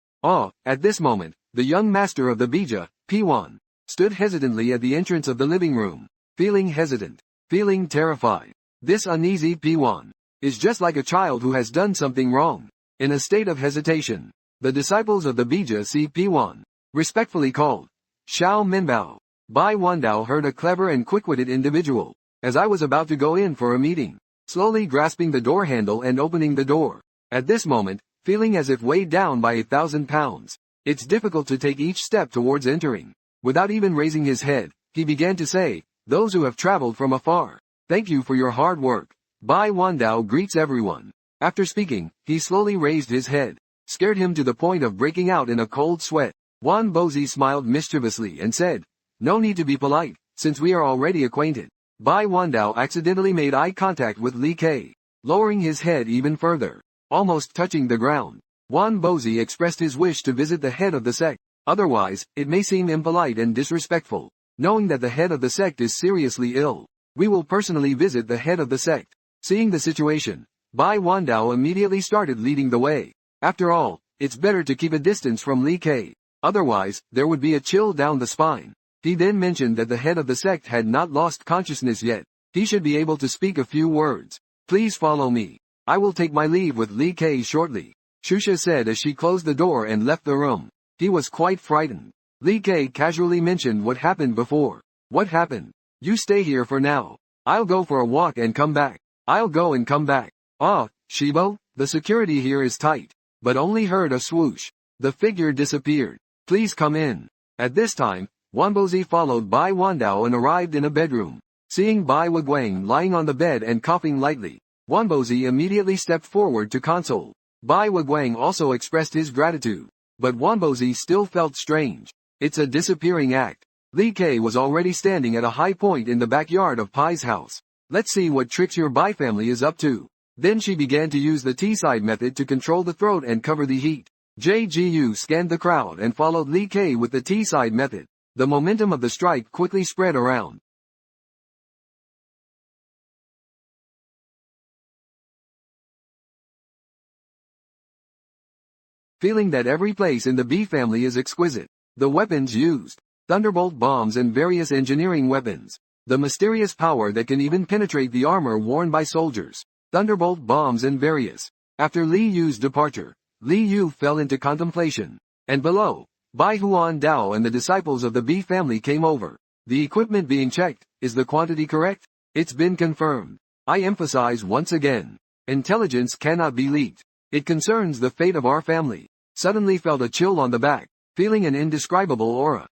At this moment, the young master of the Bija, Piwan, stood hesitantly at the entrance of the living room, feeling hesitant, feeling terrified. This uneasy Piwan is just like a child who has done something wrong. In a state of hesitation, the disciples of the Bija see Piwan, respectfully called Xiao Minbao. Bai Wandao heard a clever and quick-witted individual, as I was about to go in for a meeting, slowly grasping the door handle and opening the door. At this moment, feeling as if weighed down by 1,000 pounds, it's difficult to take each step towards entering. Without even raising his head, he began to say, those who have traveled from afar, thank you for your hard work. Bai Wandao greets everyone. After speaking, he slowly raised his head, scared him to the point of breaking out in a cold sweat. Wan Bozi smiled mischievously and said, no need to be polite, since we are already acquainted. Bai Wandao accidentally made eye contact with Li Ke, lowering his head even further, almost touching the ground. Wan Bozi expressed his wish to visit the head of the sect, otherwise, it may seem impolite and disrespectful. Knowing that the head of the sect is seriously ill, we will personally visit the head of the sect. Seeing the situation, Bai Wandao immediately started leading the way. After all, it's better to keep a distance from Li Ke, otherwise, there would be a chill down the spine. He then mentioned that the head of the sect had not lost consciousness yet. He should be able to speak a few words. Please follow me. I will take my leave with Li Ke shortly, Shusha said as she closed the door and left the room. He was quite frightened. Li Ke casually mentioned what happened before. What happened? You stay here for now. I'll go for a walk and come back. I'll go and come back. Shibo, the security here is tight. But only heard a swoosh. The figure disappeared. Please come in. At this time, Wanbozi followed Bai Wandao and arrived in a bedroom. Seeing Bai Wiguang lying on the bed and coughing lightly, Wanbozi immediately stepped forward to console. Bai Wiguang also expressed his gratitude. But Wanbozi still felt strange. It's a disappearing act. Li Ke was already standing at a high point in the backyard of Pai's house. Let's see what tricks your Bai family is up to. Then she began to use the T-side method to control the throat and cover the heat. JGU scanned the crowd and followed Li Ke with the T-side method. The momentum of the strike quickly spread around. Feeling that every place in the B family is exquisite. The weapons used. Thunderbolt bombs and various engineering weapons. The mysterious power that can even penetrate the armor worn by soldiers. Thunderbolt bombs and various After Li Yu's departure, Li Yu fell into contemplation. And below, Bai Huan Dao and the disciples of the B family came over. The equipment being checked, is the quantity correct? It's been confirmed. I emphasize once again. Intelligence cannot be leaked. It concerns the fate of our family. Suddenly felt a chill on the back, feeling an indescribable aura.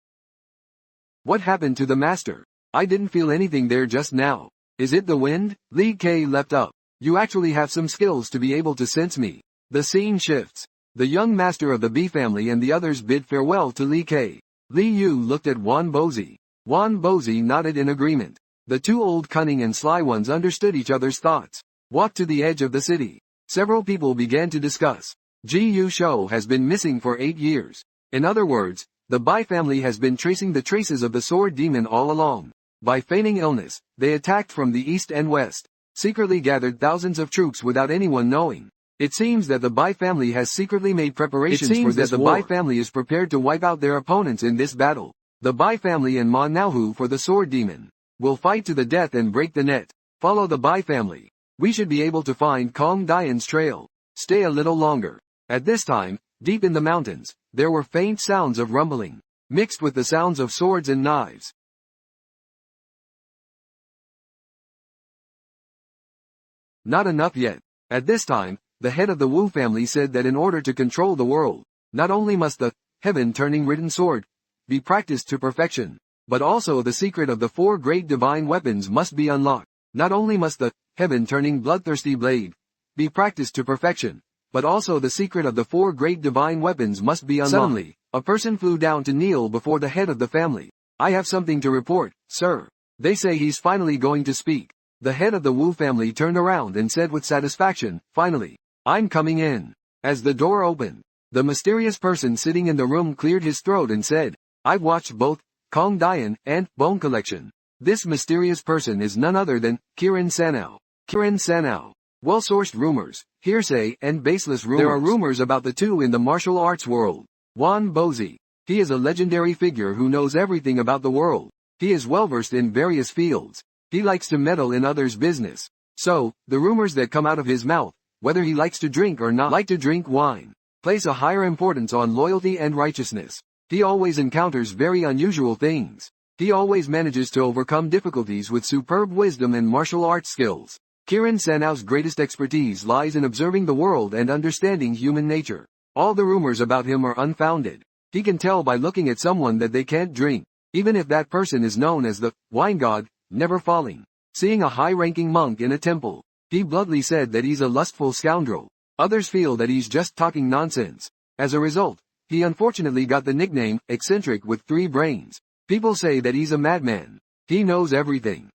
What happened to the master? I didn't feel anything there just now. Is it the wind? Li K leapt up. You actually have some skills to be able to sense me. The scene shifts. The young master of the B family and the others bid farewell to Li K. Li Yu looked at Wan Bozi. Wan Bozi nodded in agreement. The two old cunning and sly ones understood each other's thoughts. Walked to the edge of the city. Several people began to discuss. Ji Yu Shou has been missing for 8 years. In other words, the Bai family has been tracing the traces of the sword demon all along. By feigning illness, they attacked from the east and west. Secretly gathered thousands of troops without anyone knowing. It seems that the Bai family has secretly made preparations for this war. The Bai family is prepared to wipe out their opponents in this battle. The Bai family and Manhua for the sword demon will fight to the death and break the net. Follow the Bai family. We should be able to find Kong Dian's trail. Stay a little longer. At this time, deep in the mountains, there were faint sounds of rumbling, mixed with the sounds of swords and knives. Not enough yet. At this time, the head of the Wu family said that in order to control the world, not only must the heaven-turning written sword be practiced to perfection, but also the secret of the 4 great divine weapons must be unlocked. Not only must the heaven-turning bloodthirsty blade be practiced to perfection, but also the secret of the 4 great divine weapons must be unlocked. Suddenly, a person flew down to kneel before the head of the family. I have something to report, sir. They say he's finally going to speak. The head of the Wu family turned around and said with satisfaction, finally, I'm coming in. As the door opened, the mysterious person sitting in the room cleared his throat and said, I've watched both Kong Dian and Bone Collection. This mysterious person is none other than Kirin Sanao. Kirin Sanao. Well-sourced rumors, hearsay, and baseless rumors. There are rumors about the two in the martial arts world. Wan Bozi. He is a legendary figure who knows everything about the world. He is well-versed in various fields. He likes to meddle in others' business. So, the rumors that come out of his mouth, whether he likes to drink or not like to drink wine, place a higher importance on loyalty and righteousness. He always encounters very unusual things. He always manages to overcome difficulties with superb wisdom and martial arts skills. Kirin Sanao's greatest expertise lies in observing the world and understanding human nature. All the rumors about him are unfounded. He can tell by looking at someone that they can't drink, even if that person is known as the wine god, never falling. Seeing a high-ranking monk in a temple, he bluntly said that he's a lustful scoundrel. Others feel that he's just talking nonsense. As a result, he unfortunately got the nickname, eccentric with 3 brains. People say that he's a madman. He knows everything.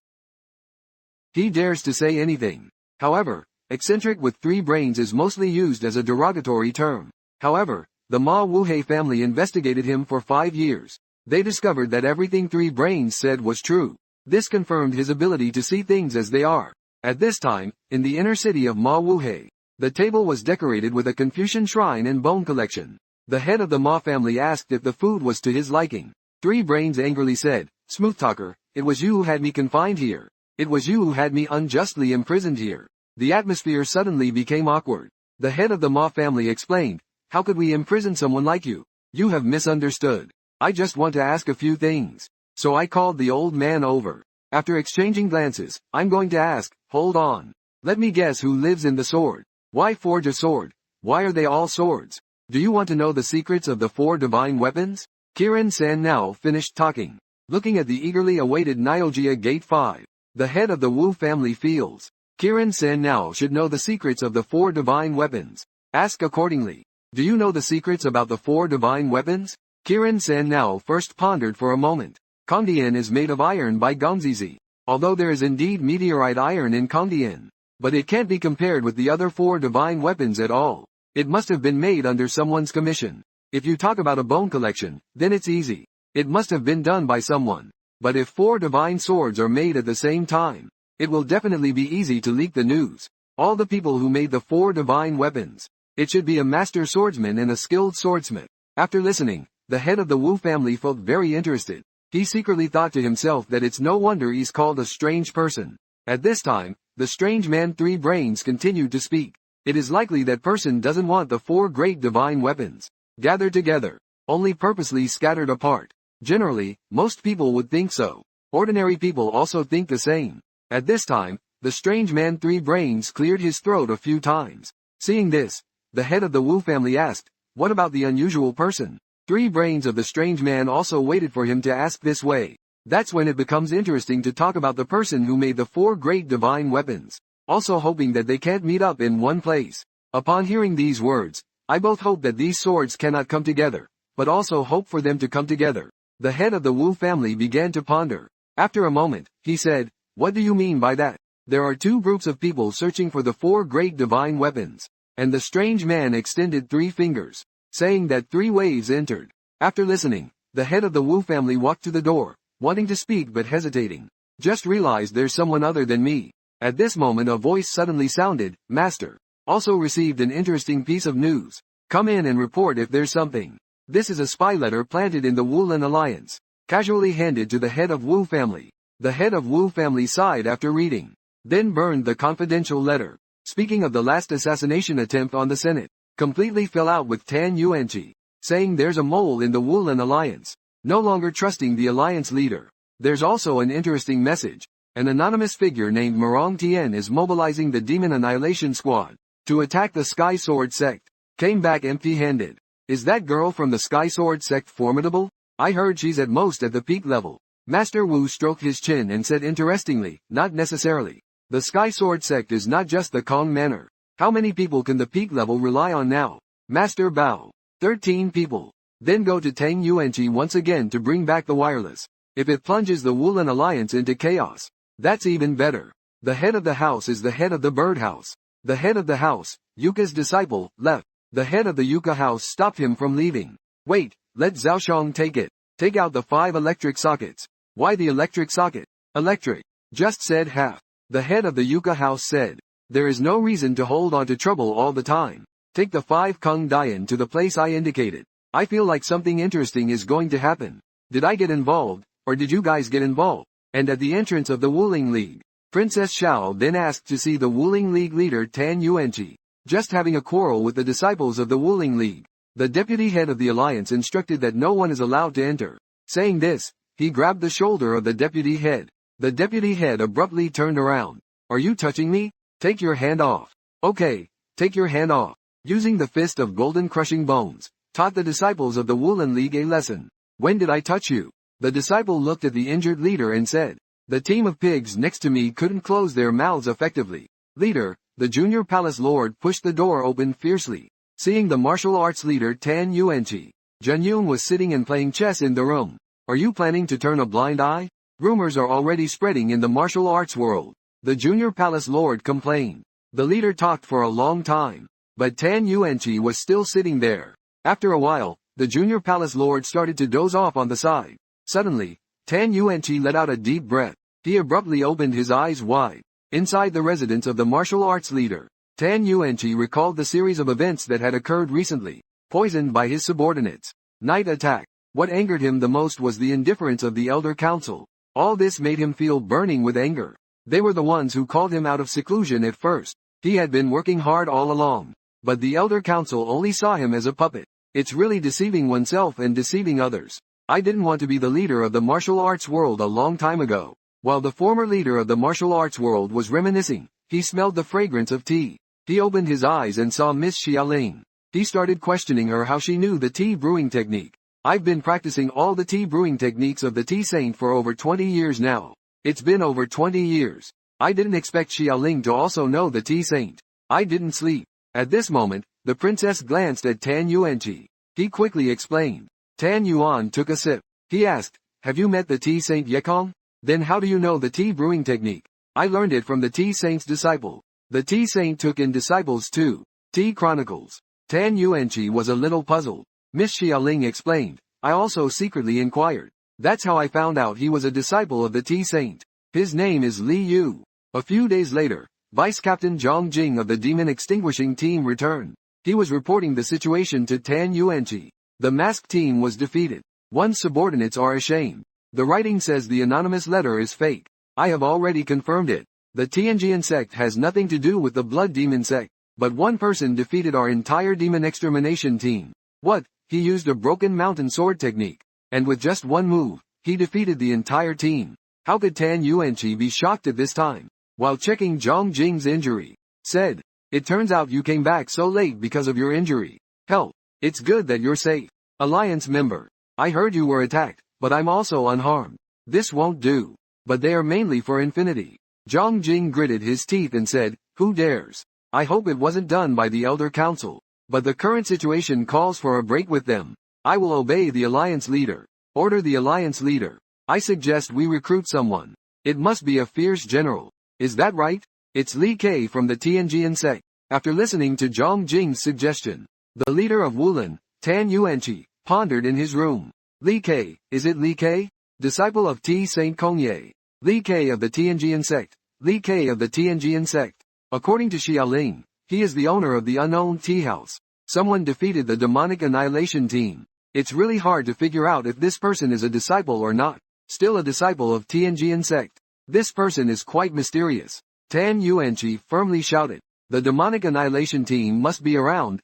He dares to say anything. However, eccentric with 3 brains is mostly used as a derogatory term. However, the Ma Wuhei family investigated him for 5 years. They discovered that everything 3 brains said was true. This confirmed his ability to see things as they are. At this time, in the inner city of Ma Wuhei, the table was decorated with a Confucian shrine and bone collection. The head of the Ma family asked if the food was to his liking. 3 brains angrily said, Smooth talker, it was you who had me confined here. It was you who had me unjustly imprisoned here. The atmosphere suddenly became awkward. The head of the Ma family explained, how could we imprison someone like you? You have misunderstood. I just want to ask a few things. So I called the old man over. After exchanging glances, I'm going to ask, hold on. Let me guess who lives in the sword. Why forge a sword? Why are they all swords? Do you want to know the secrets of the 4 divine weapons? Kirin San now finished talking. Looking at the eagerly awaited Niojia Gate 5. The head of the Wu family feels. Kirin San now should know the secrets of the 4 divine weapons. Ask accordingly. Do you know the secrets about the 4 divine weapons? Kirin San now first pondered for a moment. Kongdian is made of iron by Gongzizi. Although there is indeed meteorite iron in Kongdian, but it can't be compared with the other 4 divine weapons at all. It must have been made under someone's commission. If you talk about a bone collection, then it's easy. It must have been done by someone. But if 4 divine swords are made at the same time, it will definitely be easy to leak the news. All the people who made the 4 divine weapons. It should be a master swordsman and a skilled swordsmith. After listening, the head of the Wu family felt very interested. He secretly thought to himself that it's no wonder he's called a strange person. At this time, the strange man 3 brains continued to speak. It is likely that person doesn't want the 4 great divine weapons gathered together, only purposely scattered apart. Generally, most people would think so. Ordinary people also think the same. At this time, the strange man 3 brains cleared his throat a few times. Seeing this, the head of the Wu family asked, "What about the unusual person?" 3 brains of the strange man also waited for him to ask this way. That's when it becomes interesting to talk about the person who made the 4 great divine weapons, also hoping that they can't meet up in one place. Upon hearing these words, I both hope that these swords cannot come together, but also hope for them to come together. The head of the Wu family began to ponder. After a moment, he said, "What do you mean by that?" There are 2 groups of people searching for the 4 great divine weapons. And the strange man extended 3 fingers, saying that 3 waves entered. After listening, the head of the Wu family walked to the door, wanting to speak but hesitating. Just realized there's someone other than me. At this moment a voice suddenly sounded, "Master. Also received an interesting piece of news. Come in and report if there's something." This is a spy letter planted in the Wulin Alliance, casually handed to the head of Wu family. The head of Wu family sighed after reading, then burned the confidential letter. Speaking of the last assassination attempt on the Senate, completely fell out with Tan Yuanqi, saying there's a mole in the Wulin Alliance, no longer trusting the alliance leader. There's also an interesting message. An anonymous figure named Morong Tien is mobilizing the Demon Annihilation Squad to attack the Sky Sword sect. Came back empty-handed. Is that girl from the Sky Sword sect formidable? I heard she's at most at the peak level. Master Wu stroked his chin and said interestingly, not necessarily. The Sky Sword sect is not just the Kong Manor. How many people can the peak level rely on now? Master Bao. 13 people. Then go to Tang Yuanqi once again to bring back the wireless. If it plunges the Wulin Alliance into chaos, that's even better. The head of the house is the head of the bird house. The head of the house, Yuka's disciple, left. The head of the Yuka house stopped him from leaving. Wait, let Zhaoshang take it. Take out the 5 electric sockets. Why the electric socket? Electric. Just said half. The head of the Yuka house said, there is no reason to hold on to trouble all the time. Take the 5 Kung Dian to the place I indicated. I feel like something interesting is going to happen. Did I get involved, or did you guys get involved? And at the entrance of the Wuling League, Princess Xiao then asked to see the Wuling League leader Tan Yuanqi, just having a quarrel with the disciples of the Wuling League. The deputy head of the alliance instructed that no one is allowed to enter. Saying this, he grabbed the shoulder of the deputy head. The deputy head abruptly turned around. Are you touching me? Take your hand off. Okay, take your hand off. Using the fist of golden crushing bones, taught the disciples of the Wuling League a lesson. When did I touch you? The disciple looked at the injured leader and said, the team of pigs next to me couldn't close their mouths effectively. Leader, the junior palace lord pushed the door open fiercely. Seeing the martial arts leader Tan Yuanqi, Zhenyun was sitting and playing chess in the room. Are you planning to turn a blind eye? Rumors are already spreading in the martial arts world. The junior palace lord complained. The leader talked for a long time, but Tan Yuanqi was still sitting there. After a while, the junior palace lord started to doze off on the side. Suddenly, Tan Yuanqi let out a deep breath. He abruptly opened his eyes wide. Inside the residence of the martial arts leader, Tan Yuanqi recalled the series of events that had occurred recently, poisoned by his subordinates. Night attack. What angered him the most was the indifference of the elder council. All this made him feel burning with anger. They were the ones who called him out of seclusion at first. He had been working hard all along, but the elder council only saw him as a puppet. It's really deceiving oneself and deceiving others. I didn't want to be the leader of the martial arts world a long time ago. While the former leader of the martial arts world was reminiscing, he smelled the fragrance of tea. He opened his eyes and saw Miss Xiaoling. He started questioning her how she knew the tea brewing technique. I've been practicing all the tea brewing techniques of the tea saint for over 20 years now. It's been over 20 years. I didn't expect Xiaoling to also know the tea saint. I didn't sleep. At this moment, the princess glanced at Tan Yuanqi. He quickly explained. Tan Yuan took a sip. He asked, have you met the tea saint Yekong? Then how do you know the tea brewing technique? I learned it from the tea saint's disciple. The tea saint took in disciples too. Tea Chronicles. Tan Yuanqi was a little puzzled. Miss Xiaoling explained. I also secretly inquired. That's how I found out he was a disciple of the tea saint. His name is Li Yu. A few days later, Vice Captain Zhang Jing of the Demon Extinguishing Team returned. He was reporting the situation to Tan Yuanqi. The masked team was defeated. One's subordinates are ashamed. The writing says the anonymous letter is fake. I have already confirmed it. The Tianjian sect has nothing to do with the Blood Demon sect. But one person defeated our entire demon extermination team. What? He used a broken mountain sword technique. And with just one move, he defeated the entire team. How could Tan Yuanqi be shocked at this time? While checking Zhang Jing's injury, said, "It turns out you came back so late because of your injury. Hell, it's good that you're safe. Alliance member. I heard you were attacked, but I'm also unharmed. This won't do. But they are mainly for infinity." Zhang Jing gritted his teeth and said, "Who dares? I hope it wasn't done by the Elder Council. But the current situation calls for a break with them. I will obey the Alliance leader. Order the Alliance leader. I suggest we recruit someone. It must be a fierce general. Is that right? It's Li Ke from the Tianjian sect." After listening to Zhang Jing's suggestion, the leader of Wulin, Tan Yuanqi, pondered in his room. Li Ke, is it Li Ke? Disciple of T. Saint Kongye. Li Ke of the Tianjian sect. Li Ke of the Tianjian sect. According to Xiaoling, he is the owner of the unknown tea house. Someone defeated the demonic annihilation team. It's really hard to figure out if this person is a disciple or not. Still a disciple of Tianjian sect. This person is quite mysterious. Tan Yuanqi firmly shouted. The demonic annihilation team must be around,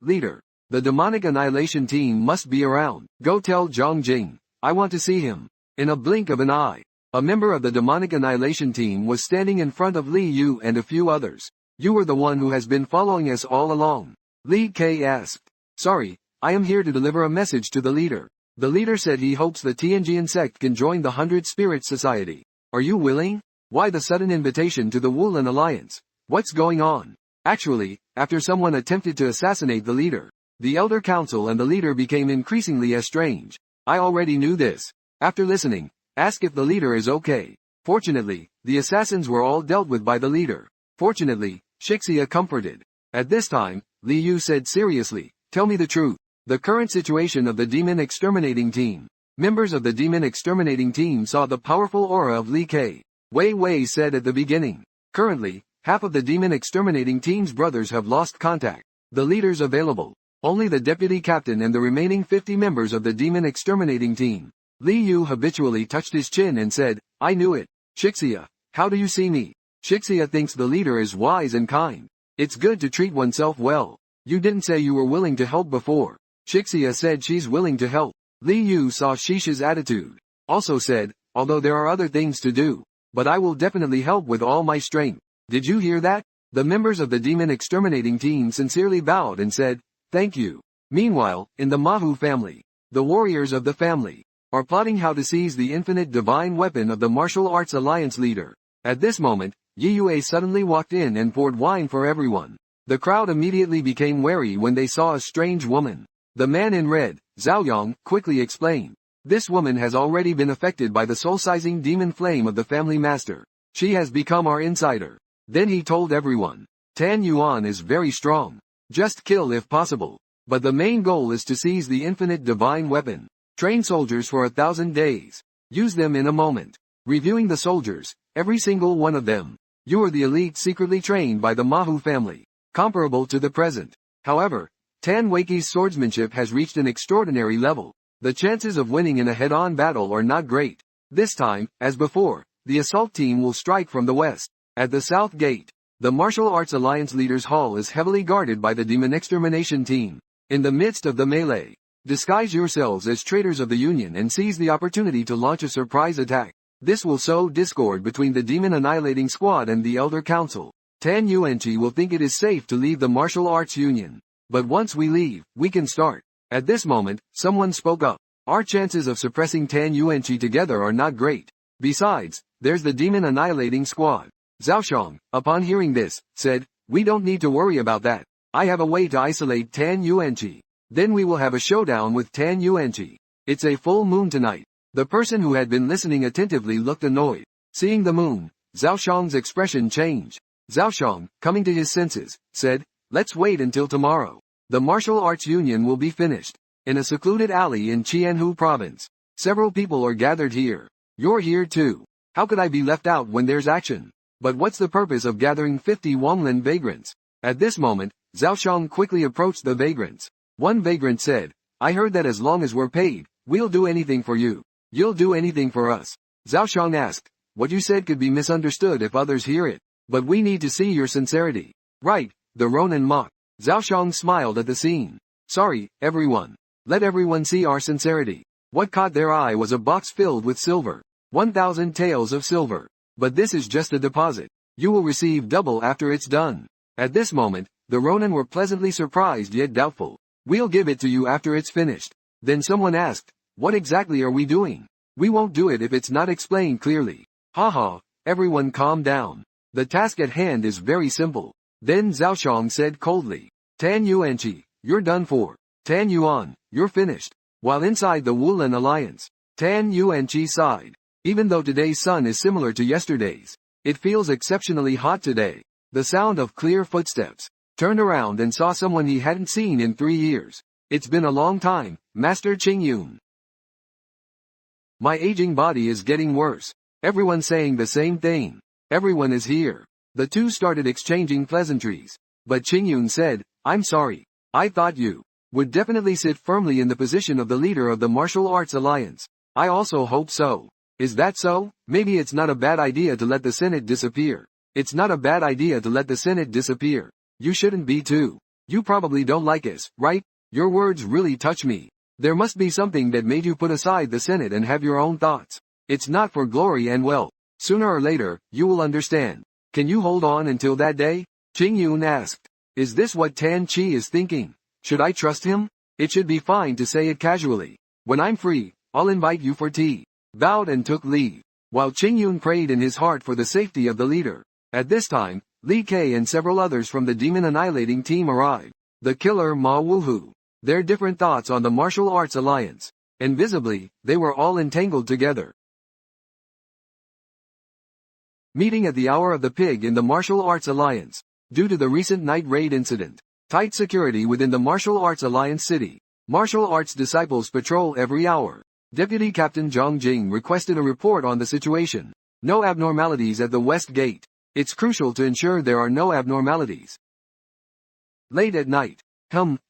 leader. The demonic annihilation team must be around. Go tell Zhang Jing. I want to see him. In a blink of an eye, a member of the demonic annihilation team was standing in front of Li Yu and a few others. You were the one who has been following us all along. Li Ke asked. Sorry, I am here to deliver a message to the leader. The leader said he hopes the Tianjian sect can join the 100 Spirit Society. Are you willing? Why the sudden invitation to the Wulin Alliance? What's going on? Actually, after someone attempted to assassinate the leader, the Elder Council and the leader became increasingly estranged. I already knew this. After listening, ask if the leader is okay. Fortunately, the assassins were all dealt with by the leader. Fortunately, Shixia comforted. At this time, Li Yu said seriously, tell me the truth. The current situation of the demon exterminating team. Members of the demon exterminating team saw the powerful aura of Li Ke. Wei Wei said at the beginning. Currently, half of the demon exterminating team's brothers have lost contact. The leaders available. Only the deputy captain and the remaining 50 members of the demon exterminating team. Li Yu habitually touched his chin and said, I knew it. Shixia, how do you see me? Shixia thinks the leader is wise and kind. It's good to treat oneself well. You didn't say you were willing to help before. Shixia said she's willing to help. Li Yu saw Shisha's attitude. Also said, although there are other things to do, but I will definitely help with all my strength. Did you hear that? The members of the demon exterminating team sincerely bowed and said, thank you. Meanwhile, in the Manhua family, the warriors of the family are plotting how to seize the infinite divine weapon of the martial arts alliance leader. At this moment, Yi Yue suddenly walked in and poured wine for everyone. The crowd immediately became wary when they saw a strange woman. The man in red, Zhao Yang, quickly explained. This woman has already been affected by the soul-sizing demon flame of the family master. She has become our insider. Then he told everyone. Tan Yuan is very strong. Just kill if possible. But the main goal is to seize the infinite divine weapon. Train soldiers for 1,000 days. Use them in a moment. Reviewing the soldiers, every single one of them. You are the elite secretly trained by the Manhua family. Comparable to the present. However, Tan Weiqi's swordsmanship has reached an extraordinary level. The chances of winning in a head-on battle are not great. This time, as before, the assault team will strike from the west. At the south gate, the Martial Arts Alliance Leaders Hall is heavily guarded by the Demon Extermination team. In the midst of the melee, disguise yourselves as traitors of the Union and seize the opportunity to launch a surprise attack. This will sow discord between the Demon Annihilating Squad and the Elder Council. Tan Yuanqi will think it is safe to leave the Martial Arts Union. But once we leave, we can start. At this moment, someone spoke up. Our chances of suppressing Tan Yuanqi together are not great. Besides, there's the Demon Annihilating Squad. Zhao, upon hearing this, said, we don't need to worry about that. I have a way to isolate Tan Yuanqi. Then we will have a showdown with Tan Yuanqi. It's a full moon tonight. The person who had been listening attentively looked annoyed. Seeing the moon, Zhao Shang's expression changed. Zhao Shang, coming to his senses, said, let's wait until tomorrow. The Martial Arts Union will be finished. In a secluded alley in Qianhu province. Several people are gathered here. You're here too. How could I be left out when there's action? But what's the purpose of gathering 50 Wanglin vagrants? At this moment, Zhao Shang quickly approached the vagrants. One vagrant said, I heard that as long as we're paid, we'll do anything for you. You'll do anything for us. Zhao Shang asked, what you said could be misunderstood if others hear it. But we need to see your sincerity. Right, the Ronin mocked. Zhao Xiong smiled at the scene. Sorry, everyone. Let everyone see our sincerity. What caught their eye was a box filled with silver. 1,000 taels of silver. But this is just a deposit. You will receive double after it's done. At this moment, the Ronin were pleasantly surprised yet doubtful. We'll give it to you after it's finished. Then someone asked, what exactly are we doing? We won't do it if it's not explained clearly. Haha, everyone calm down. The task at hand is very simple. Then Zhao Xiong said coldly, Tan Yuanqi, you're done for. Tan Yuan, you're finished. While inside the Wulin Alliance, Tan Yuanqi sighed. Even though today's sun is similar to yesterday's, it feels exceptionally hot today. The sound of clear footsteps. Turned around and saw someone he hadn't seen in 3 years. It's been a long time, Master Qingyun. My aging body is getting worse. Everyone's saying the same thing. Everyone is here. The two started exchanging pleasantries. But Qingyun said, I'm sorry. I thought you would definitely sit firmly in the position of the leader of the Martial Arts Alliance. I also hope so. Is that so? Maybe it's not a bad idea to let the Senate disappear. It's not a bad idea to let the Senate disappear. You shouldn't be too. You probably don't like us, right? Your words really touch me. There must be something that made you put aside the Senate and have your own thoughts. It's not for glory and wealth. Sooner or later, you will understand. Can you hold on until that day? Qingyun asked. Is this what Tan Qi is thinking? Should I trust him? It should be fine to say it casually. When I'm free, I'll invite you for tea. Bowed and took leave. While Qingyun prayed in his heart for the safety of the leader. At this time, Li Ke and several others from the demon annihilating team arrived. The killer Ma Wuhu. Their different thoughts on the Martial Arts Alliance. Invisibly, they were all entangled together. Meeting at the Hour of the Pig in the Martial Arts Alliance. Due to the recent night raid incident. Tight security within the Martial Arts Alliance city. Martial arts disciples patrol every hour. Deputy Captain Zhang Jing requested a report on the situation. No abnormalities at the West Gate. It's crucial to ensure there are no abnormalities. Late at night.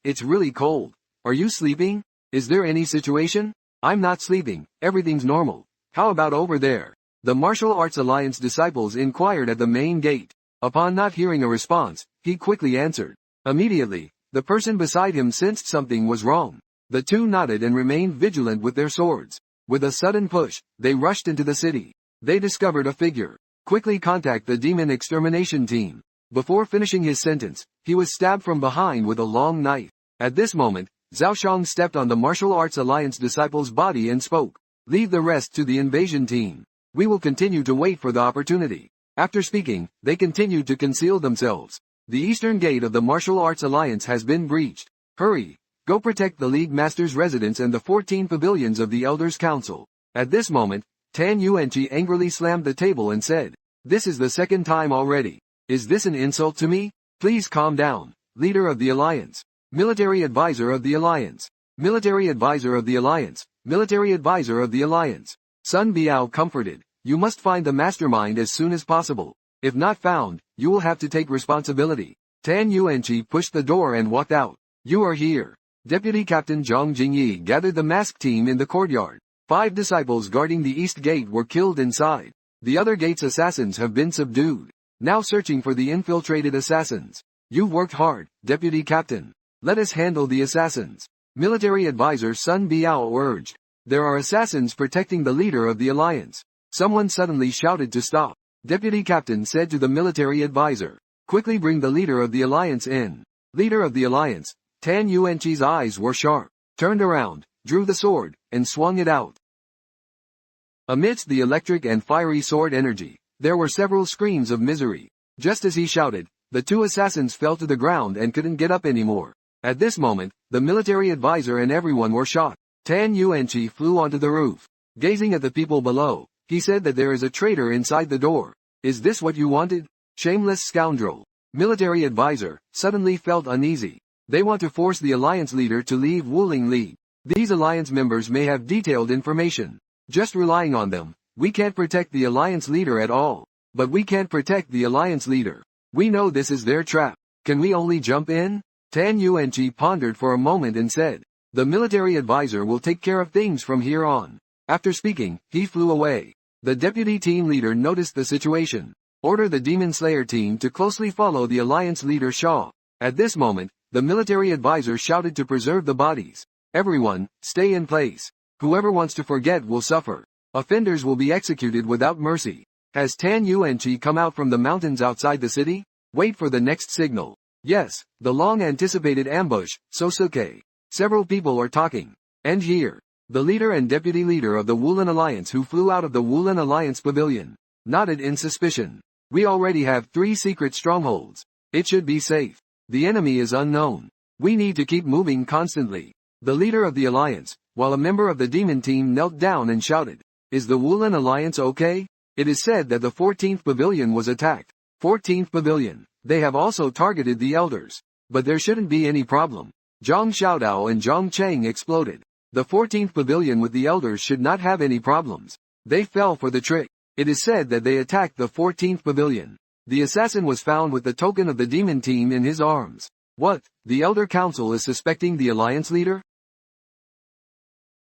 It's really cold. Are you sleeping? Is there any situation? I'm not sleeping, everything's normal. How about over there? The Martial Arts Alliance disciples inquired at the main gate. Upon not hearing a response, he quickly answered. Immediately, the person beside him sensed something was wrong. The two nodded and remained vigilant with their swords. With a sudden push, they rushed into the city. They discovered a figure. Quickly contact the demon extermination team. Before finishing his sentence, he was stabbed from behind with a long knife. At this moment, Zhao Xiong stepped on the Martial Arts Alliance disciple's body and spoke. Leave the rest to the invasion team. We will continue to wait for the opportunity. After speaking, they continued to conceal themselves. The eastern gate of the Martial Arts Alliance has been breached. Hurry! Go protect the League Master's residence and the 14 pavilions of the Elders' Council. At this moment, Tan Yuanqi angrily slammed the table and said, This is the second time already. Is this an insult to me? Please calm down. Leader of the Alliance. Military Advisor of the Alliance. Military Advisor of the Alliance. Military Advisor of the Alliance. Sun Biao comforted. You must find the mastermind as soon as possible. If not found, you will have to take responsibility. Tan Yuanqi pushed the door and walked out. You are here. Deputy Captain Zhang Jingyi gathered the masked team in the courtyard. 5 disciples guarding the east gate were killed inside. The other gate's assassins have been subdued. Now searching for the infiltrated assassins. You've worked hard, Deputy Captain. Let us handle the assassins. Military Advisor Sun Biao urged. There are assassins protecting the leader of the alliance. Someone suddenly shouted to stop. Deputy Captain said to the military advisor. Quickly bring the leader of the alliance in. Leader of the alliance. Tan Yuanqi's eyes were sharp. Turned around, drew the sword, and swung it out. Amidst the electric and fiery sword energy, there were several screams of misery. Just as he shouted, the 2 assassins fell to the ground and couldn't get up anymore. At this moment, the military advisor and everyone were shocked. Tan Yuanqi flew onto the roof. Gazing at the people below, he said that there is a traitor inside the door. Is this what you wanted? Shameless scoundrel. Military advisor, suddenly felt uneasy. They want to force the alliance leader to leave Wuling League. These alliance members may have detailed information. Just relying on them, we can't protect the alliance leader at all. But we can't protect the alliance leader. We know this is their trap. Can we only jump in? Tan Yuanqi pondered for a moment and said, the military advisor will take care of things from here on. After speaking, he flew away. The deputy team leader noticed the situation. Order the Demon Slayer team to closely follow the Alliance leader Shaw. At this moment, the military advisor shouted to preserve the bodies. Everyone, stay in place. Whoever wants to forget will suffer. Offenders will be executed without mercy. Has Tan Yuanqi come out from the mountains outside the city? Wait for the next signal. Yes, the long-anticipated ambush, Sosuke. Several people are talking. And here, the leader and deputy leader of the Woolen Alliance who flew out of the Woolen Alliance pavilion, nodded in suspicion. We already have 3 secret strongholds. It should be safe. The enemy is unknown. We need to keep moving constantly. The leader of the alliance, while a member of the demon team knelt down and shouted, "Is the Woolen Alliance okay?" It is said that the 14th pavilion was attacked. 14th pavilion. They have also targeted the elders. But there shouldn't be any problem. Zhang Xiaodao and Zhang Cheng exploded. The 14th pavilion with the elders should not have any problems. They fell for the trick. It is said that they attacked the 14th pavilion. The assassin was found with the token of the demon team in his arms. What? The Elder Council is suspecting the alliance leader?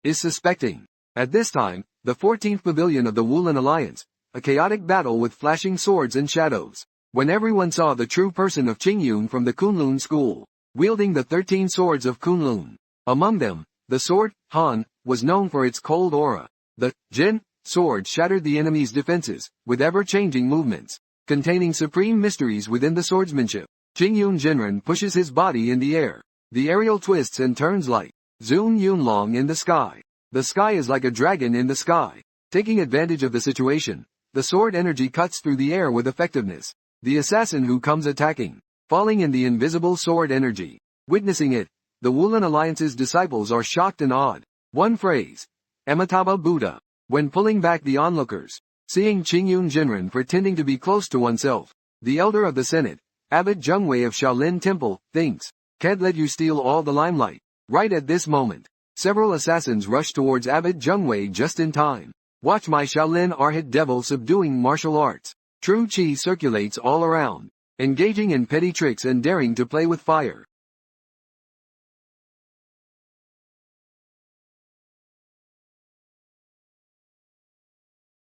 Is suspecting. At this time, the 14th pavilion of the Woolen Alliance, a chaotic battle with flashing swords and shadows. When everyone saw the true person of Qingyun from the Kunlun school, wielding the 13 swords of Kunlun. Among them, the sword, Han, was known for its cold aura. The Jin sword shattered the enemy's defenses, with ever-changing movements, containing supreme mysteries within the swordsmanship. Qingyun Jinren pushes his body in the air. The aerial twists and turns like Zun Yunlong in the sky. The sky is like a dragon in the sky. Taking advantage of the situation, the sword energy cuts through the air with effectiveness. The assassin who comes attacking, falling in the invisible sword energy. Witnessing it, the Woolen Alliance's disciples are shocked and awed. One phrase. Amitabha Buddha. When pulling back the onlookers, seeing Qingyun Jinren pretending to be close to oneself, the elder of the Senate, Abbot Zhengwei of Shaolin Temple, thinks, can't let you steal all the limelight. Right at this moment, several assassins rush towards Abbot Zhengwei just in time. Watch my Shaolin Arhat Devil subduing martial arts. True Qi circulates all around, engaging in petty tricks and daring to play with fire.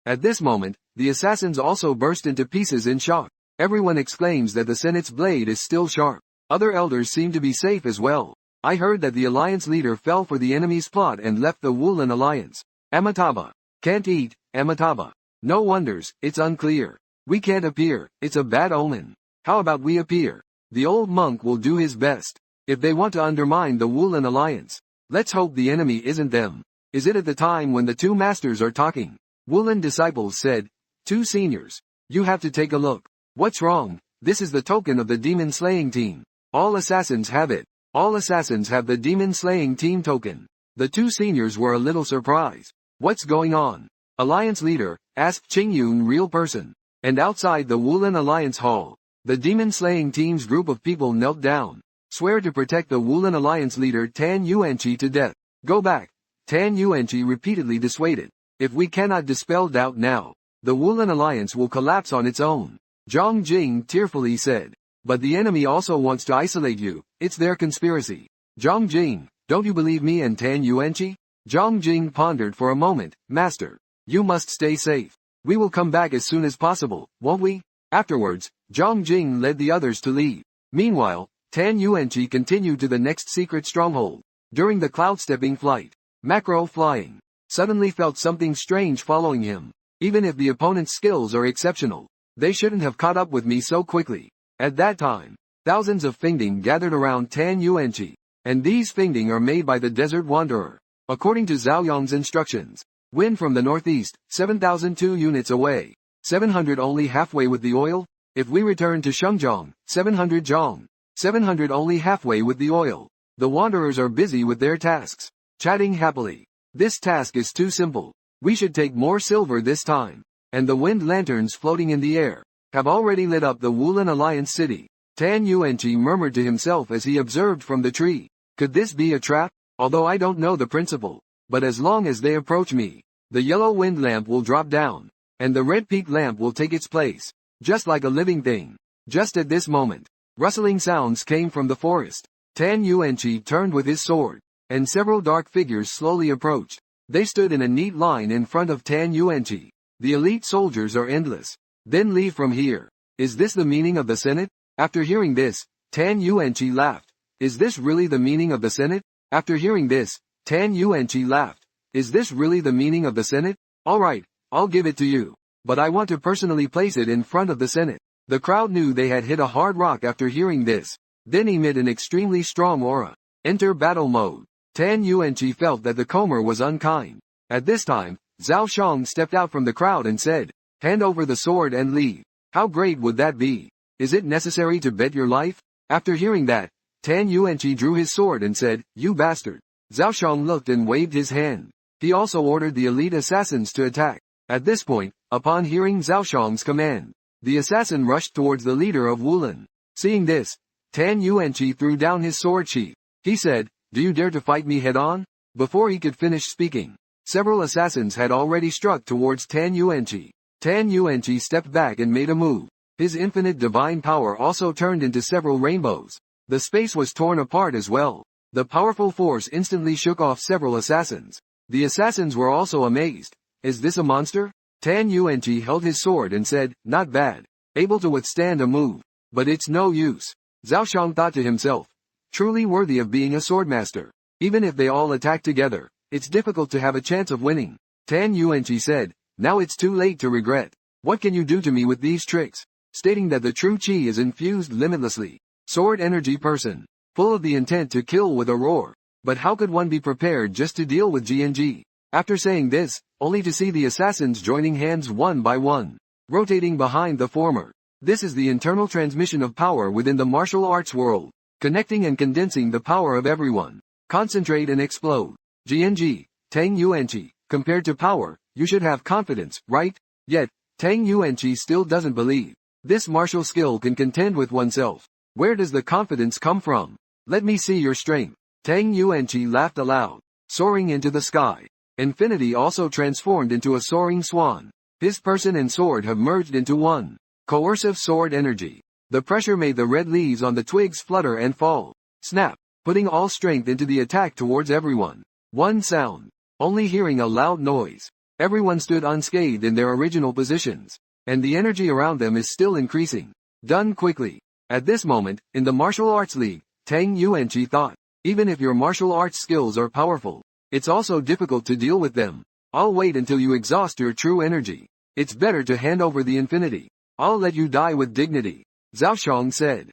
At this moment, the assassins also burst into pieces in shock. Everyone exclaims that the Senate's blade is still sharp. Other elders seem to be safe as well. I heard that the alliance leader fell for the enemy's plot and left the Woolen Alliance. Amitabha. Can't eat, Amitabha. No wonders, it's unclear. We can't appear, it's a bad omen. How about we appear? The old monk will do his best. If they want to undermine the Woolen Alliance, let's hope the enemy isn't them. Is it at the time when the 2 masters are talking? Woolen disciples said, 2 seniors. You have to take a look. What's wrong? This is the token of the demon slaying team. All assassins have it. All assassins have the demon slaying team token. The 2 seniors were a little surprised. What's going on? Alliance leader, asked Qingyun real person. And outside the Woolen Alliance hall, the demon slaying team's group of people knelt down. Swear to protect the Woolen Alliance leader Tan Yuanqi to death. Go back. Tan Yuanqi repeatedly dissuaded. If we cannot dispel doubt now, the Woolen Alliance will collapse on its own. Zhang Jing tearfully said. But the enemy also wants to isolate you, it's their conspiracy. Zhang Jing, don't you believe me and Tan Yuanqi? Zhang Jing pondered for a moment. Master, you must stay safe. We will come back as soon as possible, won't we? Afterwards, Zhang Jing led the others to leave. Meanwhile, Tan Yuanqi continued to the next secret stronghold. During the cloud-stepping flight, Macro flying, suddenly felt something strange following him. Even if the opponent's skills are exceptional, they shouldn't have caught up with me so quickly. At that time, thousands of Fengding gathered around Tan Yuanqi, and these Fengding are made by the Desert Wanderer. According to Zhao Yong's instructions, wind from the northeast, 7,002 units away, 700 only halfway with the oil. If we return to Shengzhong, 700 zhong, 700 only halfway with the oil. The Wanderers are busy with their tasks, chatting happily. This task is too simple. We should take more silver this time. And the wind lanterns floating in the air have already lit up the Woolen Alliance city. Tan Yuanqi murmured to himself as he observed from the tree. Could this be a trap? Although I don't know the principle. But as long as they approach me, the yellow wind lamp will drop down, and the red peak lamp will take its place, just like a living thing. Just at this moment, rustling sounds came from the forest. Tan Yuanqi turned with his sword, and several dark figures slowly approached. They stood in a neat line in front of Tan Yuanqi. The elite soldiers are endless. Then leave from here. Is this the meaning of the Senate? After hearing this, Tan Yuanqi laughed. Is this really the meaning of the Senate? After hearing this, Tan Yuanqi laughed. Is this really the meaning of the Senate? Alright, I'll give it to you. But I want to personally place it in front of the Senate. The crowd knew they had hit a hard rock after hearing this. Then emit an extremely strong aura. Enter battle mode. Tan Yuanqi felt that the Comer was unkind. At this time, Zhao Shang stepped out from the crowd and said, "Hand over the sword and leave." How great would that be? Is it necessary to bet your life? After hearing that, Tan Yuanqi drew his sword and said, "You bastard." Zhao Shang looked and waved his hand. He also ordered the elite assassins to attack. At this point, upon hearing Zhao Shang's command, the assassin rushed towards the leader of Wulin. Seeing this, Tan Yuanqi threw down his sword sheath. He said, "Do you dare to fight me head-on?" Before he could finish speaking, several assassins had already struck towards Tan Yuanqi. Tan Yuanqi stepped back and made a move. His infinite divine power also turned into several rainbows. The space was torn apart as well. The powerful force instantly shook off several assassins. The assassins were also amazed. Is this a monster? Tan Yuanqi held his sword and said, "Not bad. Able to withstand a move. But it's no use." Zhao Shang thought to himself, truly worthy of being a swordmaster. Even if they all attack together, it's difficult to have a chance of winning. Tan Yuanqi said, "Now it's too late to regret. What can you do to me with these tricks?" Stating that the true chi is infused limitlessly. Sword energy person. Full of the intent to kill with a roar. But how could one be prepared just to deal with GNG? After saying this, only to see the assassins joining hands one by one, rotating behind the former. This is the internal transmission of power within the martial arts world, connecting and condensing the power of everyone. Concentrate and explode. GNG, Tang Yuanqi, compared to power, you should have confidence, right? Yet, Tang Yuanqi still doesn't believe. This martial skill can contend with oneself. Where does the confidence come from? Let me see your strength. Tang Yuanqi laughed aloud, soaring into the sky. Infinity also transformed into a soaring swan. His person and sword have merged into one. Coercive sword energy. The pressure made the red leaves on the twigs flutter and fall. Snap, putting all strength into the attack towards everyone. One sound. Only hearing a loud noise. Everyone stood unscathed in their original positions. And the energy around them is still increasing. Done quickly. At this moment, in the martial arts league, Tang Yuanqi thought, even if your martial arts skills are powerful, it's also difficult to deal with them. I'll wait until you exhaust your true energy. It's better to hand over the infinity. I'll let you die with dignity. Zhao Shang said.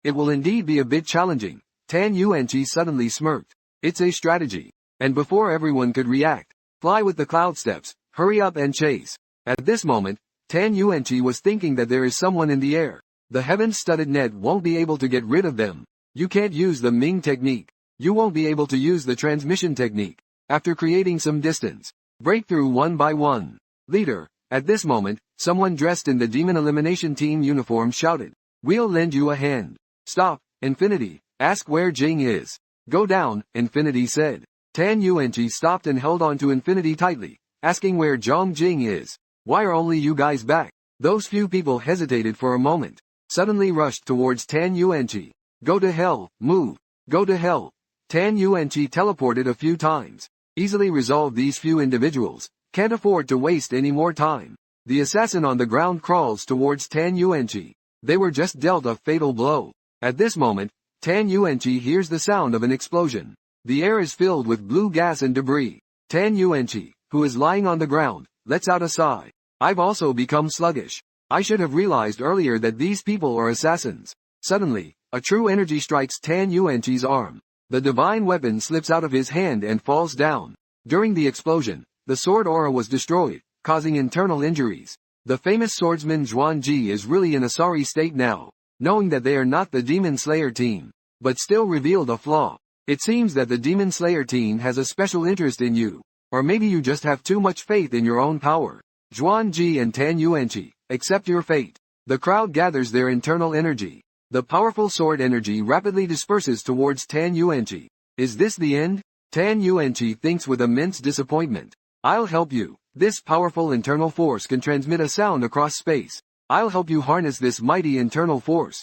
It will indeed be a bit challenging. Tan Yuanqi suddenly smirked. It's a strategy. And before everyone could react, fly with the cloud steps, hurry up and chase. At this moment, Tan Yuanqi was thinking that there is someone in the air. The heaven-studded net won't be able to get rid of them. You can't use the Ming technique. You won't be able to use the transmission technique. After creating some distance, break through one by one. Leader. At this moment, someone dressed in the Demon Elimination Team uniform shouted, "We'll lend you a hand." Stop, Infinity. Ask where Jing is. Go down, Infinity said. Tan Yuanqi stopped and held on to Infinity tightly, asking where Zhang Jing is. Why are only you guys back? Those few people hesitated for a moment, suddenly rushed towards Tan Yuanqi. Go to hell, move. Go to hell. Tan Yuanqi teleported a few times. Easily resolved these few individuals. Can't afford to waste any more time. The assassin on the ground crawls towards Tan Yuanqi. They were just dealt a fatal blow. At this moment, Tan Yuanqi hears the sound of an explosion. The air is filled with blue gas and debris. Tan Yuanqi, who is lying on the ground, lets out a sigh. I've also become sluggish. I should have realized earlier that these people are assassins. Suddenly, a true energy strikes Tan Yuanqi's arm. The divine weapon slips out of his hand and falls down. During the explosion, the sword aura was destroyed, causing internal injuries. The famous swordsman Zhuan Ji is really in a sorry state now, knowing that they are not the Demon Slayer team, but still revealed a flaw. It seems that the Demon Slayer team has a special interest in you, or maybe you just have too much faith in your own power. Zhuan Ji and Tan Yuanqi, accept your fate. The crowd gathers their internal energy. The powerful sword energy rapidly disperses towards Tan Yuanqi. Is this the end? Tan Yuanqi thinks with immense disappointment. I'll help you. This powerful internal force can transmit a sound across space. I'll help you harness this mighty internal force.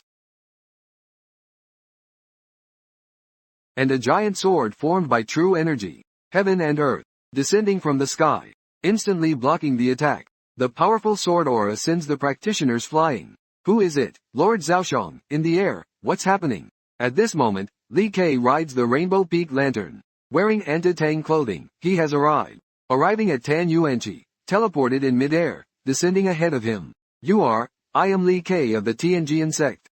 And a giant sword formed by true energy, heaven and earth, descending from the sky, instantly blocking the attack. The powerful sword aura sends the practitioners flying. Who is it? Lord Zhaoshang, in the air, what's happening? At this moment, Li Ke rides the Rainbow Peak Lantern. Wearing anti-Tang clothing, he has arrived. Arriving at Tan Yuanqi, teleported in mid-air, descending ahead of him. I am Li Ke of the Tianjian sect.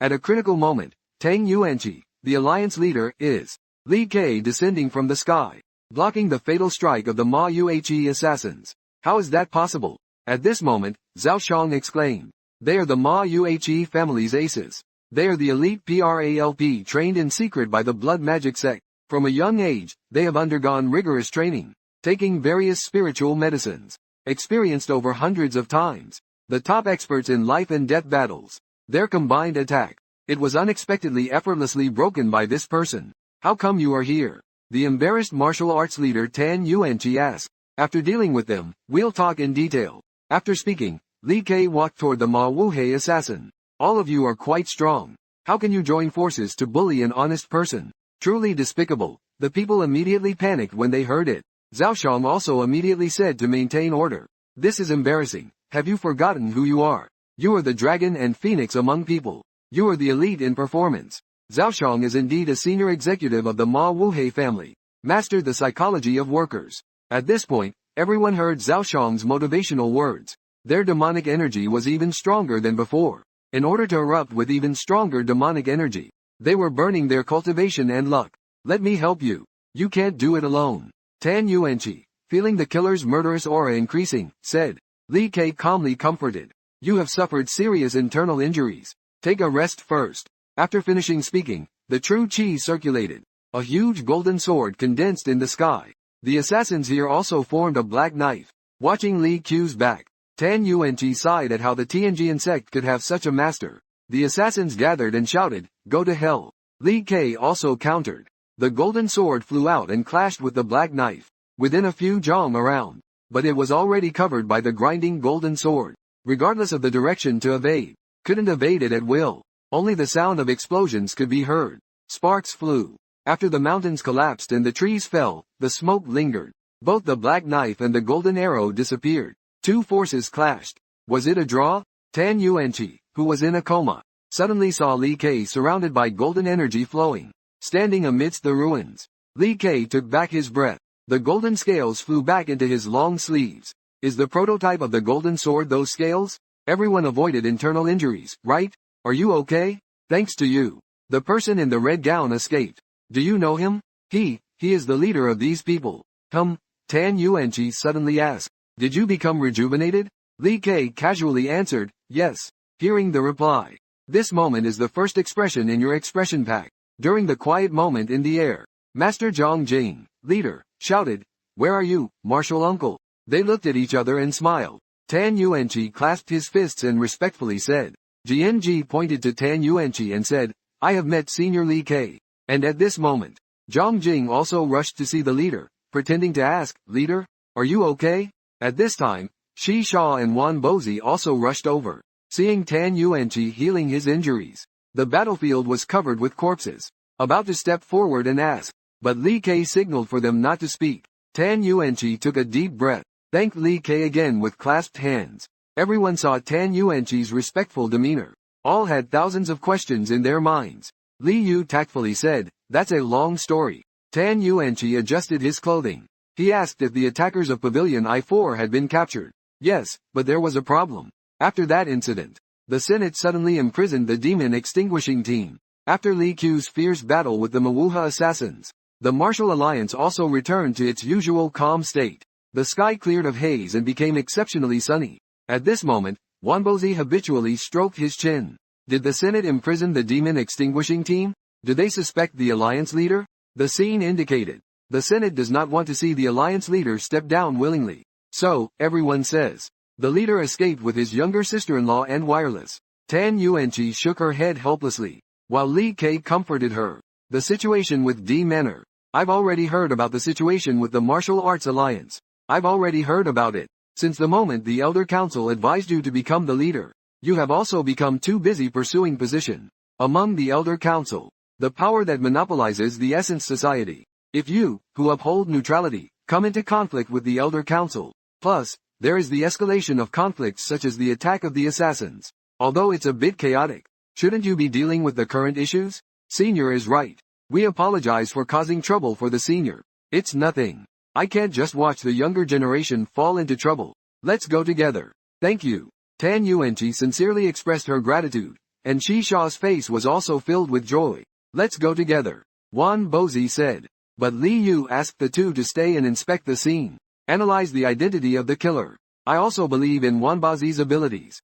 At a critical moment, Tang Yuanqi, the alliance leader, is Li Ke descending from the sky, blocking the fatal strike of the Ma Yuhe assassins. How is that possible? At this moment, Zhao Shang exclaimed. They are the Ma Yuhe family's aces. They are the elite PRALP trained in secret by the blood magic sect. From a young age, they have undergone rigorous training, taking various spiritual medicines, experienced over hundreds of times. The top experts in life and death battles. Their combined attack. It was unexpectedly effortlessly broken by this person. How come you are here? The embarrassed martial arts leader Tan Yuanqi asked. After dealing with them, we'll talk in detail. After speaking, Li Ke walked toward the Ma Wuhe assassin. All of you are quite strong. How can you join forces to bully an honest person? Truly despicable. The people immediately panicked when they heard it. Zhao Shang also immediately said to maintain order. This is embarrassing. Have you forgotten who you are? You are the dragon and phoenix among people. You are the elite in performance. Zhao Shang is indeed a senior executive of the Ma Wuhe family. Mastered the psychology of workers. At this point, everyone heard Zhao Shang's motivational words. Their demonic energy was even stronger than before. In order to erupt with even stronger demonic energy, they were burning their cultivation and luck. Let me help you. You can't do it alone. Tan Yuanqi, feeling the killer's murderous aura increasing, said. Li Ke calmly comforted. You have suffered serious internal injuries. Take a rest first. After finishing speaking, the true chi circulated. A huge golden sword condensed in the sky. The assassins here also formed a black knife. Watching Li Q's back, Tan Yuanqi sighed at how the Tianjian sect could have such a master. The assassins gathered and shouted, go to hell. Li Ke also countered. The golden sword flew out and clashed with the black knife. Within a few jong around. But it was already covered by the grinding golden sword. Regardless of the direction to evade. Couldn't evade it at will. Only the sound of explosions could be heard. Sparks flew. After the mountains collapsed and the trees fell, the smoke lingered. Both the black knife and the golden arrow disappeared. Two forces clashed. Was it a draw? Tan Yuanqi, who was in a coma, suddenly saw Li Ke surrounded by golden energy flowing, standing amidst the ruins. Li Ke took back his breath. The golden scales flew back into his long sleeves. Is the prototype of the golden sword those scales? Everyone avoided internal injuries, right? Are you okay? Thanks to you. The person in the red gown escaped. Do you know him? He is the leader of these people. Tan Yuanqi suddenly asked. Did you become rejuvenated? Li Ke casually answered, yes. Hearing the reply. This moment is the first expression in your expression pack. During the quiet moment in the air, Master Zhang Jing, leader, shouted, where are you, martial uncle? They looked at each other and smiled. Tan Yuanqi clasped his fists and respectfully said. Jianji pointed to Tan Yuanqi and said, I have met Senior Li Ke. And at this moment, Zhang Jing also rushed to see the leader, pretending to ask, leader, are you okay? At this time, Shi Sha and Wan Bozi also rushed over. Seeing Tan Yuanqi healing his injuries, the battlefield was covered with corpses. About to step forward and ask, but Li Ke signaled for them not to speak. Tan Yuanqi took a deep breath, thanked Li Ke again with clasped hands. Everyone saw Tan Yuanqi's respectful demeanor. All had thousands of questions in their minds. Li Yu tactfully said, that's a long story. Tan Yuanqi adjusted his clothing. He asked if the attackers of Pavilion I-4 had been captured. Yes, but there was a problem. After that incident, the Senate suddenly imprisoned the demon extinguishing team. After Li Q's fierce battle with the Manhua assassins, the martial alliance also returned to its usual calm state. The sky cleared of haze and became exceptionally sunny. At this moment, Wanbozi habitually stroked his chin. Did the Senate imprison the demon extinguishing team? Do they suspect the alliance leader? The scene indicated. The Senate does not want to see the alliance leader step down willingly. So, everyone says. The leader escaped with his younger sister-in-law and wireless. Tan Yuanqi shook her head helplessly, while Li Ke comforted her. The situation with D Manor. I've already heard about the situation with the martial arts alliance. I've already heard about it. Since the moment the Elder Council advised you to become the leader, you have also become too busy pursuing position. Among the Elder Council, the power that monopolizes the Essence Society. If you, who uphold neutrality, come into conflict with the Elder Council, plus, there is the escalation of conflicts such as the attack of the assassins. Although it's a bit chaotic, shouldn't you be dealing with the current issues? Senior is right. We apologize for causing trouble for the senior. It's nothing. I can't just watch the younger generation fall into trouble. Let's go together. Thank you. Tan Yuanqi sincerely expressed her gratitude, and Shishaw's face was also filled with joy. Let's go together. Wan Bozi said. But Li Yu asked the two to stay and inspect the scene. Analyze the identity of the killer. I also believe in Wanbazi's abilities.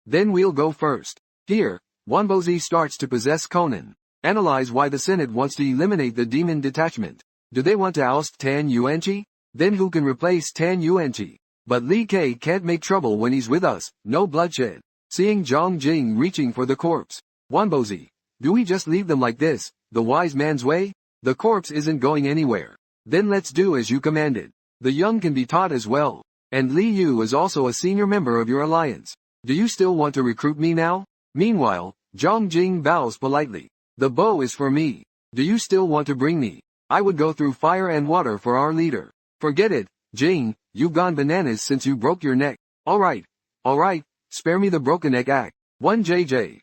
Then we'll go first. Here, Wanbozi starts to possess Conan. Analyze why the Senate wants to eliminate the demon detachment. Do they want to oust Tan Yuanqi? Then who can replace Tan Yuanqi? But Li Kai can't make trouble when he's with us, no bloodshed. Seeing Zhang Jing reaching for the corpse. Wanbozi, do we just leave them like this, the wise man's way? The corpse isn't going anywhere. Then let's do as you commanded. The young can be taught as well. And Li Yu is also a senior member of your alliance. Do you still want to recruit me now? Meanwhile, Zhang Jing bows politely. The bow is for me. Do you still want to bring me? I would go through fire and water for our leader. Forget it, Jing, you've gone bananas since you broke your neck. Alright, spare me the broken neck act. 1JJ,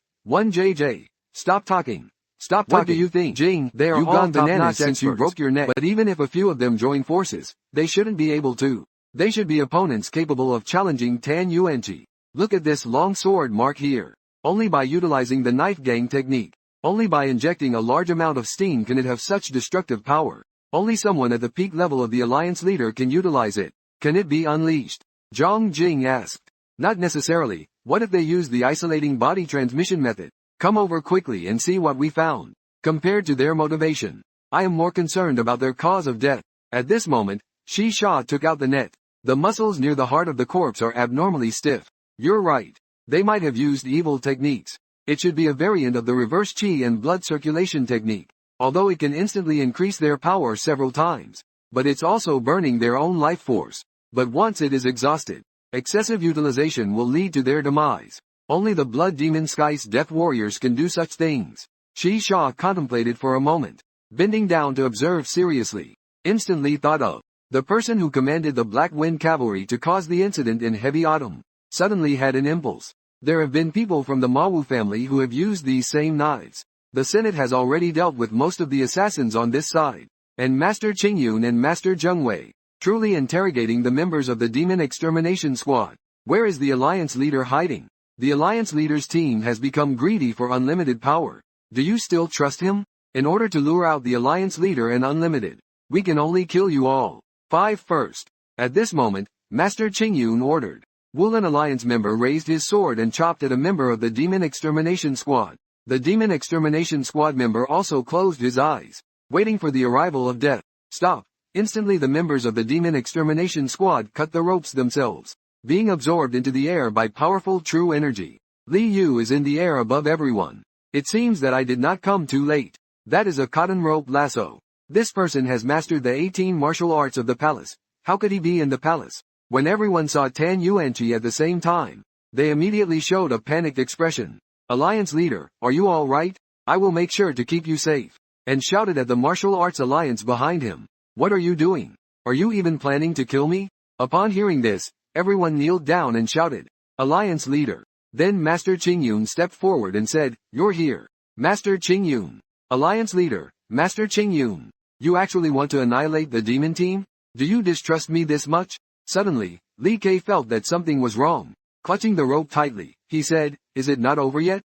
stop talking. What do you think, Jing? You've gone bananas since you broke your neck. But even if a few of them join forces, they shouldn't be able to. They should be opponents capable of challenging Tan Yuanqi. Look at this long sword mark here. Only by utilizing the knife gang technique. Only by injecting a large amount of steam can it have such destructive power. Only someone at the peak level of the alliance leader can utilize it. Can it be unleashed? Zhang Jing asked. Not necessarily. What if they use the isolating body transmission method? Come over quickly and see what we found. Compared to their motivation, I am more concerned about their cause of death. At this moment, Shi Sha took out the net. The muscles near the heart of the corpse are abnormally stiff. You're right. They might have used evil techniques. It should be a variant of the reverse qi and blood circulation technique, although it can instantly increase their power several times. But it's also burning their own life force. But once it is exhausted, excessive utilization will lead to their demise. Only the blood demon Sky's death warriors can do such things. Shi Sha contemplated for a moment, bending down to observe seriously. Instantly thought of the person who commanded the Black Wind Cavalry to cause the incident in Heavy Autumn. Suddenly had an impulse. There have been people from the Manhua family who have used these same knives. The Senate has already dealt with most of the assassins on this side. And Master Qingyun and Master Zhengwei, truly interrogating the members of the Demon Extermination Squad. Where is the Alliance leader hiding? The Alliance leader's team has become greedy for unlimited power. Do you still trust him? In order to lure out the Alliance leader and Unlimited, we can only kill you all. 5 first. At this moment, Master Qingyun ordered. Woolen Alliance member raised his sword and chopped at a member of the Demon Extermination Squad. The Demon Extermination Squad member also closed his eyes, waiting for the arrival of death. Stop. Instantly the members of the Demon Extermination Squad cut the ropes themselves, being absorbed into the air by powerful true energy. Li Yu is in the air above everyone. It seems that I did not come too late. That is a cotton rope lasso. This person has mastered the 18 martial arts of the palace. How could he be in the palace? When everyone saw Tan Yuanqi at the same time, they immediately showed a panicked expression. Alliance leader, are you all right? I will make sure to keep you safe. And shouted at the martial arts alliance behind him. What are you doing? Are you even planning to kill me? Upon hearing this, everyone kneeled down and shouted, Alliance leader. Then Master Qingyun stepped forward and said, You're here. Master Qingyun. Alliance leader, Master Qingyun. You actually want to annihilate the demon team? Do you distrust me this much? Suddenly, Li Kai felt that something was wrong. Clutching the rope tightly, he said, Is it not over yet?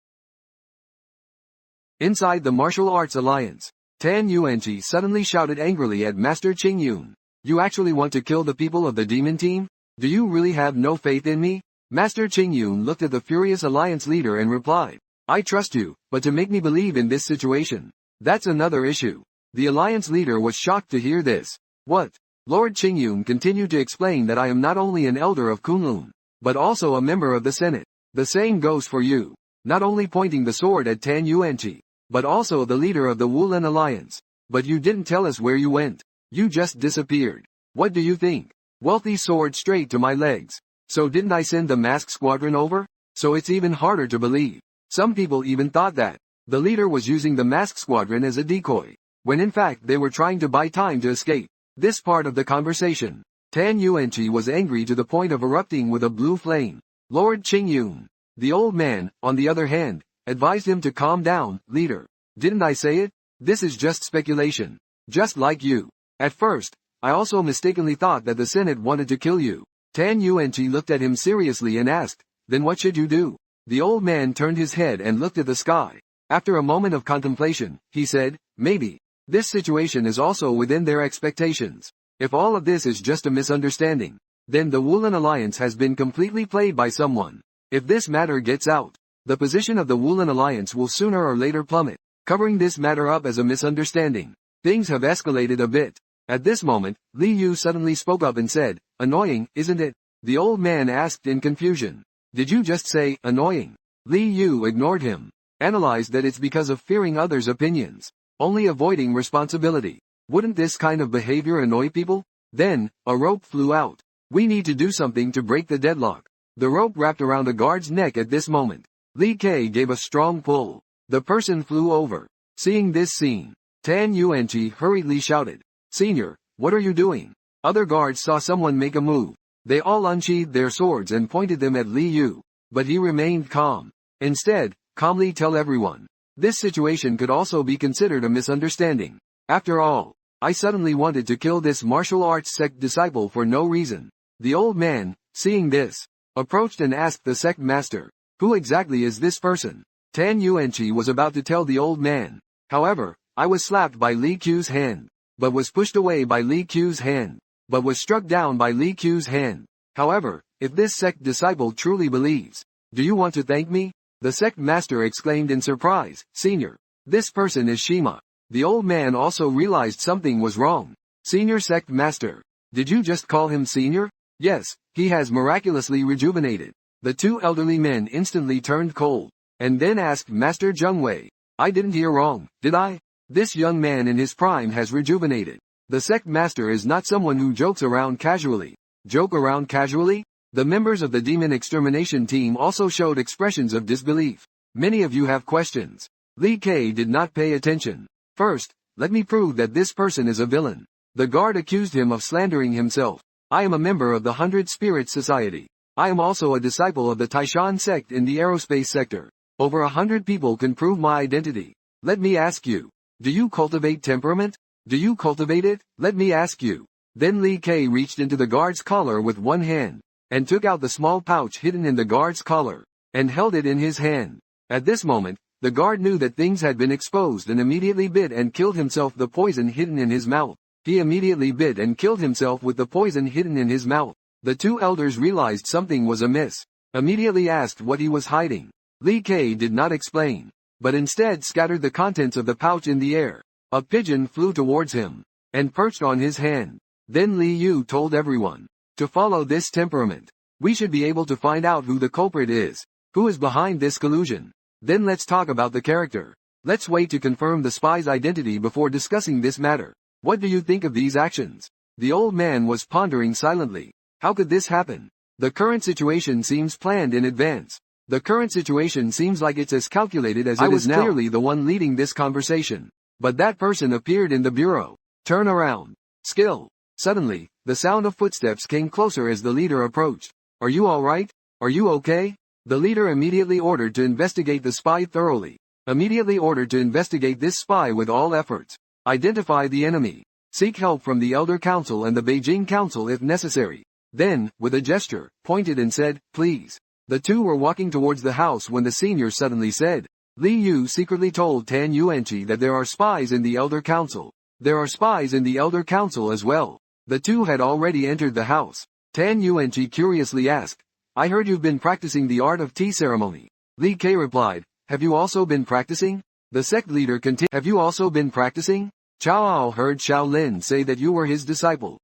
Inside the martial arts alliance, Tan Yuanqi suddenly shouted angrily at Master Qingyun. You actually want to kill the people of the demon team? Do you really have no faith in me? Master Qingyun looked at the furious alliance leader and replied, I trust you, but to make me believe in this situation, that's another issue. The alliance leader was shocked to hear this. What? Lord Qingyun continued to explain that I am not only an elder of Kunlun, but also a member of the Senate. The same goes for you. Not only pointing the sword at Tan Yuanqi, but also the leader of the Woolen Alliance. But you didn't tell us where you went. You just disappeared. What do you think? Wealthy sword straight to my legs. So didn't I send the masked squadron over? so it's even harder to believe. Some people even thought that the leader was using the mask squadron as a decoy, when in fact they were trying to buy time to escape. This part of the conversation, Tan Yuanqi was angry to the point of erupting with a blue flame. Lord Qingyun, the old man, on the other hand, advised him to calm down. Leader, didn't I say it? This is just speculation. Just like you. At first, I also mistakenly thought that the Senate wanted to kill you. Tan Yuanqi looked at him seriously and asked, then what should you do? The old man turned his head and looked at the sky. After a moment of contemplation, he said, maybe. This situation is also within their expectations. If all of this is just a misunderstanding, then the Wulin Alliance has been completely played by someone. If this matter gets out, the position of the Wulin Alliance will sooner or later plummet. Covering this matter up as a misunderstanding, things have escalated a bit. At this moment, Li Yu suddenly spoke up and said, annoying, isn't it? The old man asked in confusion. Did you just say, annoying? Li Yu ignored him. Analyzed that it's because of fearing others' opinions. Only avoiding responsibility. Wouldn't this kind of behavior annoy people? Then, a rope flew out. We need to do something to break the deadlock. The rope wrapped around a guard's neck at this moment. Li Kai gave a strong pull. The person flew over. Seeing this scene, Tan Yuanqi hurriedly shouted, Senior, what are you doing? Other guards saw someone make a move. They all unsheathed their swords and pointed them at Li Yu. But he remained calm. Instead, calmly tell everyone. This situation could also be considered a misunderstanding. After all, I suddenly wanted to kill this martial arts sect disciple for no reason. The old man, seeing this, approached and asked the sect master, who exactly is this person? Tan Yuanqi was about to tell the old man. However, I was slapped by Li Qiu's hand, but was pushed away by Li Qiu's hand, but was struck down by Li Qiu's hand. However, if this sect disciple truly believes, do you want to thank me? The sect master exclaimed in surprise, Senior, this person is Shima. The old man also realized something was wrong. Senior sect master, did you just call him senior? Yes, he has miraculously rejuvenated. The two elderly men instantly turned cold, and then asked Master Zhengwei, I didn't hear wrong, did I? This young man in his prime has rejuvenated. The sect master is not someone who jokes around casually. Joke around casually? The members of the demon extermination team also showed expressions of disbelief. Many of you have questions. Li Kai did not pay attention. First, let me prove that this person is a villain. The guard accused him of slandering himself. I am a member of the 100 Spirits Society. I am also a disciple of the Taishan sect in the aerospace sector. Over 100 people can prove my identity. Let me ask you. Do you cultivate temperament? Do you cultivate it? Let me ask you. Then Li Kai reached into the guard's collar with one hand, and took out the small pouch hidden in the guard's collar, and held it in his hand. At this moment, the guard knew that things had been exposed and immediately bit and killed himself the poison hidden in his mouth. He immediately bit and killed himself with the poison hidden in his mouth. The two elders realized something was amiss. Immediately asked what he was hiding. Li Kai did not explain, but instead scattered the contents of the pouch in the air. A pigeon flew towards him, and perched on his hand. Then Li Yu told everyone, to follow this temperament, we should be able to find out who the culprit is, who is behind this collusion. Then let's talk about the character. Let's wait to confirm the spy's identity before discussing this matter. What do you think of these actions? The old man was pondering silently. How could this happen? The current situation seems planned in advance. The current situation seems like it's as calculated as it is now. I was clearly the one leading this conversation. But that person appeared in the bureau. Turn around. Skill. Suddenly, the sound of footsteps came closer as the leader approached. Are you alright? Are you okay? The leader immediately ordered to investigate the spy thoroughly. Immediately ordered to investigate this spy with all efforts. Identify the enemy. Seek help from the Elder Council and the Beijing Council if necessary. Then, with a gesture, pointed and said, please. The two were walking towards the house when the senior suddenly said, Li Yu secretly told Tan Yuanqi that there are spies in the Elder Council. There are spies in the Elder Council as well. The two had already entered the house. Tan Yuanqi curiously asked, I heard you've been practicing the art of tea ceremony. Li Kai replied, have you also been practicing? The sect leader continued, have you also been practicing? Chao heard Xiao Lin say that you were his disciple.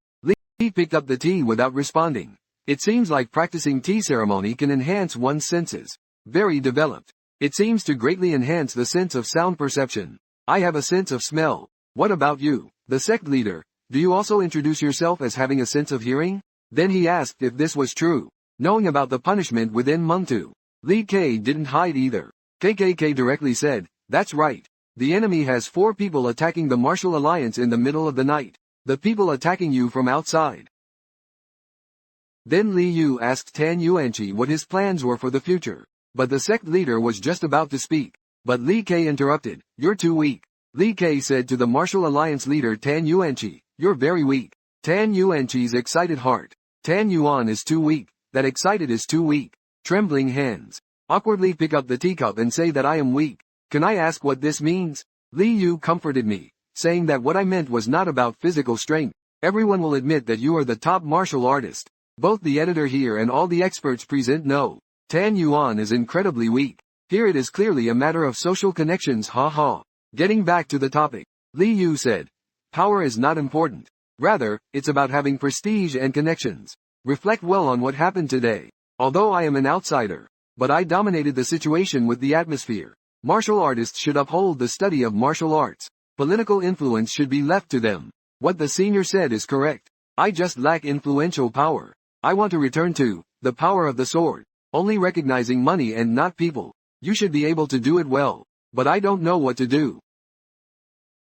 He picked up the tea without responding. It seems like practicing tea ceremony can enhance one's senses. Very developed. It seems to greatly enhance the sense of sound perception. I have a sense of smell. What about you? The sect leader, do you also introduce yourself as having a sense of hearing? Then he asked if this was true. Knowing about the punishment within Mengtu, Li K didn't hide either. KKK directly said, "That's right. The enemy has 4 people attacking the Martial Alliance in the middle of the night. The people attacking you from outside." Then Li Yu asked Tan Yuanqi what his plans were for the future. But the sect leader was just about to speak. But Li K interrupted, "You're too weak." Li K said to the Martial Alliance leader Tan Yuanqi, "You're very weak." Tan Yuanqi's excited heart. Tan Yuan is too weak. That excited is too weak. Trembling hands. Awkwardly pick up the teacup and say that I am weak. Can I ask what this means? Li Yu comforted me, saying that what I meant was not about physical strength. Everyone will admit that you are the top martial artist. Both the editor here and all the experts present know. Tan Yuan is incredibly weak. Here it is clearly a matter of social connections, ha. Getting back to the topic, Li Yu said, "Power is not important. Rather, it's about having prestige and connections. Reflect well on what happened today. Although I am an outsider, but I dominated the situation with the atmosphere. Martial artists should uphold the study of martial arts. Political influence should be left to them. What the senior said is correct. I just lack influential power. I want to return to the power of the sword, only recognizing money and not people. You should be able to do it well, but I don't know what to do."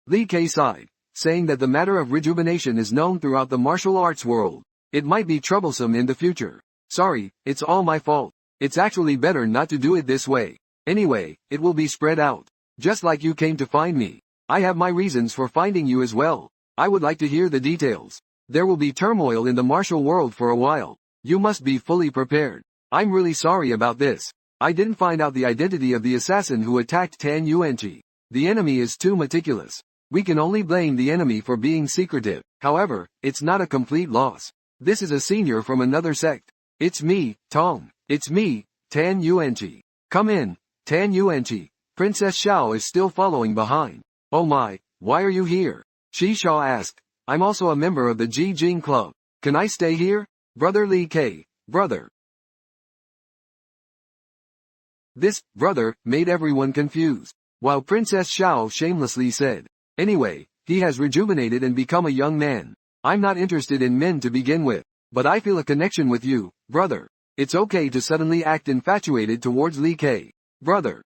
Li K sighed, saying that the matter of rejuvenation is known throughout the martial arts world. It might be troublesome in the future. Sorry, it's all my fault. It's actually better not to do it this way. Anyway, it will be spread out. Just like you came to find me. I have my reasons for finding you as well. I would like to hear the details. There will be turmoil in the martial world for a while. You must be fully prepared. I'm really sorry about this. I didn't find out the identity of the assassin who attacked Tan Yuanqi. The enemy is too meticulous. We can only blame the enemy for being secretive. However, it's not a complete loss. This is a senior from another sect. It's me, Tong. It's me, Tan Yuanqi. Come in, Tan Yuanqi. Princess Xiao is still following behind. Oh my, why are you here? Shi Xiao asked. I'm also a member of the Ji Jing Club. Can I stay here? Brother Li K, brother. This, brother, made everyone confused, while Princess Xiao shamelessly said, "Anyway, he has rejuvenated and become a young man. I'm not interested in men to begin with, but I feel a connection with you, brother. It's okay to suddenly act infatuated towards Li K, brother."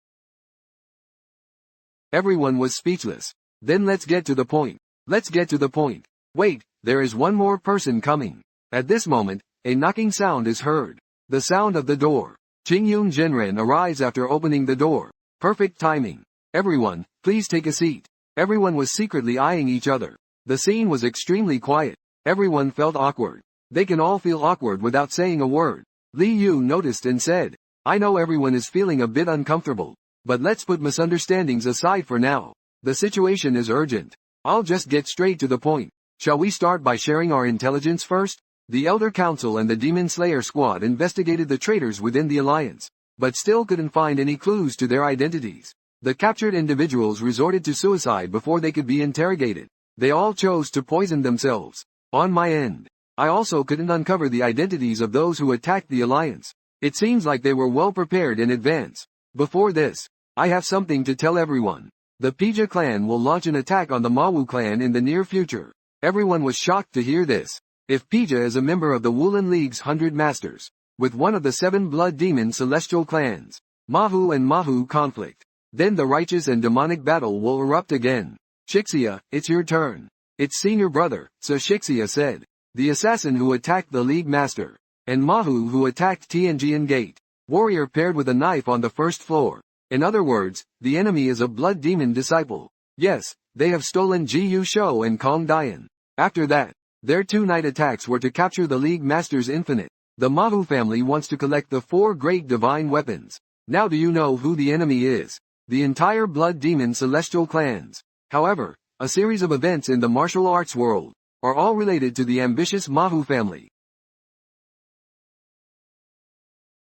Everyone was speechless. Then let's get to the point. Let's get to the point. Wait, there is one more person coming. At this moment, a knocking sound is heard. The sound of the door. Qingyun Zhenren arrives after opening the door. Perfect timing. Everyone, please take a seat. Everyone was secretly eyeing each other. The scene was extremely quiet. Everyone felt awkward. They can all feel awkward without saying a word. Li Yu noticed and said, "I know everyone is feeling a bit uncomfortable, but let's put misunderstandings aside for now. The situation is urgent. I'll just get straight to the point. Shall we start by sharing our intelligence first?" The Elder Council and the Demon Slayer squad investigated the traitors within the alliance, but still couldn't find any clues to their identities. The captured individuals resorted to suicide before they could be interrogated. They all chose to poison themselves. On my end, I also couldn't uncover the identities of those who attacked the alliance. It seems like they were well prepared in advance. Before this, I have something to tell everyone. The Pija clan will launch an attack on the Mawu clan in the near future. Everyone was shocked to hear this. If Pija is a member of the Wulin League's 100 Masters, with one of the 7 Blood Demon celestial clans, Mahu and Mahu conflict, then the righteous and demonic battle will erupt again. Shixia, it's your turn. Its senior brother, so Shixia said. The assassin who attacked the League Master, and Mahu who attacked Tianjian Gate. Warrior paired with a knife on the first floor. In other words, the enemy is a Blood Demon disciple. Yes, they have stolen Ji Yu Shou and Kong Dian. After that, their 2 night attacks were to capture the League Master's Infinite. The Mahu family wants to collect the 4 great divine weapons. Now do you know who the enemy is? The entire Blood Demon celestial clans. However, a series of events in the martial arts world are all related to the ambitious Mahu family.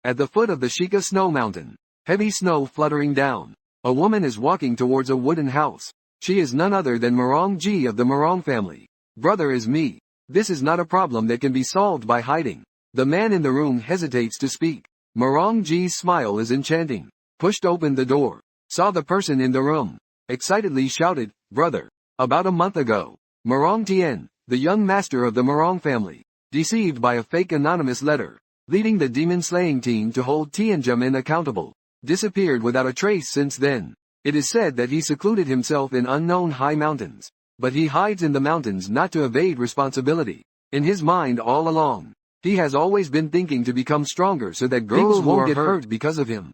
At the foot of the Shika Snow Mountain, heavy snow fluttering down, a woman is walking towards a wooden house. She is none other than Morong Ji of the Morong family. Brother is me. This is not a problem that can be solved by hiding. The man in the room hesitates to speak. Morong Ji's smile is enchanting. Pushed open the door. Saw the person in the room. Excitedly shouted, "Brother." About a month ago, Morong Tien, the young master of the Morong family, deceived by a fake anonymous letter, leading the demon-slaying team to hold Tianjin accountable, disappeared without a trace since then. It is said that he secluded himself in unknown high mountains. But he hides in the mountains not to evade responsibility. In his mind all along, he has always been thinking to become stronger so that girls won't get hurt because of him.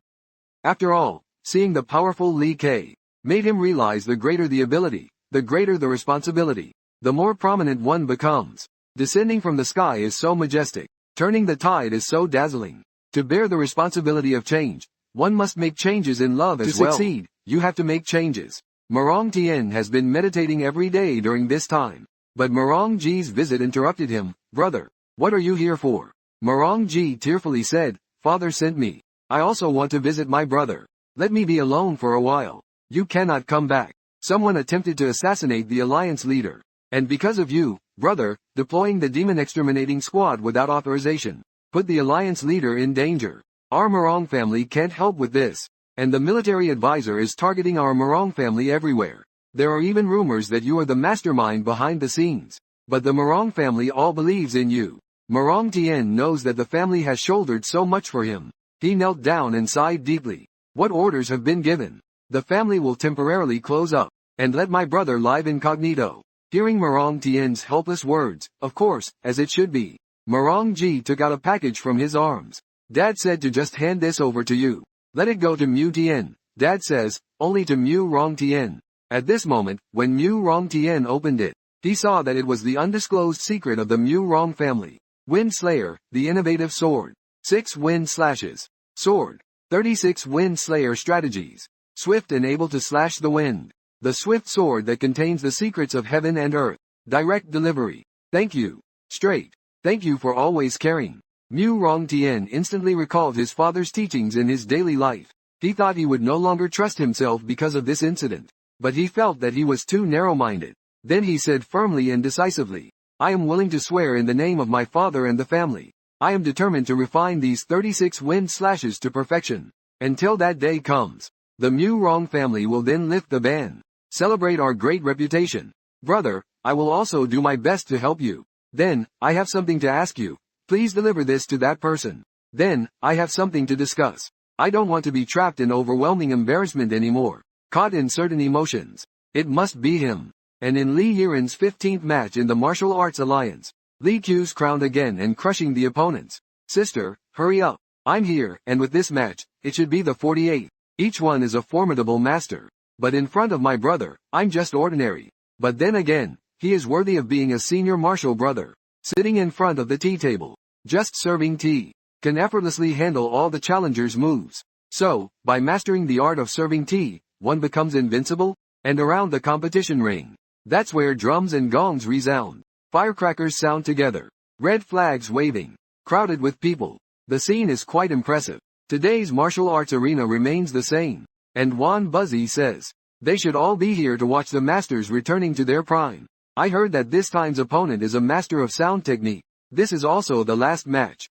After all, seeing the powerful Li Ke made him realize the greater the ability, the greater the responsibility, the more prominent one becomes. Descending from the sky is so majestic. Turning the tide is so dazzling. To bear the responsibility of change, one must make changes in love as well. To succeed, you have to make changes. Marong Tian has been meditating every day during this time. But Marong Ji's visit interrupted him. Brother, what are you here for? Marong Ji tearfully said, Father sent me. I also want to visit my brother. Let me be alone for a while. You cannot come back. Someone attempted to assassinate the alliance leader. And because of you, brother, deploying the demon exterminating squad without authorization, put the alliance leader in danger. Our Marong family can't help with this. And the military advisor is targeting our Marong family everywhere. There are even rumors that you are the mastermind behind the scenes. But the Marong family all believes in you. Marong Tian knows that the family has shouldered so much for him. He knelt down and sighed deeply. What orders have been given? The family will temporarily close up, and let my brother live incognito. Hearing Marong Tian's helpless words, of course, as it should be, Marong Ji took out a package from his arms. Dad said to just hand this over to you. Let it go to Mu Tian. Dad says, only to Mu Rong Tian. At this moment, when Mu Rong Tian opened it, he saw that it was the undisclosed secret of the Mu Rong family. Wind Slayer, the innovative sword. 6 wind slashes. Sword. 36 wind slayer strategies. Swift and able to slash the wind. The swift sword that contains the secrets of heaven and earth. Direct delivery. Thank you. Straight. Thank you for always caring. Mu Rong Tian instantly recalled his father's teachings in his daily life. He thought he would no longer trust himself because of this incident. But he felt that he was too narrow-minded. Then he said firmly and decisively, I am willing to swear in the name of my father and the family. I am determined to refine these 36 wind slashes to perfection. Until that day comes, the Mu Rong family will then lift the ban. Celebrate our great reputation. Brother, I will also do my best to help you. Then, I have something to ask you. Please deliver this to that person. Then, I have something to discuss. I don't want to be trapped in overwhelming embarrassment anymore. Caught in certain emotions. It must be him. And in Li Yiren's 15th match in the Martial Arts Alliance, Li Q's crowned again and crushing the opponents. Sister, hurry up. I'm here, and with this match, it should be the 48th. Each one is a formidable master. But in front of my brother, I'm just ordinary. But then again, he is worthy of being a senior martial brother. Sitting in front of the tea table, just serving tea, can effortlessly handle all the challenger's moves. So, by mastering the art of serving tea, one becomes invincible. And around the competition ring, that's where drums and gongs resound. Firecrackers sound together. Red flags waving. Crowded with people. The scene is quite impressive. Today's martial arts arena remains the same. And Wan Buzzy says, they should all be here to watch the masters returning to their prime. I heard that this time's opponent is a master of sound technique. This is also the last match.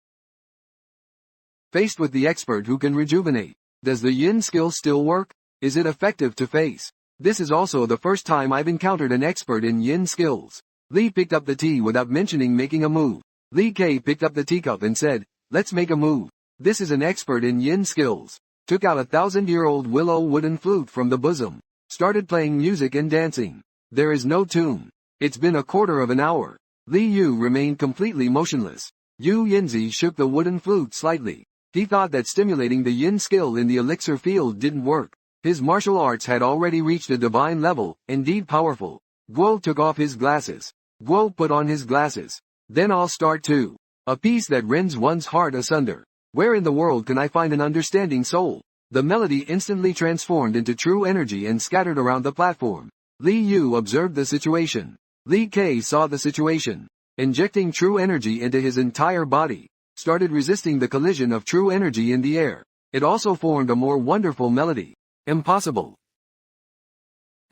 Faced with the expert who can rejuvenate. Does the yin skill still work? Is it effective to face? This is also the first time I've encountered an expert in yin skills. Li picked up the tea without mentioning making a move. Li Ke picked up the teacup and said, let's make a move. This is an expert in yin skills. Took out a 1,000-year-old willow wooden flute from the bosom. Started playing music and dancing. There is no tune. It's been a quarter of an hour. Li Yu remained completely motionless. Yu Yinzi shook the wooden flute slightly. He thought that stimulating the yin skill in the elixir field didn't work. His martial arts had already reached a divine level, indeed powerful. Guo took off his glasses. Guo put on his glasses. Then I'll start too. A piece that rends one's heart asunder. Where in the world can I find an understanding soul? The melody instantly transformed into true energy and scattered around the platform. Li Yu observed the situation. Li Ke saw the situation. Injecting true energy into his entire body. Started resisting the collision of true energy in the air. It also formed a more wonderful melody. Impossible.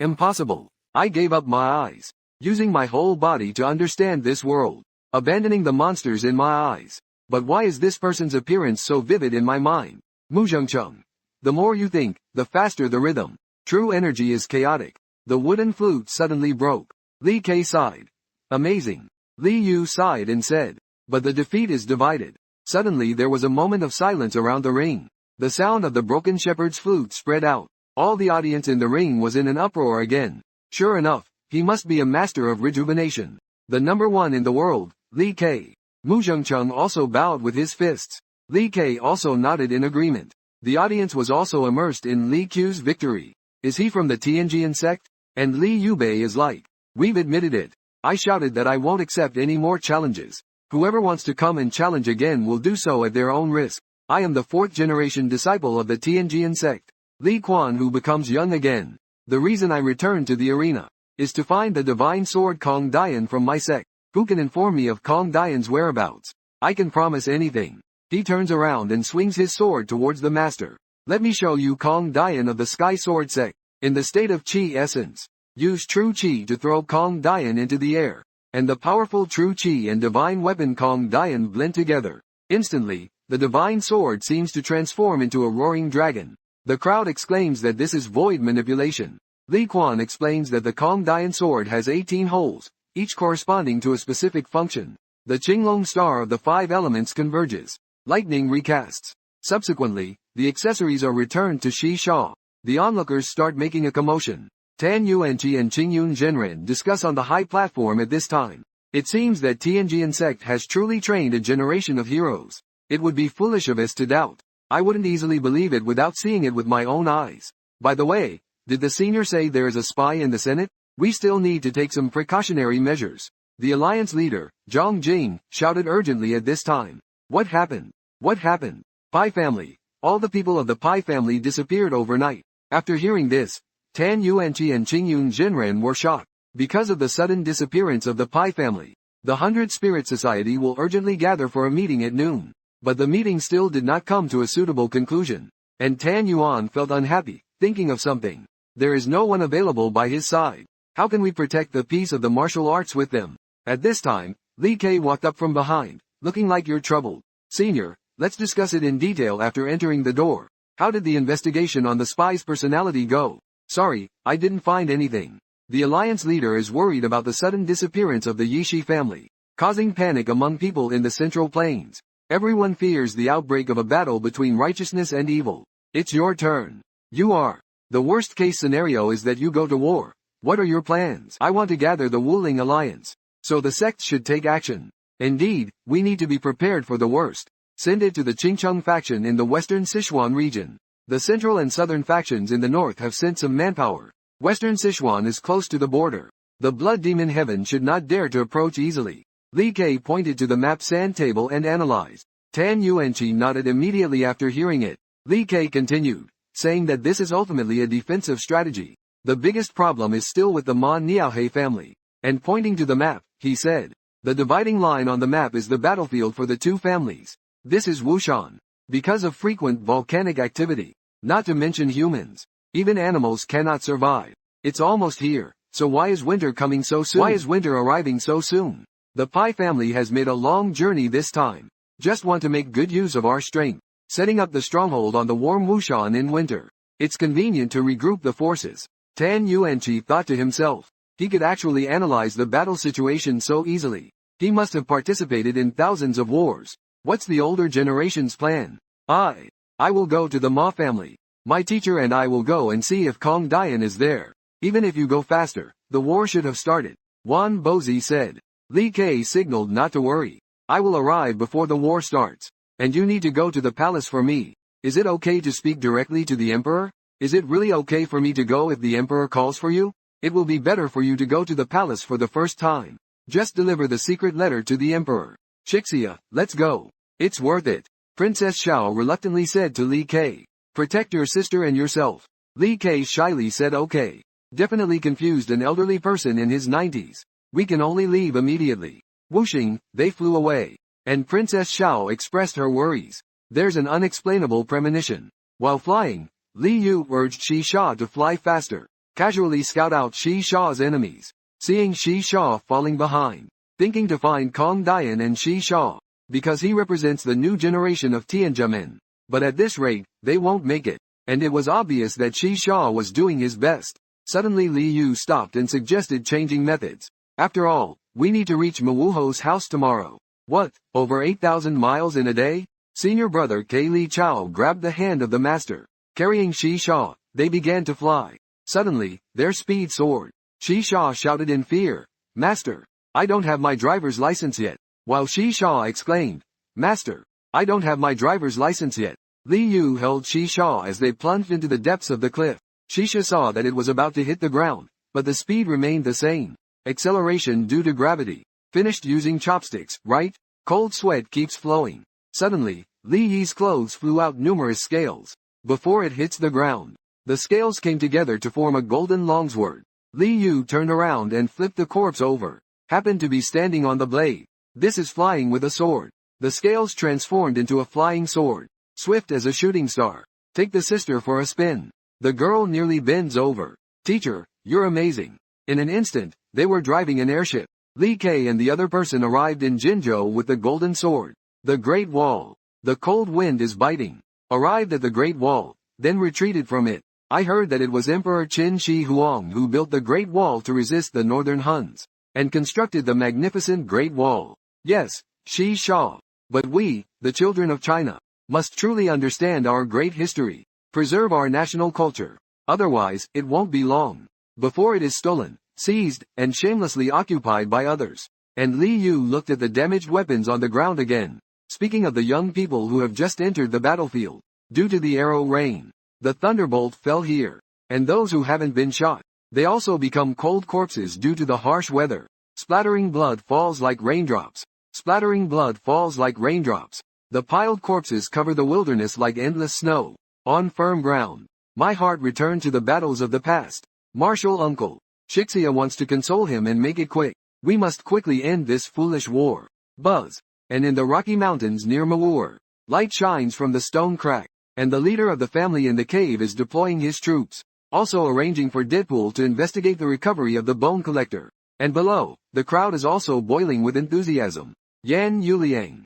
Impossible. I gave up my eyes. Using my whole body to understand this world. Abandoning the monsters in my eyes. But why is this person's appearance so vivid in my mind? Muzhengcheng. The more you think, the faster the rhythm. True energy is chaotic. The wooden flute suddenly broke. Li Ke sighed. Amazing. Li Yu sighed and said. But the defeat is divided. Suddenly there was a moment of silence around the ring. The sound of the broken shepherd's flute spread out. All the audience in the ring was in an uproar again. Sure enough, he must be a master of rejuvenation. The number one in the world, Li Ke. Mu Zhengcheng also bowed with his fists. Li Ke also nodded in agreement. The audience was also immersed in Li Q's victory. Is he from the Tianjian sect? And Li Yubei is like, we've admitted it. I shouted that I won't accept any more challenges. Whoever wants to come and challenge again will do so at their own risk. I am the fourth generation disciple of the Tianjian sect. Li Quan, who becomes young again. The reason I returned to the arena is to find the divine sword Kong Dian from my sect. Who can inform me of Kong Dian's whereabouts? I can promise anything. He turns around and swings his sword towards the master. Let me show you Kong Dian of the Sky Sword sect. In the state of Qi essence, use true Qi to throw Kong Dian into the air, and the powerful true Qi and divine weapon Kong Dian blend together. Instantly, the divine sword seems to transform into a roaring dragon. The crowd exclaims that this is void manipulation. Li Quan explains that the Kong Dian sword has 18 holes, each corresponding to a specific function. The Qinglong star of the 5 elements converges. Lightning recasts. Subsequently, the accessories are returned to Shi Sha. The onlookers start making a commotion. Tan Yuanqi and Qingyun Zhenren discuss on the high platform at this time. It seems that Tianjian sect has truly trained a generation of heroes. It would be foolish of us to doubt. I wouldn't easily believe it without seeing it with my own eyes. By the way, did the senior say there is a spy in the Senate? We still need to take some precautionary measures. The alliance leader, Zhang Jing, shouted urgently at this time. What happened? What happened? Pai family. All the people of the Pai family disappeared overnight. After hearing this, Tan Yuanqi and Qingyun Zhenren were shocked. Because of the sudden disappearance of the Pai family, the 100 Spirit Society will urgently gather for a meeting at noon. But the meeting still did not come to a suitable conclusion. And Tan Yuan felt unhappy, thinking of something. There is no one available by his side. How can we protect the peace of the martial arts with them? At this time, Li Ke walked up from behind, looking like you're troubled. Senior, let's discuss it in detail after entering the door. How did the investigation on the spy's personality go? Sorry, I didn't find anything. The alliance leader is worried about the sudden disappearance of the Yishi family, causing panic among people in the Central Plains. Everyone fears the outbreak of a battle between righteousness and evil. It's your turn. You are. The worst case scenario is that you go to war. What are your plans? I want to gather the Wuling alliance. So the sects should take action. Indeed, we need to be prepared for the worst. Send it to the Qingcheng faction in the western Sichuan region. The central and southern factions in the north have sent some manpower. Western Sichuan is close to the border. The blood demon heaven should not dare to approach easily. Li Ke pointed to the map sand table and analyzed. Tan Yuanqi nodded immediately after hearing it. Li Ke continued, saying that this is ultimately a defensive strategy. The biggest problem is still with the Ma Niaohe family. And pointing to the map, he said, the dividing line on the map is the battlefield for the two families. This is Wushan. Because of frequent volcanic activity, not to mention humans, even animals cannot survive. It's almost here, so why is winter coming so soon? Why is winter arriving so soon? The Pai family has made a long journey this time. Just want to make good use of our strength, setting up the stronghold on the warm Wushan in winter. It's convenient to regroup the forces. Tan Yuanqi thought to himself. He could actually analyze the battle situation so easily. He must have participated in thousands of wars. What's the older generation's plan? I will go to the Ma family. My teacher and I will go and see if Kong Dian is there. Even if you go faster, the war should have started. Wan Bozi said. Li Ke signaled not to worry. I will arrive before the war starts. And you need to go to the palace for me. Is it okay to speak directly to the emperor? Is it really okay for me to go if the emperor calls for you? It will be better for you to go to the palace for the first time. Just deliver the secret letter to the emperor. Chixia, let's go. It's worth it. Princess Xiao reluctantly said to Li Ke. Protect your sister and yourself. Li Ke shyly said okay. Definitely confused an elderly person in his 90s. We can only leave immediately. Whooshing, they flew away. And Princess Xiao expressed her worries. There's an unexplainable premonition. While flying, Li Yu urged Shi Sha to fly faster. Casually scout out Shi Sha's enemies. Seeing Shi Sha falling behind. Thinking to find Kong Dian and Shi Sha. Because he represents the new generation of Tianjia. But at this rate, they won't make it. And it was obvious that Shi Sha was doing his best. Suddenly Li Yu stopped and suggested changing methods. After all, we need to reach Mawuho's house tomorrow. What, over 8,000 miles in a day? Senior brother Kei Li Chao grabbed the hand of the master. Carrying Shi Sha, they began to fly. Suddenly, their speed soared. Shi Sha shouted in fear, "Master, I don't have my driver's license yet." While Shi Sha exclaimed, "Master, I don't have my driver's license yet." Li Yu held Shi Sha as they plunged into the depths of the cliff. Shi Sha saw that it was about to hit the ground, but the speed remained the same. Acceleration due to gravity. Finished using chopsticks, right? Cold sweat keeps flowing. Suddenly, Li Yi's clothes flew out numerous scales. Before it hits the ground, the scales came together to form a golden longsword. Li Yu turned around and flipped the corpse over. Happened to be standing on the blade. This is flying with a sword. The scales transformed into a flying sword. Swift as a shooting star. Take the sister for a spin. The girl nearly bends over. Teacher, you're amazing. In an instant, they were driving an airship. Li Kei and the other person arrived in Jinzhou with the golden sword. The Great Wall. The cold wind is biting. Arrived at the Great Wall, then retreated from it. I heard that it was Emperor Qin Shi Huang who built the Great Wall to resist the northern Huns, and constructed the magnificent Great Wall. Yes, Shi Sha. But we, the children of China, must truly understand our great history, preserve our national culture. Otherwise, it won't be long before it is stolen, seized, and shamelessly occupied by others. And Li Yu looked at the damaged weapons on the ground again. Speaking of the young people who have just entered the battlefield, due to the arrow rain, the thunderbolt fell here. And those who haven't been shot, they also become cold corpses due to the harsh weather. Splattering blood falls like raindrops. Splattering blood falls like raindrops. The piled corpses cover the wilderness like endless snow. On firm ground. My heart returned to the battles of the past. Martial uncle. Shixia wants to console him and make it quick. We must quickly end this foolish war. Buzz. And in the Rocky Mountains near Manhua, light shines from the stone crack, and the leader of the family in the cave is deploying his troops, also arranging for Deadpool to investigate the recovery of the bone collector. And below, the crowd is also boiling with enthusiasm. Yan Yuliang.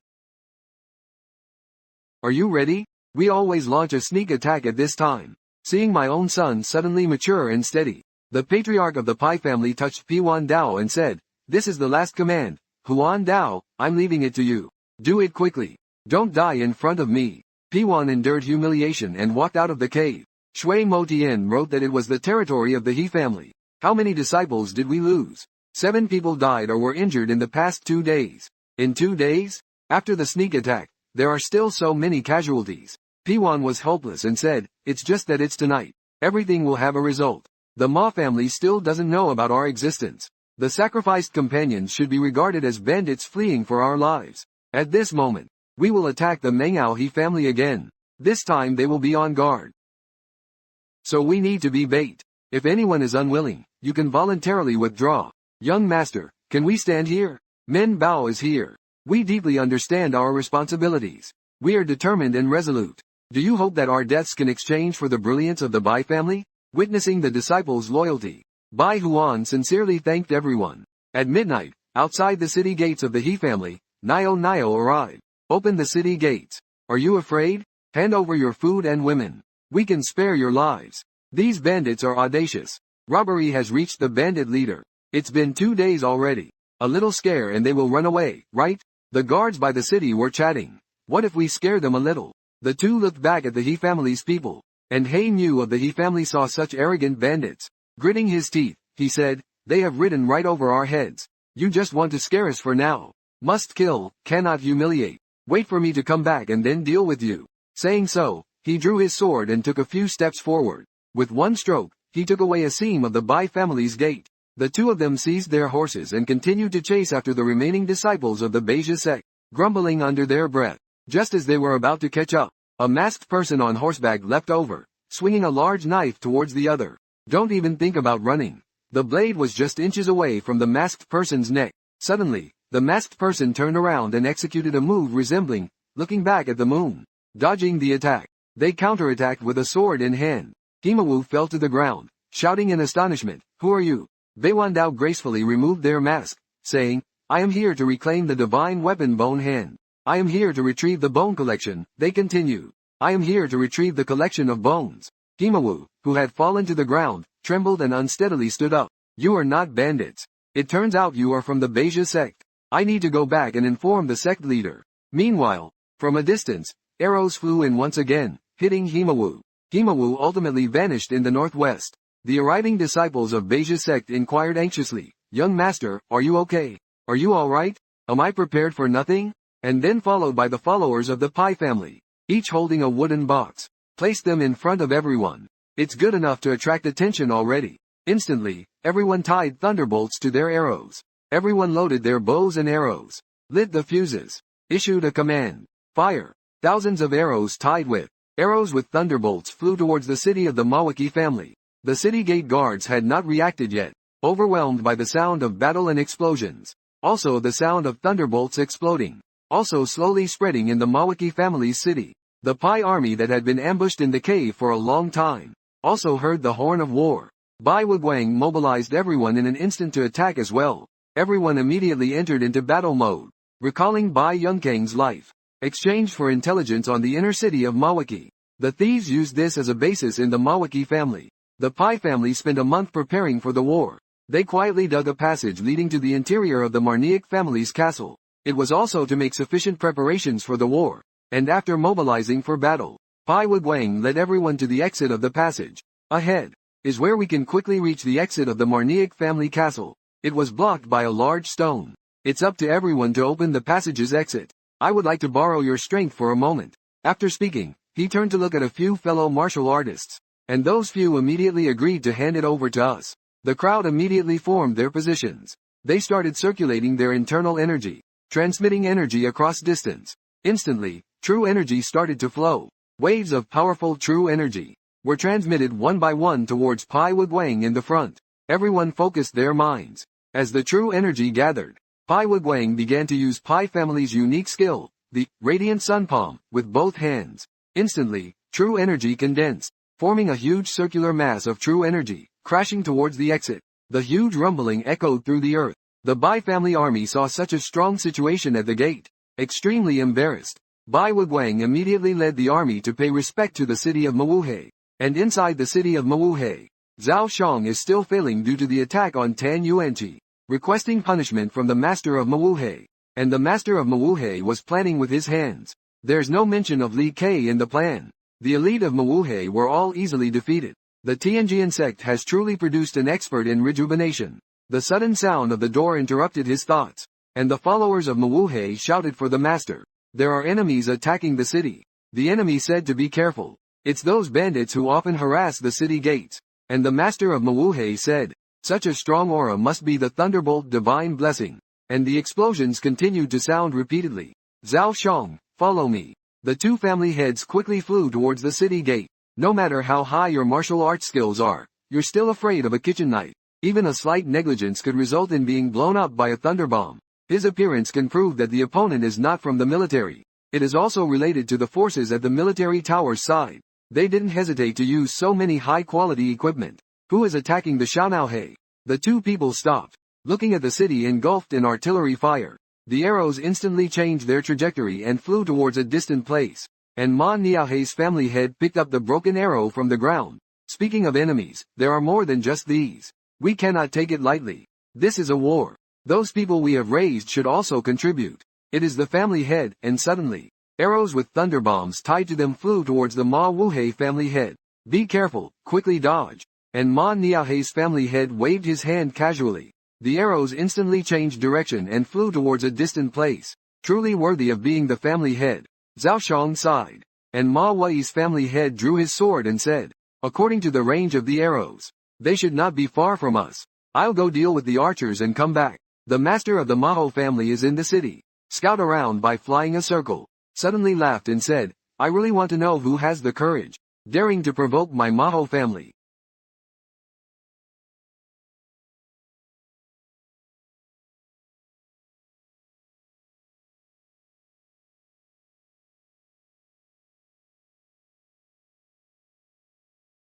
Are you ready? We always launch a sneak attack at this time. Seeing my own son suddenly mature and steady, the patriarch of the Pai family touched Piwan Dao and said, "This is the last command. Huan Dao, I'm leaving it to you. Do it quickly. Don't die in front of me." Piwan endured humiliation and walked out of the cave. Shui Motian wrote that it was the territory of the He family. How many disciples did we lose? 7 people died or were injured in the past 2 days. In 2 days? After the sneak attack, there are still so many casualties. Piwan was hopeless and said, "It's just that it's tonight. Everything will have a result. The Ma family still doesn't know about our existence. The sacrificed companions should be regarded as bandits fleeing for our lives. At this moment, we will attack the Mengao He family again. This time they will be on guard. So we need to be bait. If anyone is unwilling, you can voluntarily withdraw. Young master, can we stand here? Men Bao is here. We deeply understand our responsibilities. We are determined and resolute. Do you hope that our deaths can exchange for the brilliance of the Bai family?" Witnessing the disciples' loyalty, Bai Huan sincerely thanked everyone. At midnight, outside the city gates of the He family, Nio arrived. "Open the city gates. Are you afraid? Hand over your food and women. We can spare your lives. These bandits are audacious. Robbery has reached the bandit leader. It's been 2 days already. A little scare and they will run away, right?" The guards by the city were chatting. "What if we scare them a little?" The two looked back at the He family's people, and He knew of the He family saw such arrogant bandits. Gritting his teeth, he said, "They have ridden right over our heads. You just want to scare us for now. Must kill, cannot humiliate. Wait for me to come back and then deal with you." Saying so, he drew his sword and took a few steps forward. With one stroke, he took away a seam of the Bai family's gate. The two of them seized their horses and continued to chase after the remaining disciples of the Beja sect, grumbling under their breath. Just as they were about to catch up, a masked person on horseback leapt over, swinging a large knife towards the other. "Don't even think about running." The blade was just inches away from the masked person's neck. Suddenly, the masked person turned around and executed a move resembling, looking back at the moon. Dodging the attack, they counterattacked with a sword in hand. Himawu fell to the ground, shouting in astonishment, "Who are you?" Beiwandao gracefully removed their mask, saying, "I am here to reclaim the divine weapon Bone Hand. I am here to retrieve the bone collection." They continued, "I am here to retrieve the collection of bones." Himawu, who had fallen to the ground, trembled and unsteadily stood up. "You are not bandits. It turns out you are from the Beja sect. I need to go back and inform the sect leader. Meanwhile, from a distance, arrows flew in once again, hitting Himawu. Himawu ultimately vanished in the northwest. The arriving disciples of Beja's sect inquired anxiously, "Young master, are you okay? Are you alright? Am I prepared for nothing?" And then followed by the followers of the Pai family, each holding a wooden box, placed them in front of everyone. It's good enough to attract attention already. Instantly, everyone tied thunderbolts to their arrows. Everyone loaded their bows and arrows, lit the fuses, issued a command, fire. Thousands of arrows tied with arrows with thunderbolts flew towards the city of the Mawaki family. The city gate guards had not reacted yet, overwhelmed by the sound of battle and explosions. Also the sound of thunderbolts exploding, also slowly spreading in the Mawaki family's city. The Pai army that had been ambushed in the cave for a long time also heard the horn of war. Bai Wuguang mobilized everyone in an instant to attack as well. Everyone immediately entered into battle mode, recalling Bai Yongkang's life, exchanged for intelligence on the inner city of Mawaki. The thieves used this as a basis in the Mawaki family. The Pai family spent a month preparing for the war. They quietly dug a passage leading to the interior of the Marniac family's castle. It was also to make sufficient preparations for the war. And after mobilizing for battle, Bai Wuguang led everyone to the exit of the passage. Ahead is where we can quickly reach the exit of the Marniac family castle. It was blocked by a large stone. It's up to everyone to open the passage's exit. I would like to borrow your strength for a moment. After speaking, he turned to look at a few fellow martial artists, and those few immediately agreed to hand it over to us. The crowd immediately formed their positions. They started circulating their internal energy, transmitting energy across distance. Instantly, true energy started to flow. Waves of powerful true energy were transmitted one by one towards Bai Wuguang in the front. Everyone focused their minds. As the true energy gathered, Bai Wuguang began to use Pai family's unique skill, the Radiant Sun Palm, with both hands. Instantly, true energy condensed, forming a huge circular mass of true energy, crashing towards the exit. The huge rumbling echoed through the earth. The Bai family army saw such a strong situation at the gate. Extremely embarrassed, Bai Wuguang immediately led the army to pay respect to the city of Mawuhe. And inside the city of Mawuhe, Zhao Shang is still failing due to the attack on Tan Yuanqi, requesting punishment from the master of Mawuhe. And the master of Mawuhe was planning with his hands. There's no mention of Li Kai in the plan. The elite of Mawuhe were all easily defeated. The Tianjian sect has truly produced an expert in rejuvenation. The sudden sound of the door interrupted his thoughts, and the followers of Mawuhe shouted for the master. There are enemies attacking the city. The enemy said to be careful. It's those bandits who often harass the city gates. And the master of Mawuhe said, such a strong aura must be the thunderbolt divine blessing. And the explosions continued to sound repeatedly. Zhao Shang, follow me. The two family heads quickly flew towards the city gate. No matter how high your martial arts skills are, you're still afraid of a kitchen knife. Even a slight negligence could result in being blown up by a thunderbomb. His appearance can prove that the opponent is not from the military. It is also related to the forces at the military tower's side. They didn't hesitate to use so many high-quality equipment. Who is attacking the Shaonaohe? The two people stopped, looking at the city engulfed in artillery fire. The arrows instantly changed their trajectory and flew towards a distant place. And Ma Niaohe's family head picked up the broken arrow from the ground. Speaking of enemies, there are more than just these. We cannot take it lightly. This is a war. Those people we have raised should also contribute. It is the family head, and suddenly, arrows with thunder bombs tied to them flew towards the Ma Wuhe family head. Be careful, quickly dodge. And Ma Niaohe's family head waved his hand casually. The arrows instantly changed direction and flew towards a distant place. Truly worthy of being the family head. Zhao Shang sighed. And Ma Wei's family head drew his sword and said, according to the range of the arrows, they should not be far from us. I'll go deal with the archers and come back. The master of the Maho family is in the city. Scout around by flying a circle. Suddenly laughed and said, I really want to know who has the courage, daring to provoke my Maho family.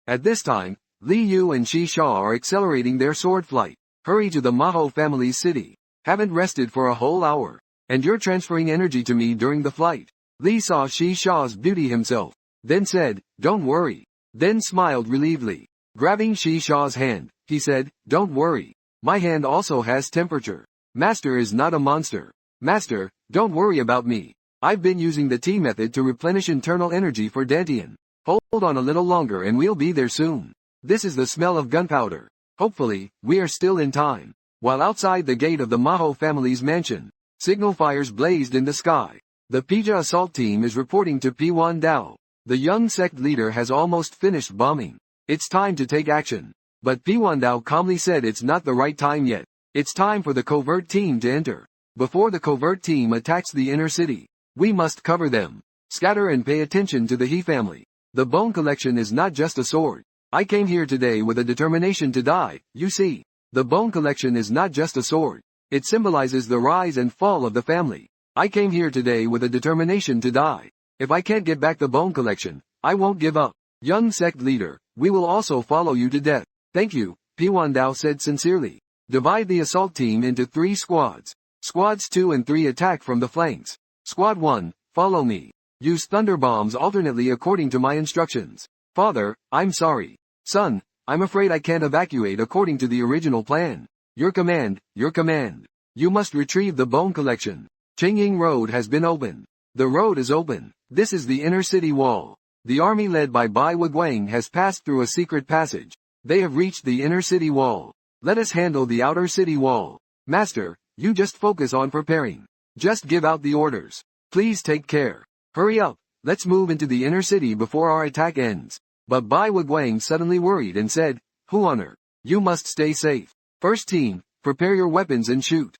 At this time, Li Yu and Shi Sha are accelerating their sword flight. Hurry to the Maho family's city. Haven't rested for a whole hour. And you're transferring energy to me during the flight. Li saw Shi Sha's beauty himself, then said, don't worry. Then smiled relievedly. Grabbing Shi Sha's hand, he said, don't worry. My hand also has temperature. Master is not a monster. Master, don't worry about me. I've been using the T method to replenish internal energy for Dantian. Hold on a little longer and we'll be there soon. This is the smell of gunpowder. Hopefully, we are still in time. While outside the gate of the Maho family's mansion, signal fires blazed in the sky. The Pija assault team is reporting to P1 Dao. The young sect leader has almost finished bombing. It's time to take action. But P1 Dao calmly said it's not the right time yet. It's time for the covert team to enter. Before the covert team attacks the inner city, we must cover them. Scatter and pay attention to the He family. The bone collection is not just a sword. I came here today with a determination to die, you see. The bone collection is not just a sword. It symbolizes the rise and fall of the family. I came here today with a determination to die. If I can't get back the bone collection, I won't give up. Young sect leader, we will also follow you to death. Thank you, P1 Dao said sincerely. Divide the assault team into 3 squads. Squads 2 and 3 attack from the flanks. Squad 1, follow me. Use thunder bombs alternately according to my instructions. Father, I'm sorry. Son, I'm afraid I can't evacuate according to the original plan. Your command, your command. You must retrieve the bone collection. Qingying Road has been opened. The road is open. This is the inner city wall. The army led by Bai Wiguang has passed through a secret passage. They have reached the inner city wall. Let us handle the outer city wall. Master, you just focus on preparing. Just give out the orders. Please take care. Hurry up. Let's move into the inner city before our attack ends. But Bai Wiguang suddenly worried and said, Huoner, you must stay safe. First team, prepare your weapons and shoot.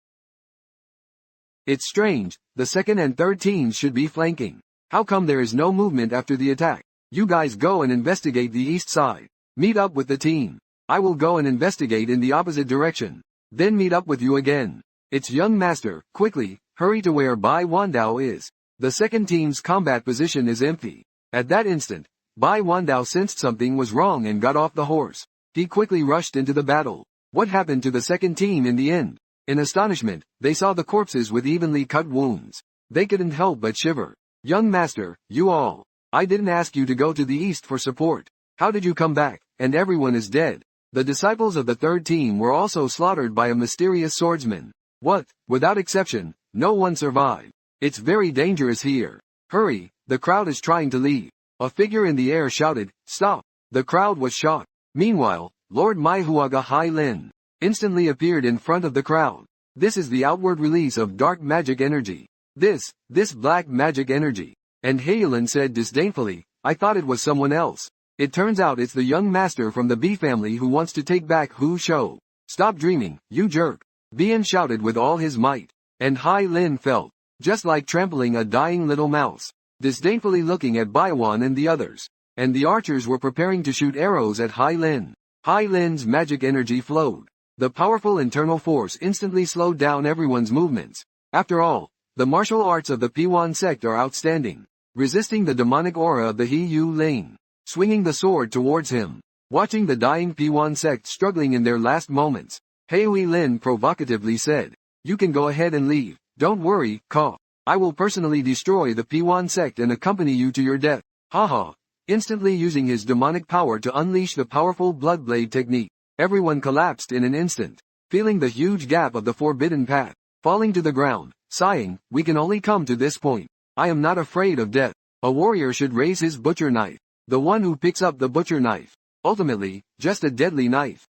It's strange, the second and third teams should be flanking. How come there is no movement after the attack? You guys go and investigate the east side. Meet up with the team. I will go and investigate in the opposite direction. Then meet up with you again. It's young master, quickly, hurry to where Bai Wandao is. The second team's combat position is empty. At that instant, Bai Wandao sensed something was wrong and got off the horse. He quickly rushed into the battle. What happened to the second team in the end? In astonishment, they saw the corpses with evenly cut wounds. They couldn't help but shiver. Young master, you all. I didn't ask you to go to the east for support. How did you come back, and everyone is dead? The disciples of the third team were also slaughtered by a mysterious swordsman. What? Without exception, no one survived. It's very dangerous here. Hurry, the crowd is trying to leave. A figure in the air shouted, stop. The crowd was shocked. Meanwhile, Lord Maihuaga Hai Lin instantly appeared in front of the crowd. This is the outward release of dark magic energy. This black magic energy. And Heilin said disdainfully, I thought it was someone else. It turns out it's the young master from the B family who wants to take back Hu Shou. Stop dreaming, you jerk. Bian shouted with all his might. And Hai Lin felt, just like trampling a dying little mouse, disdainfully looking at Baiwan and the others. And the archers were preparing to shoot arrows at Hai Lin. Hai Lin's magic energy flowed. The powerful internal force instantly slowed down everyone's movements. After all, the martial arts of the P1 sect are outstanding. Resisting the demonic aura of the He Yu Ling. Swinging the sword towards him. Watching the dying P1 sect struggling in their last moments. Hui Lin provocatively said, you can go ahead and leave. Don't worry, Ka. I will personally destroy the P1 sect and accompany you to your death. Haha. Instantly using his demonic power to unleash the powerful Bloodblade technique. Everyone collapsed in an instant, feeling the huge gap of the forbidden path, falling to the ground, sighing, we can only come to this point. I am not afraid of death. A warrior should raise his butcher knife. The one who picks up the butcher knife. Ultimately, just a deadly knife.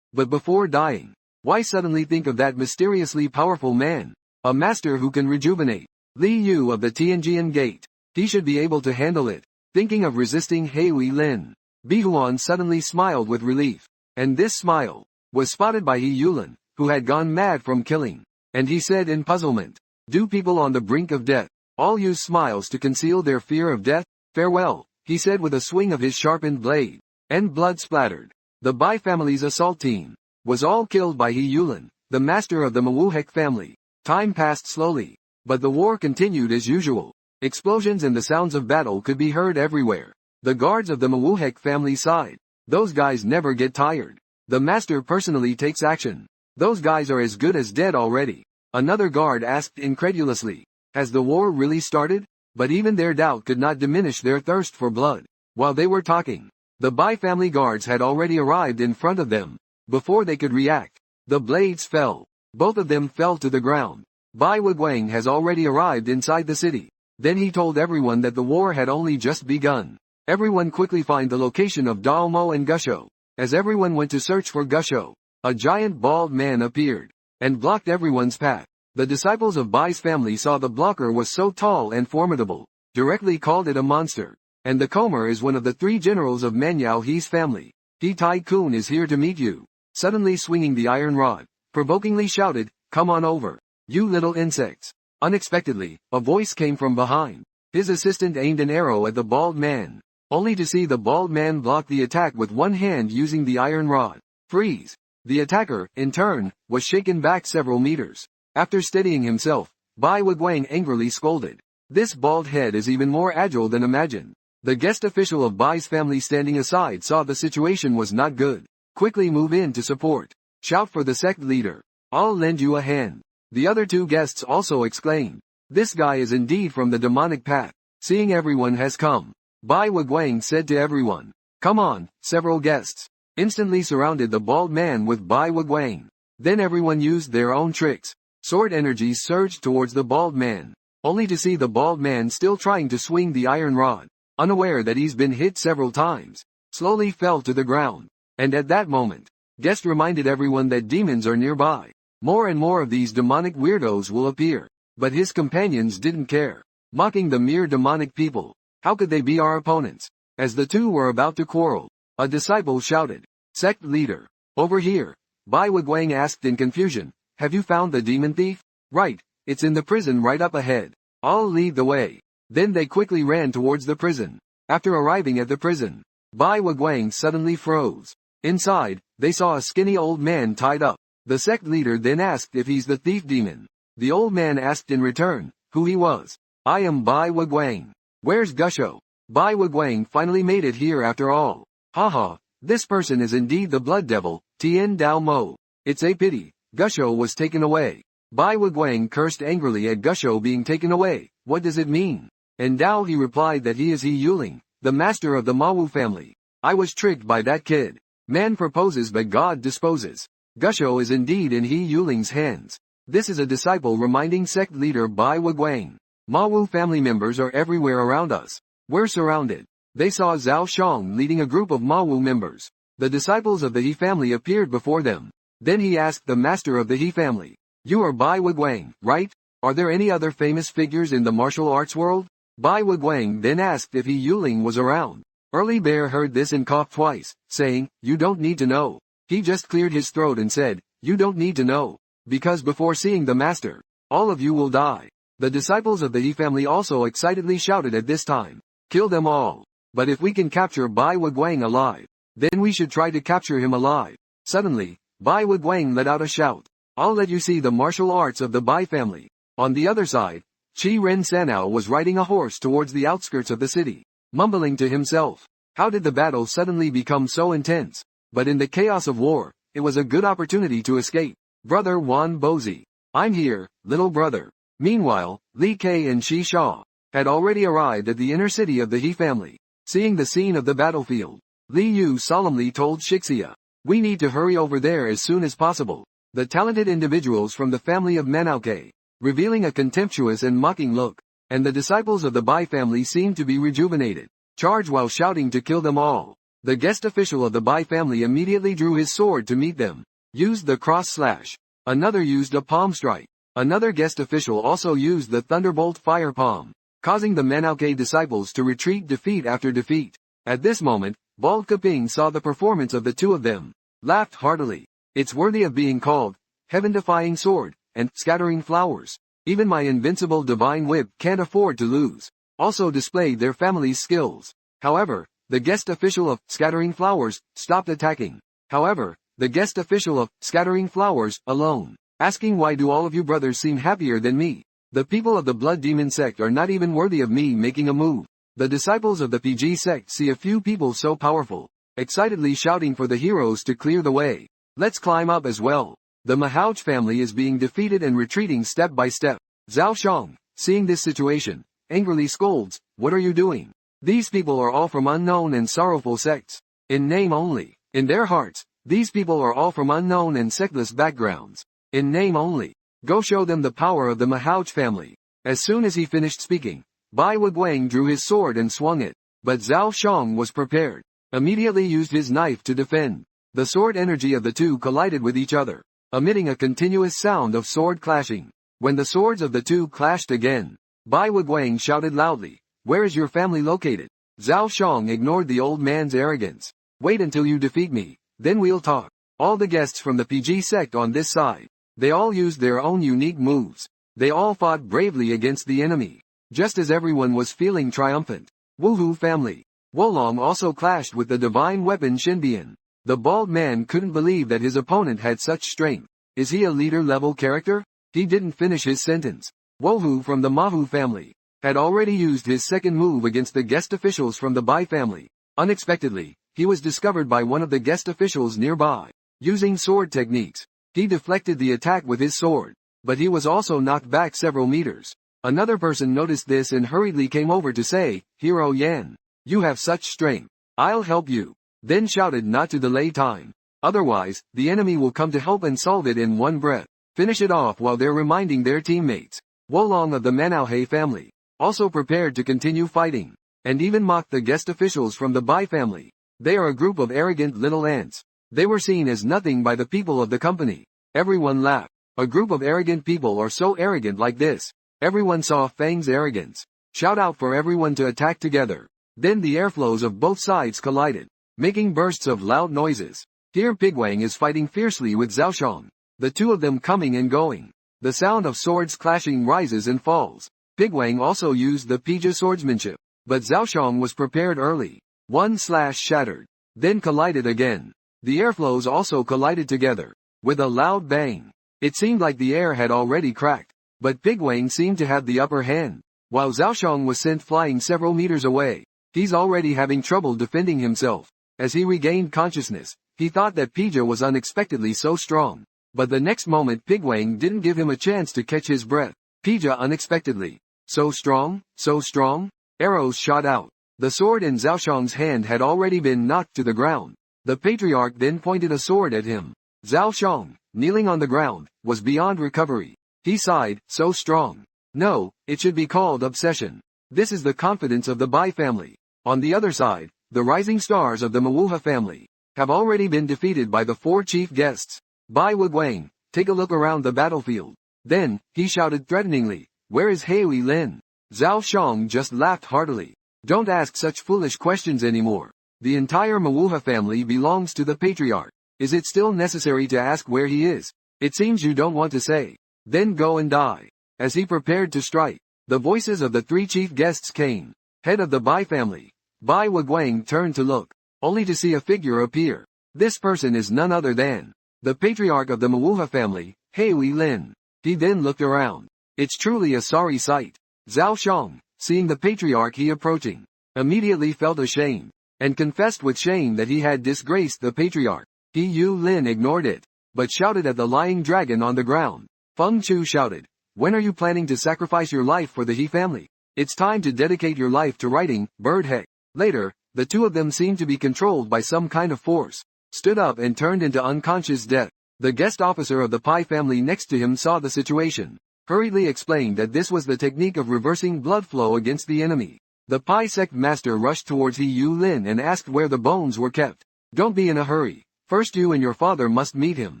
But before dying, why suddenly think of that mysteriously powerful man? A master who can rejuvenate. Li Yu of the Tianjian Gate. He should be able to handle it. Thinking of resisting Hui Lin. Bihuan suddenly smiled with relief. And this smile was spotted by He Yulin, who had gone mad from killing. And he said in puzzlement, do people on the brink of death all use smiles to conceal their fear of death? Farewell, he said with a swing of his sharpened blade. And blood splattered. The Bai family's assault team was all killed by He Yulin, the master of the Mawuhek family. Time passed slowly, but the war continued as usual. Explosions and the sounds of battle could be heard everywhere. The guards of the Mawuhek family sighed. Those guys never get tired. The master personally takes action. Those guys are as good as dead already. Another guard asked incredulously, has the war really started? But even their doubt could not diminish their thirst for blood. While they were talking, the Bai family guards had already arrived in front of them. Before they could react, the blades fell. Both of them fell to the ground. Bai Wiguang has already arrived inside the city. Then he told everyone that the war had only just begun. Everyone quickly find the location of Dao Mo and Gusho. As everyone went to search for Gusho, a giant bald man appeared and blocked everyone's path. The disciples of Bai's family saw the blocker was so tall and formidable, directly called it a monster. And the Comer is one of the 3 generals of Manhua He's family. He Tai Kun is here to meet you. Suddenly swinging the iron rod, provokingly shouted, "Come on over, you little insects." Unexpectedly, a voice came from behind. His assistant aimed an arrow at the bald man, only to see the bald man block the attack with one hand using the iron rod. Freeze! The attacker, in turn, was shaken back several meters. After steadying himself, Bai Wiguang angrily scolded. This bald head is even more agile than imagined. The guest official of Bai's family standing aside saw the situation was not good. Quickly move in to support. Shout for the sect leader. I'll lend you a hand. The other 2 guests also exclaimed. This guy is indeed from the demonic path. Seeing everyone has come, Bai Wiguang said to everyone, "Come on." Several guests instantly surrounded the bald man with Bai Wiguang. Then everyone used their own tricks. Sword energies surged towards the bald man, only to see the bald man still trying to swing the iron rod, unaware that he's been hit several times, slowly fell to the ground. And at that moment, Guest reminded everyone that demons are nearby. More and more of these demonic weirdos will appear. But his companions didn't care, mocking the mere demonic people. How could they be our opponents? As the 2 were about to quarrel, a disciple shouted, "Sect leader, over here." Bai Wiguang asked in confusion, "Have you found the demon thief?" "Right, it's in the prison right up ahead. I'll lead the way." Then they quickly ran towards the prison. After arriving at the prison, Bai Wiguang suddenly froze. Inside, they saw a skinny old man tied up. The sect leader then asked if he's the thief demon. The old man asked in return who he was. "I am Bai Wiguang. Where's Gusho?" Bai Wiguang finally made it here after all. Haha, this person is indeed the blood devil, Tien Dao Mo. It's a pity, Gusho was taken away. Bai Wiguang cursed angrily at Gusho being taken away. What does it mean? And Dao he replied that he is He Yuling, the master of the Manhua family. I was tricked by that kid. Man proposes but God disposes. Gusho is indeed in He Yuling's hands. This is a disciple reminding sect leader Bai Wiguang. Manhua family members are everywhere around us. We're surrounded. They saw Zhao Shang leading a group of Manhua members. The disciples of the He family appeared before them. Then he asked the master of the He family, "You are Bai Wiguang, right? Are there any other famous figures in the martial arts world?" Bai Wiguang then asked if He Yuling was around. Early Bear heard this and coughed twice, saying, "You don't need to know." He just cleared his throat and said, "You don't need to know. Because before seeing the master, all of you will die." The disciples of the He family also excitedly shouted at this time, "Kill them all. But if we can capture Bai Wiguang alive, then we should try to capture him alive." Suddenly, Bai Wiguang let out a shout, "I'll let you see the martial arts of the Bai family." On the other side, Qi Ren Sanao was riding a horse towards the outskirts of the city, mumbling to himself. How did the battle suddenly become so intense? But in the chaos of war, it was a good opportunity to escape. "Brother Wan Bozi, I'm here, little brother." Meanwhile, Li Kei and Shi Sha had already arrived at the inner city of the He family. Seeing the scene of the battlefield, Li Yu solemnly told Shixia, "We need to hurry over there as soon as possible." The talented individuals from the family of Manhua, revealing a contemptuous and mocking look, and the disciples of the Bai family seemed to be rejuvenated, charged while shouting to kill them all. The guest official of the Bai family immediately drew his sword to meet them, used the cross slash. Another used a palm strike. Another guest official also used the thunderbolt fire palm, causing the Manhua disciples to retreat defeat after defeat. At this moment, Bald Kaping saw the performance of the 2 of them, laughed heartily. "It's worthy of being called heaven-defying sword, and scattering flowers. Even my invincible divine whip can't afford to lose." Also displayed their family's skills. However, the guest official of Scattering Flowers stopped attacking. However, the guest official of Scattering Flowers alone, asking, "Why do all of you brothers seem happier than me? The people of the Blood Demon sect are not even worthy of me making a move." The disciples of the PG sect see a few people so powerful, excitedly shouting for the heroes to clear the way. "Let's climb up as well." The Mahouch family is being defeated and retreating step by step. Zhao Shang, seeing this situation, angrily scolds, "What are you doing? These people are all from unknown and sorrowful sects. In name only. In their hearts, these people are all from unknown and sectless backgrounds. In name only. Go show them the power of the Mahouch family. As soon as he finished speaking, Bai Wuguang drew his sword and swung it. But Zhao Shang was prepared. Immediately used his knife to defend. The sword energy of the two collided with each other, emitting a continuous sound of sword clashing. When the swords of the two clashed again, Bai Wuguang shouted loudly, "Where is your family located?" Zhao Shang ignored the old man's arrogance. "Wait until you defeat me, then we'll talk." All the guests from the PG sect on this side, they all used their own unique moves. They all fought bravely against the enemy, just as everyone was feeling triumphant. Wuhu family. Wolong also clashed with the divine weapon Shinbian. The bald man couldn't believe that his opponent had such strength. Is he a leader-level character? He didn't finish his sentence. Wohu from the Mahu family had already used his second move against the guest officials from the Bai family. Unexpectedly, he was discovered by one of the guest officials nearby. Using sword techniques, he deflected the attack with his sword, but he was also knocked back several meters. Another person noticed this and hurriedly came over to say, "Hero Yan, you have such strength. I'll help you." Then shouted not to delay time. Otherwise, the enemy will come to help and solve it in one breath. Finish it off while they're reminding their teammates. Wolong of the Manhua family also prepared to continue fighting, and even mocked the guest officials from the Bai family. They are a group of arrogant little ants. They were seen as nothing by the people of the company. Everyone laughed. A group of arrogant people are so arrogant like this. Everyone saw Fang's arrogance. Shout out for everyone to attack together. Then the airflows of both sides collided, making bursts of loud noises. Here Pigwang is fighting fiercely with Zhaoshang, the two of them coming and going. The sound of swords clashing rises and falls. Pigwang also used the Pija swordsmanship, but Zhaoshang was prepared early. One slash shattered, then collided again. The airflows also collided together, with a loud bang. It seemed like the air had already cracked, but Pigwang seemed to have the upper hand. While Zhaoshang was sent flying several meters away, he's already having trouble defending himself. As he regained consciousness, he thought that Pija was unexpectedly so strong. But the next moment Pigwang didn't give him a chance to catch his breath. Pija unexpectedly. So strong, so strong? Arrows shot out. The sword in Zhaoshang's hand had already been knocked to the ground. The patriarch then pointed a sword at him. Zhaoshang, kneeling on the ground, was beyond recovery. He sighed, so strong. No, it should be called obsession. This is the confidence of the Bai family. On the other side, the rising stars of the Manhua family have already been defeated by the four chief guests. Bai Wuguang, take a look around the battlefield. Then, he shouted threateningly, "Where is Hui Lin?" Zhao Shang just laughed heartily. Don't ask such foolish questions anymore. The entire Manhua family belongs to the patriarch. Is it still necessary to ask where he is? It seems you don't want to say. Then go and die. As he prepared to strike, the voices of the three chief guests came. Head of the Bai family. Bai Wuguang turned to look, only to see a figure appear. This person is none other than the patriarch of the Manhua family, Hui Lin. He then looked around. It's truly a sorry sight. Zhao Shang, seeing the patriarch he approaching, immediately felt ashamed, and confessed with shame that he had disgraced the patriarch. Hui Lin ignored it, but shouted at the lying dragon on the ground. Feng Chu shouted, "When are you planning to sacrifice your life for the He family? It's time to dedicate your life to writing, bird heck." Later, the two of them seemed to be controlled by some kind of force, stood up and turned into unconscious death. The guest officer of the Pai family next to him saw the situation, hurriedly explained that this was the technique of reversing blood flow against the enemy. The Pai sect master rushed towards Hui Lin and asked where the bones were kept. Don't be in a hurry. First you and your father must meet him.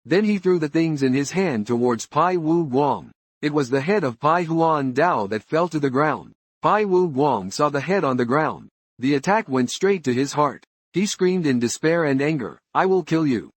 Then he threw the things in his hand towards Pai Wu Guang. It was the head of Pai Huan Dao that fell to the ground. Pai Wu Guang saw the head on the ground. The attack went straight to his heart. He screamed in despair and anger, "I will kill you."